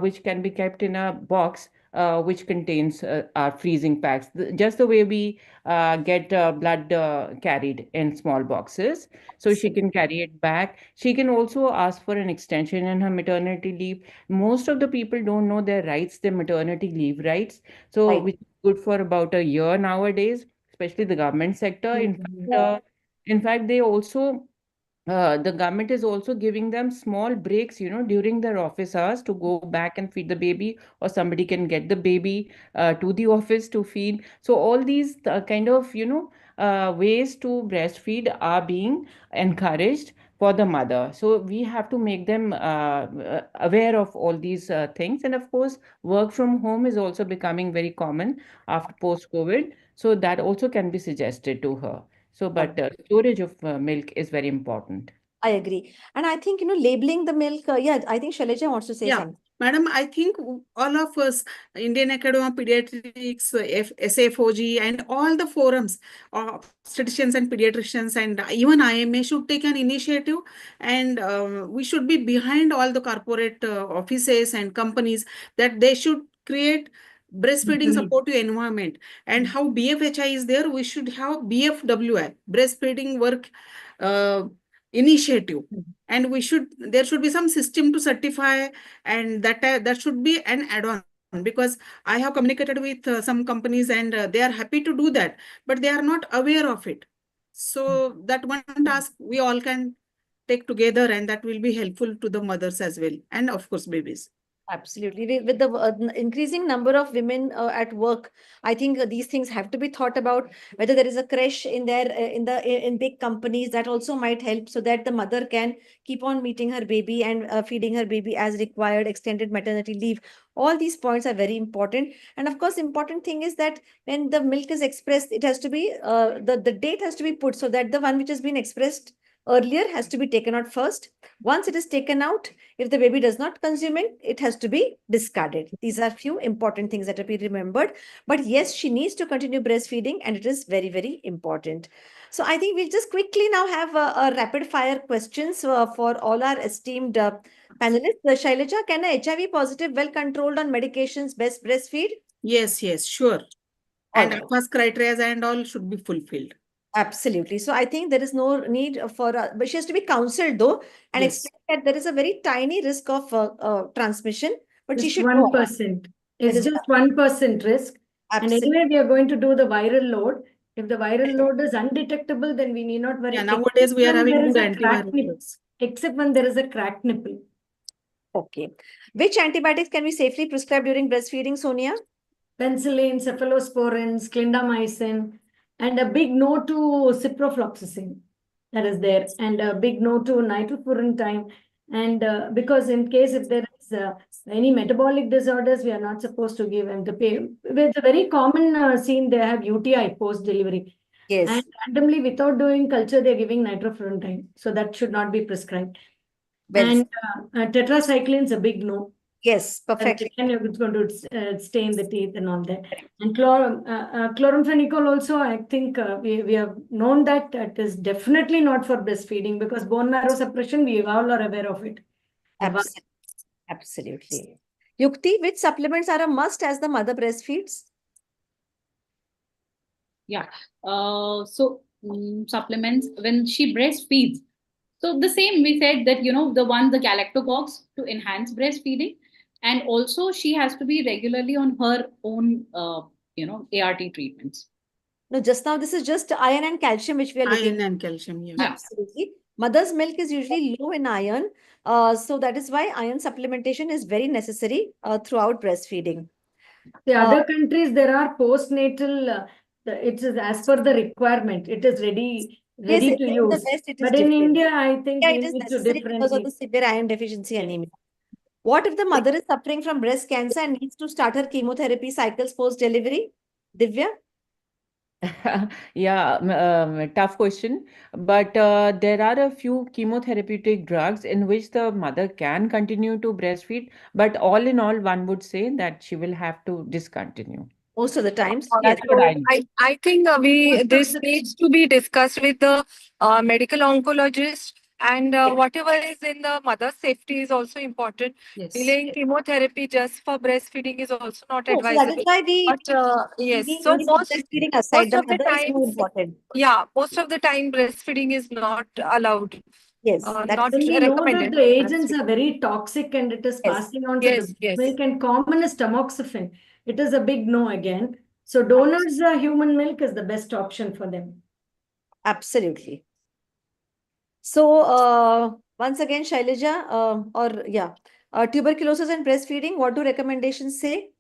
which can be kept in a box, which contains our freezing packs, just the way we get blood carried in small boxes. So she can carry it back. She can also ask for an extension in her maternity leave. Most of the people don't know their rights, their maternity leave rights. So, Right. which is good for about a year nowadays, especially the government sector. In fact, they also the government is also giving them small breaks, during their office hours to go back and feed the baby, or somebody can get the baby to the office to feed. So all these kind of, ways to breastfeed are being encouraged for the mother. So we have to make them aware of all these things. And of course, work from home is also becoming very common after post-COVID. So that also can be suggested to her. So, but storage of milk is very important. I agree. And I think, labeling the milk, I think Shailaja wants to say Yeah, something. Madam, I think all of us, Indian Academy of Pediatrics, SFOG, and all the forums, obstetricians and pediatricians, and even IMA should take an initiative, and we should be behind all the corporate offices and companies that they should create breastfeeding supportive environment. And how BFHI is there, we should have BFWI, breastfeeding work initiative. And there should be some system to certify, and that should be an add-on, because I have communicated with some companies, and they are happy to do that, but they are not aware of it. So that one task we all can take together, and that will be helpful to the mothers as well, and of course babies. Absolutely. With the increasing number of women at work, I think these things have to be thought about. Whether there is a creche in there in big companies, that also might help, so that the mother can keep on meeting her baby and feeding her baby as required. Extended maternity leave. All these points are very important. And of course, important thing is that when the milk is expressed, it has to be the date has to be put, so that the one which has been expressed earlier has to be taken out first. Once it is taken out, if the baby does not consume it, it has to be discarded. These are few important things that have been remembered. But yes, she needs to continue breastfeeding, and it is very, very important. So I think we'll just quickly now have a rapid fire questions for all our esteemed panelists. Shailaja, can a HIV positive, well controlled on medications, best breastfeed? Yes, sure. All And right. first criteria and all should be fulfilled. Absolutely. So I think there is no need for, but she has to be counseled though, and Yes. explain that there is a very tiny risk of transmission, but she Just should know. 1%. There It's is just 1% risk. And absolutely. anyway, we are going to do the viral load. If the viral load is undetectable, then we need not worry. Yeah, nowadays we are Except when having there good is a cracked antiviral nipple. drugs. Except when there is a cracked nipple. Okay. Which antibiotics can we safely prescribe during breastfeeding, Sonia? Penicillin, cephalosporins, clindamycin, and a big no to ciprofloxacin. That is there, and a big no to nitrofurantoin. And because in case if there is any metabolic disorders, we are not supposed to give them the pay. It's a very common scene. They have UTI post delivery. Yes. And randomly, without doing culture, they're giving nitrofurantoin. So that should not be prescribed. Well, and tetracycline is a big no. yes, perfectly. And it's going to stain the teeth and all that. And chloramphenicol also, I think we have known that it is definitely not for breastfeeding, because bone marrow suppression, we all are aware of it. Absolutely. Absolutely. Yukti, which supplements are a must as the mother breastfeeds? Yeah. Supplements when she breastfeeds. So the same, we said that, the galactocox to enhance breastfeeding. And also she has to be regularly on her own, ART treatments. No, just now, this is just iron and calcium, which we are looking. Iron and calcium, yes. Absolutely. Mother's milk is usually low in iron. So that is why iron supplementation is very necessary throughout breastfeeding. The other countries, there are postnatal, it is as per the requirement. It is ready Yes, to in the use. West, it is But in different. India, I think we it is need to necessary because of the severe iron deficiency anemia. What if the mother is suffering from breast cancer and needs to start her chemotherapy cycles post-delivery? Divya? Yeah, tough question. But there are a few chemotherapeutic drugs in which the mother can continue to breastfeed. But all in all, one would say that she will have to discontinue. Most of the times. That's what I know. I think this needs to be discussed with the medical oncologist, and whatever is in the mother's safety is also important. Yes. Delaying chemotherapy just for breastfeeding is also not So that is advisable. why we But yes, we so leave most breastfeeding aside. The of the mother is more time, important. yeah, most of the time breastfeeding is not allowed. Yes, Not when we know that recommended. the agents are very toxic and it is Yes. passing on to the Yes. milk, and common is tamoxifen. It is a big no again. So donors human milk is the best option for them. Absolutely. So once again, Shailaja, tuberculosis and breastfeeding, what do recommendations say?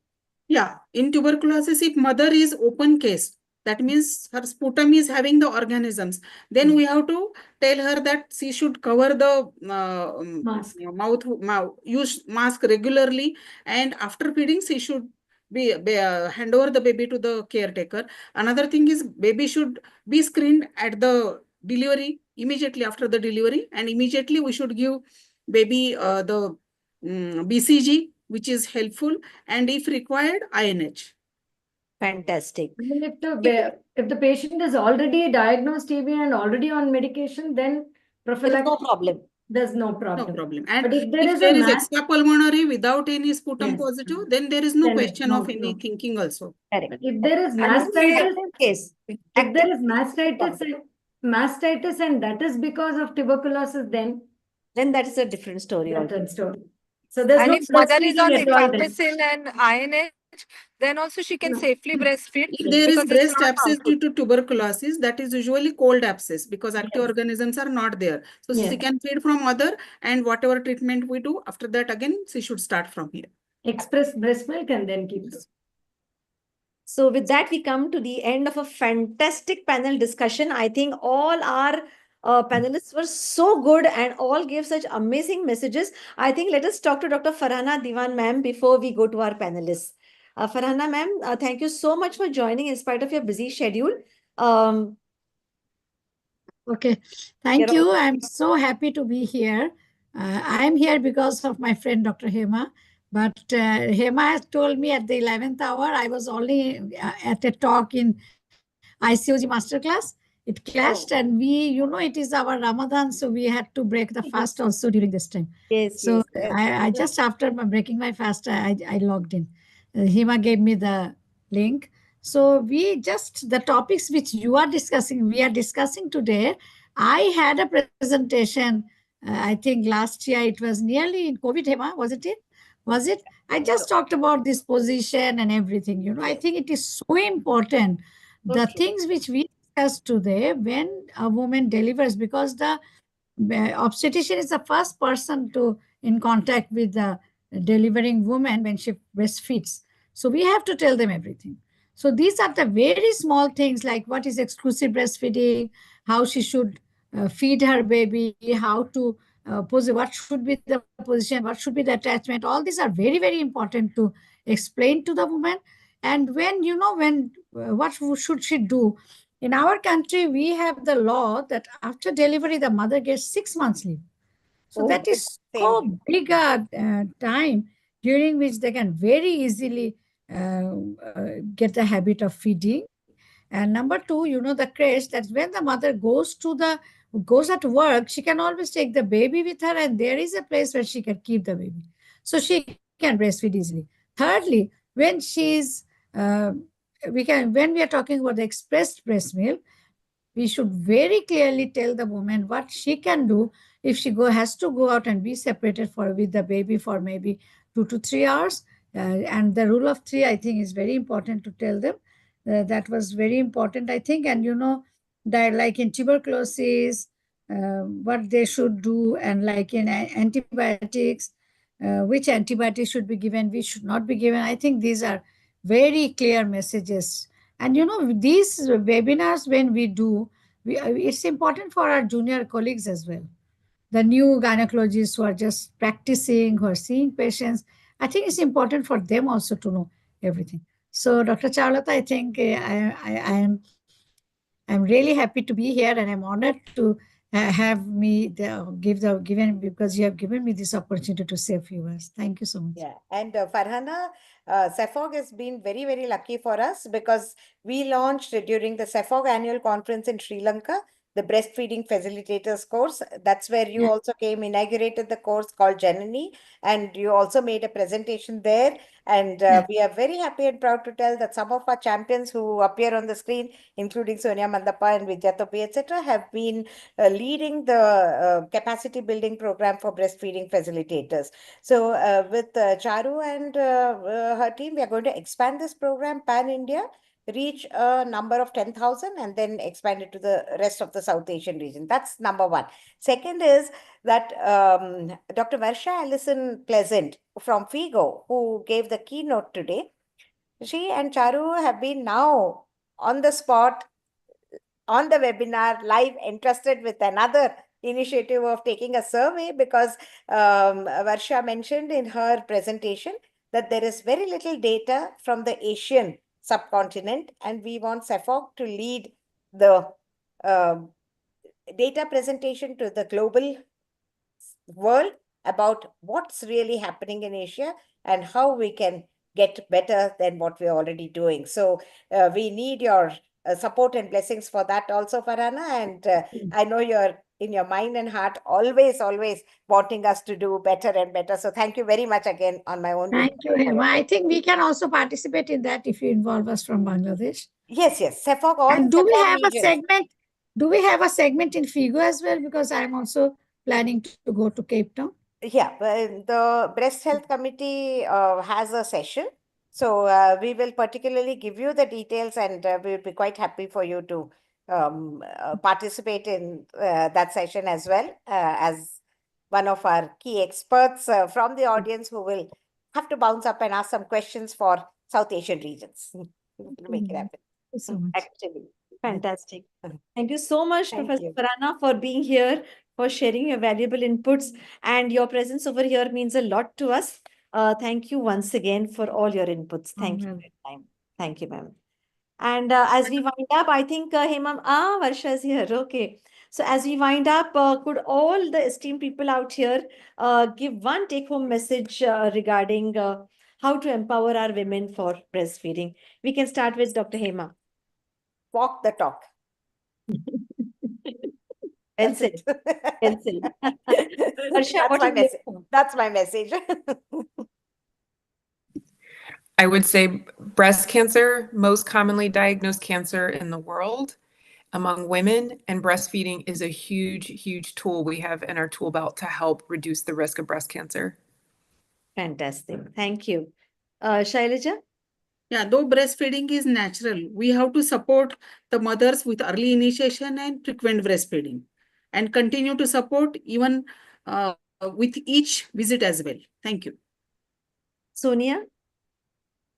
Yeah, in tuberculosis, if mother is open case, that means her sputum is having the organisms, then we have to tell her that she should cover the Mask. mouth, use mask regularly, and after feeding she should hand over the baby to the caretaker. Another thing is baby should be screened at the delivery, immediately after the delivery, and immediately we should give baby the BCG, which is helpful, and if required, INH. Fantastic. I mean, if the patient is already diagnosed TB and already on medication, then There is prophylaxis, no problem. there's no No problem. problem. And But if there if is there a is mass, extrapulmonary without any sputum yes, positive, then there is no then question no, of any no. thinking also. Correct. If there is And this is mastitis, active case. if Active there is case. mastitis and that is because of tuberculosis, then that is a different story that's altogether. a story. So there's And no if mother is on breastfeeding at all then. rifampicin and INH, then also she can No. safely breastfeed If there is because it's breast not abscess harmful. due to tuberculosis, that is usually cold abscess because active Yes. organisms are not there. So Yes. she can feed from mother, and whatever treatment we do, after that again, she should start from here. Express breast milk and then keep it. So with that, we come to the end of a fantastic panel discussion. I think all our panelists were so good and all gave such amazing messages. I think let us talk to Dr. Farhana Diwan ma'am before we go to our panelists. Farhana ma'am, thank you so much for joining in spite of your busy schedule. Okay, thank You're you. I'm so happy to be here. I'm here because of my friend Dr. Hema. But Hema has told me at the 11th hour, I was only at a talk in ICOG Masterclass. It clashed, and it is our Ramadan, so we had to break the fast also during this time. Yes, So yes. I just after breaking my fast, I logged in. Hema gave me the link. So the topics which you are discussing, we are discussing today. I had a presentation, I think last year, it was nearly in COVID, Hema, wasn't it? Was it? I just talked about this position and everything. I think it is so important. The things which we discussed today, when a woman delivers, because the obstetrician is the first person to in contact with the delivering woman when she breastfeeds. So we have to tell them everything. So these are the very small things like what is exclusive breastfeeding, how she should feed her baby, how to what should be the position, what should be the attachment. All these are very, very important to explain to the woman. And what should she do? In our country, we have the law that after delivery, the mother gets 6 months leave. So that is so big a time during which they can very easily get the habit of feeding. And number two, the creche, that's when the mother goes at work, she can always take the baby with her, and there is a place where she can keep the baby. So she can breastfeed easily. Thirdly, when when we are talking about the expressed breast milk, we should very clearly tell the woman what she can do if she has to go out and be separated with the baby for maybe 2 to 3 hours. And the rule of three, I think, is very important to tell them. That was very important, I think. And that like in tuberculosis, what they should do, and like in antibiotics, which antibiotics should be given, which should not be given. I think these are very clear messages. And these webinars, when we do, it's important for our junior colleagues as well. The new gynecologists who are just practicing, who are seeing patients, I think it's important for them also to know everything. So, Dr. Charlotte, I think I'm really happy to be here, and I'm honored to have me given because you have given me this opportunity to say a few words. Thank you so much. Yeah, and Farhana, Safog has been very, very lucky for us because we launched during the Safog annual conference in Sri Lanka, the breastfeeding facilitators course. That's where you also inaugurated the course called Janani, and you also made a presentation there. And we are very happy and proud to tell that some of our champions who appear on the screen, including Sonia Mandappa and Vidya Topi, etc., have been leading the capacity building program for breastfeeding facilitators. So with Charu and her team, we are going to expand this program pan-India, reach a number of 10,000 and then expand it to the rest of the South Asian region. That's number one. Second is that Dr. Varsha Allison Pleasant from FIGO, who gave the keynote today, she and Charu have been now on the spot, on the webinar, live, entrusted with another initiative of taking a survey because Varsha mentioned in her presentation that there is very little data from the Asian subcontinent, and we want Safog to lead the data presentation to the global world about what's really happening in Asia and how we can get better than what we're already doing. So we need your support and blessings for that also, Farhana. And I know you're in your mind and heart always wanting us to do better and better. So thank you very much again on my own Thank you, behalf. Hema. I think we can also participate in that if you involve us from Bangladesh. Yes, Safog, all And do we Safog have a regions. segment? Do we have a segment in Figo as well? Because I'm also planning to go to Cape Town. Yeah, the Breast Health Committee has a session. So we will particularly give you the details, and we'll be quite happy for you to participate in that session as well, as one of our key experts from the audience who will have to bounce up and ask some questions for South Asian regions. To make it happen. Thank you so much. Actually. Fantastic. Thank you so much, Thank Professor you. Farhana, for being here, for sharing your valuable inputs, and your presence over here means a lot to us. Thank you once again for all your inputs. Thank you for your time. Thank you, ma'am. And as we wind up, I think Hemam, Varsha is here. Okay. So as we wind up, could all the esteemed people out here give one take-home message regarding how to empower our women for breastfeeding? We can start with Dr. Hema. Walk the talk. Well said. Well said. Varsha, what is your That's my message. I would say breast cancer, most commonly diagnosed cancer in the world among women, and breastfeeding is a huge tool we have in our tool belt to help reduce the risk of breast cancer. Fantastic. Thank you. Shailaja? Yeah, though breastfeeding is natural, we have to support the mothers with early initiation and frequent breastfeeding, and continue to support even with each visit as well. Thank you. Sonia?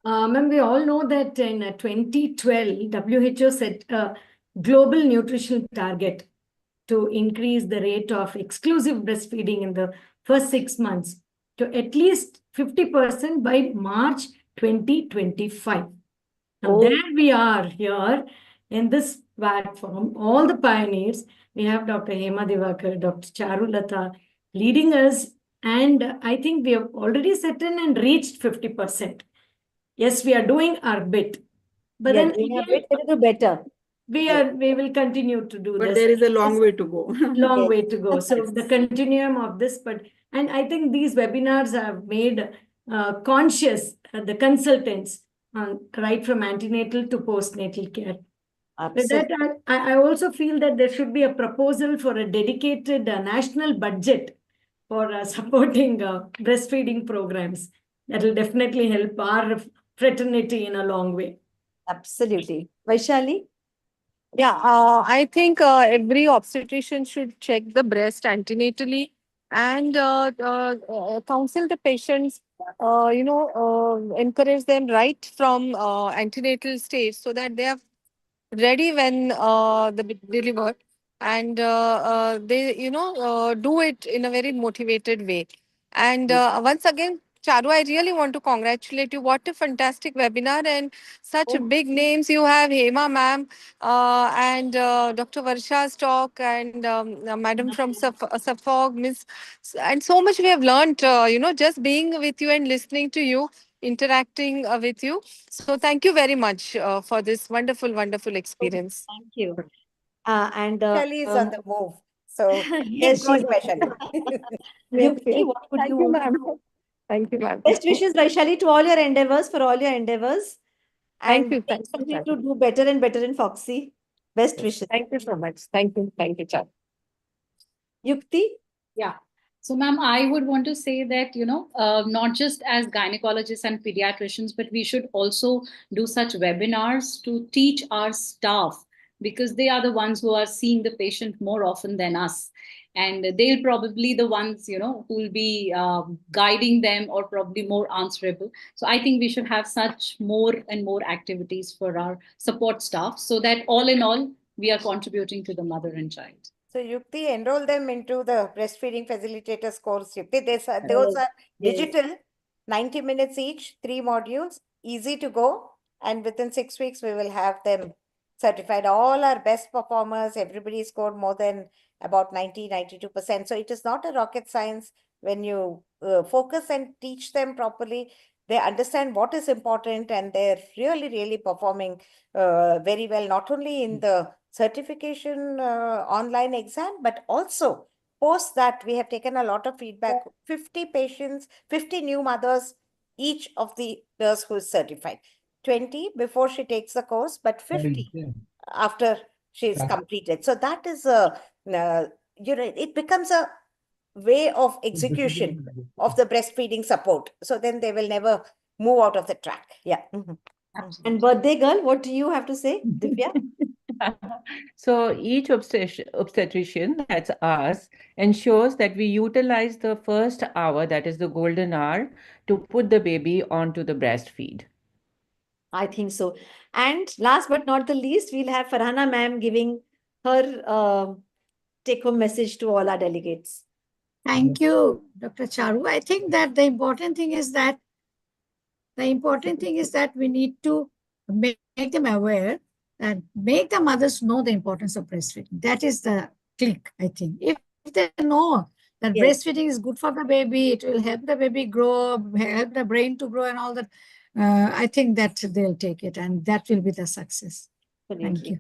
Ma'am, we all know that in 2012, WHO set a global nutritional target to increase the rate of exclusive breastfeeding in the first 6 months to at least 50% by March 2025. Now, there we are here in this platform, all the pioneers. We have Dr. Hema Divakar, Dr. Charulata leading us, and I think we have already set in and reached 50%. Yes, we are doing our bit. But then doing our again, bit, we do better. we will continue to do But this. there is a long way to go. Long way to go. So the continuum of this, and I think these webinars have made conscious the consultants right from antenatal to postnatal care. With that, I also feel that there should be a proposal for a dedicated national budget for supporting breastfeeding programs. That will definitely help our fraternity in a long way. Absolutely. Vaishali? Yeah, I think every obstetrician should check the breast antenatally and counsel the patients, encourage them right from antenatal stage so that they are ready when the delivered, and they do it in a very motivated way. And once again, Charu, I really want to congratulate you. What a fantastic webinar, and such big names you have, Hema ma'am, and Dr. Varsha's talk, and madam from Safog, Miss, and so much we have learned, just being with you and listening to you, interacting with you. So thank you very much for this wonderful experience. Thank you. And Vaishali is on the move. So yes, go on, she's Vaishali. Yukti, what would Thank you you, ma'am. Thank you, ma'am. Best wishes, Vaishali, to all your endeavors, for all your endeavors. Thank And you. Thank you, continue Charu. to do better and better in Foxy. Best wishes. Thank you so much. Thank you, Charu. Yukti? Yeah. So, ma'am, I would want to say that, not just as gynecologists and pediatricians, but we should also do such webinars to teach our staff, because they are the ones who are seeing the patient more often than us. And they'll probably the ones, who will be guiding them or probably more answerable. So I think we should have such more and more activities for our support staff, so that all in all, we are contributing to the mother and child. So Yukti, enroll them into the breastfeeding facilitators course. Yukti, those are digital. 90 minutes each, 3 modules, easy to go. And within 6 weeks, we will have them certified. All our best performers, everybody scored more than about 92%. So it is not a rocket science. When you focus and teach them properly, they understand what is important, and they're really performing very well, not only in the certification online exam, but also post that we have taken a lot of feedback. 50 patients, 50 new mothers, each of the nurse who is certified. 20 before she takes the course, but 50 after she's completed. So that is it becomes a way of execution of the breastfeeding support. So then they will never move out of the track. Yeah. And birthday girl, what do you have to say, Divya? So each obstetrician, that's us, ensures that we utilize the first hour, that is the golden hour, to put the baby onto the breastfeed. I think so. And last but not the least, we'll have Farhana ma'am giving her take-home message to all our delegates. Thank you, Dr. Charu. I think that the important thing is that we need to make them aware and make the mothers know the importance of breastfeeding. That is the click, I think. If they know that breastfeeding is good for the baby, it will help the baby grow, help the brain to grow and all that, I think that they'll take it, and that will be the success. Thank you.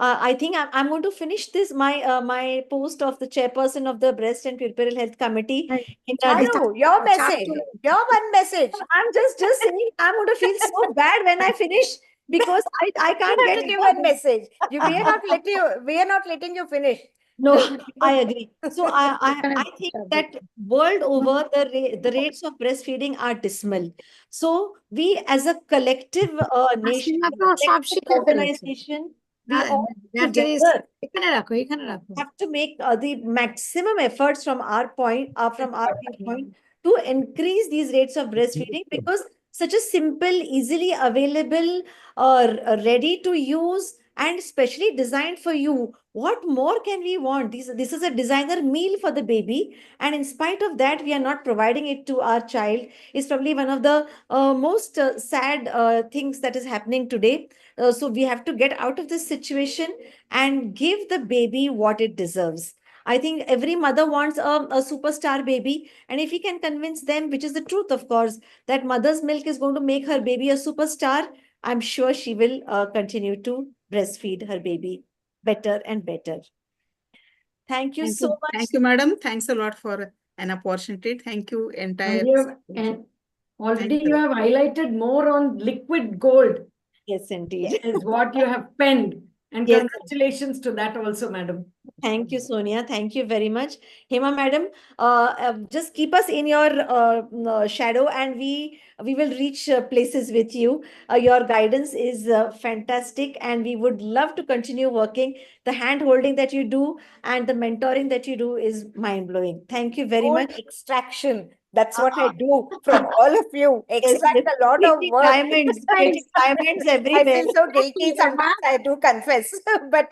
I think I'm going to finish this my post of the chairperson of the Breast and Puerperal Health Committee. Charu, your message, your one message. I'm just saying I'm going to feel so bad when I finish, because I can't get you one message. We are not letting you finish. No, I agree. So I think that world over the rates of breastfeeding are dismal. So we as a collective nation, collective organization, we all together have to make the maximum efforts from our viewpoint to increase these rates of breastfeeding, because such a simple, easily available, ready to use, and specially designed for you. What more can we want? This is a designer meal for the baby, and in spite of that, we are not providing it to our child. Is probably one of the most sad things that is happening today. So we have to get out of this situation and give the baby what it deserves. I think every mother wants a superstar baby, and if we can convince them, which is the truth, of course, that mother's milk is going to make her baby a superstar, I'm sure she will continue to breastfeed her baby better and better. Thank you so much. Thank you, madam. Thanks a lot for an opportunity. Thank you, entire. And already you have highlighted more on liquid gold. Yes, indeed. Is what you have penned. And congratulations to that also, madam. Thank you, Sonia. Thank you very much. Hema, madam, just keep us in your shadow, and we will reach places with you. Your guidance is fantastic, and we would love to continue working. The hand holding that you do and the mentoring that you do is mind-blowing. Thank you very much. Extraction. That's what I do from all of you. Extract a lot of work. Diamonds everywhere. I feel so guilty sometimes, I do confess. But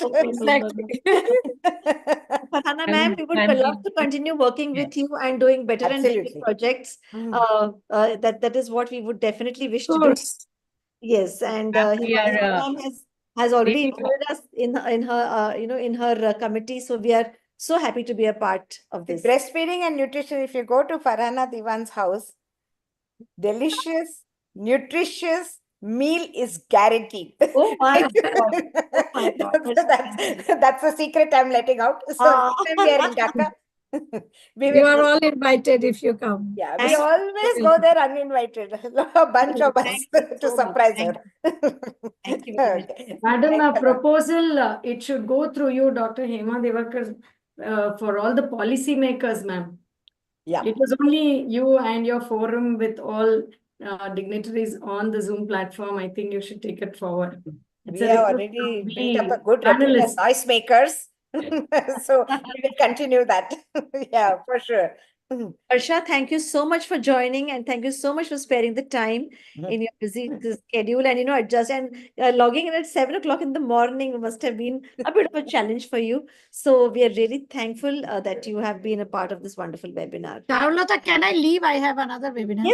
Farhana ma'am, we would love to continue working with you and doing better and better projects. That is what we would definitely wish to do. Yes, and has already included us in her in her committee. So we are so happy to be a part of this. Breastfeeding and nutrition, if you go to Farhana Diwan's house, delicious, nutritious meal is guaranteed. Oh my God. Oh my God. That's the secret I'm letting out. So we are in Dhaka. You are all invited if you come. Yeah, we always go there uninvited. A bunch of us to surprise her. Thank you very much. Madam, a proposal, it should go through you, Dr. Hema Devakar, for all the policymakers, ma'am. Yeah. It was only you and your forum with all dignitaries on the Zoom platform. I think you should take it forward. We have already built up a good reputation as noisemakers. So we will continue that. Yeah, for sure. Harsha, thank you so much for joining, and thank you so much for sparing the time in your busy schedule, and adjust and logging in at 7 o'clock in the morning must have been a bit of a challenge for you. So we are really thankful that you have been a part of this wonderful webinar. Charulata, can I leave? I have another webinar. Yes.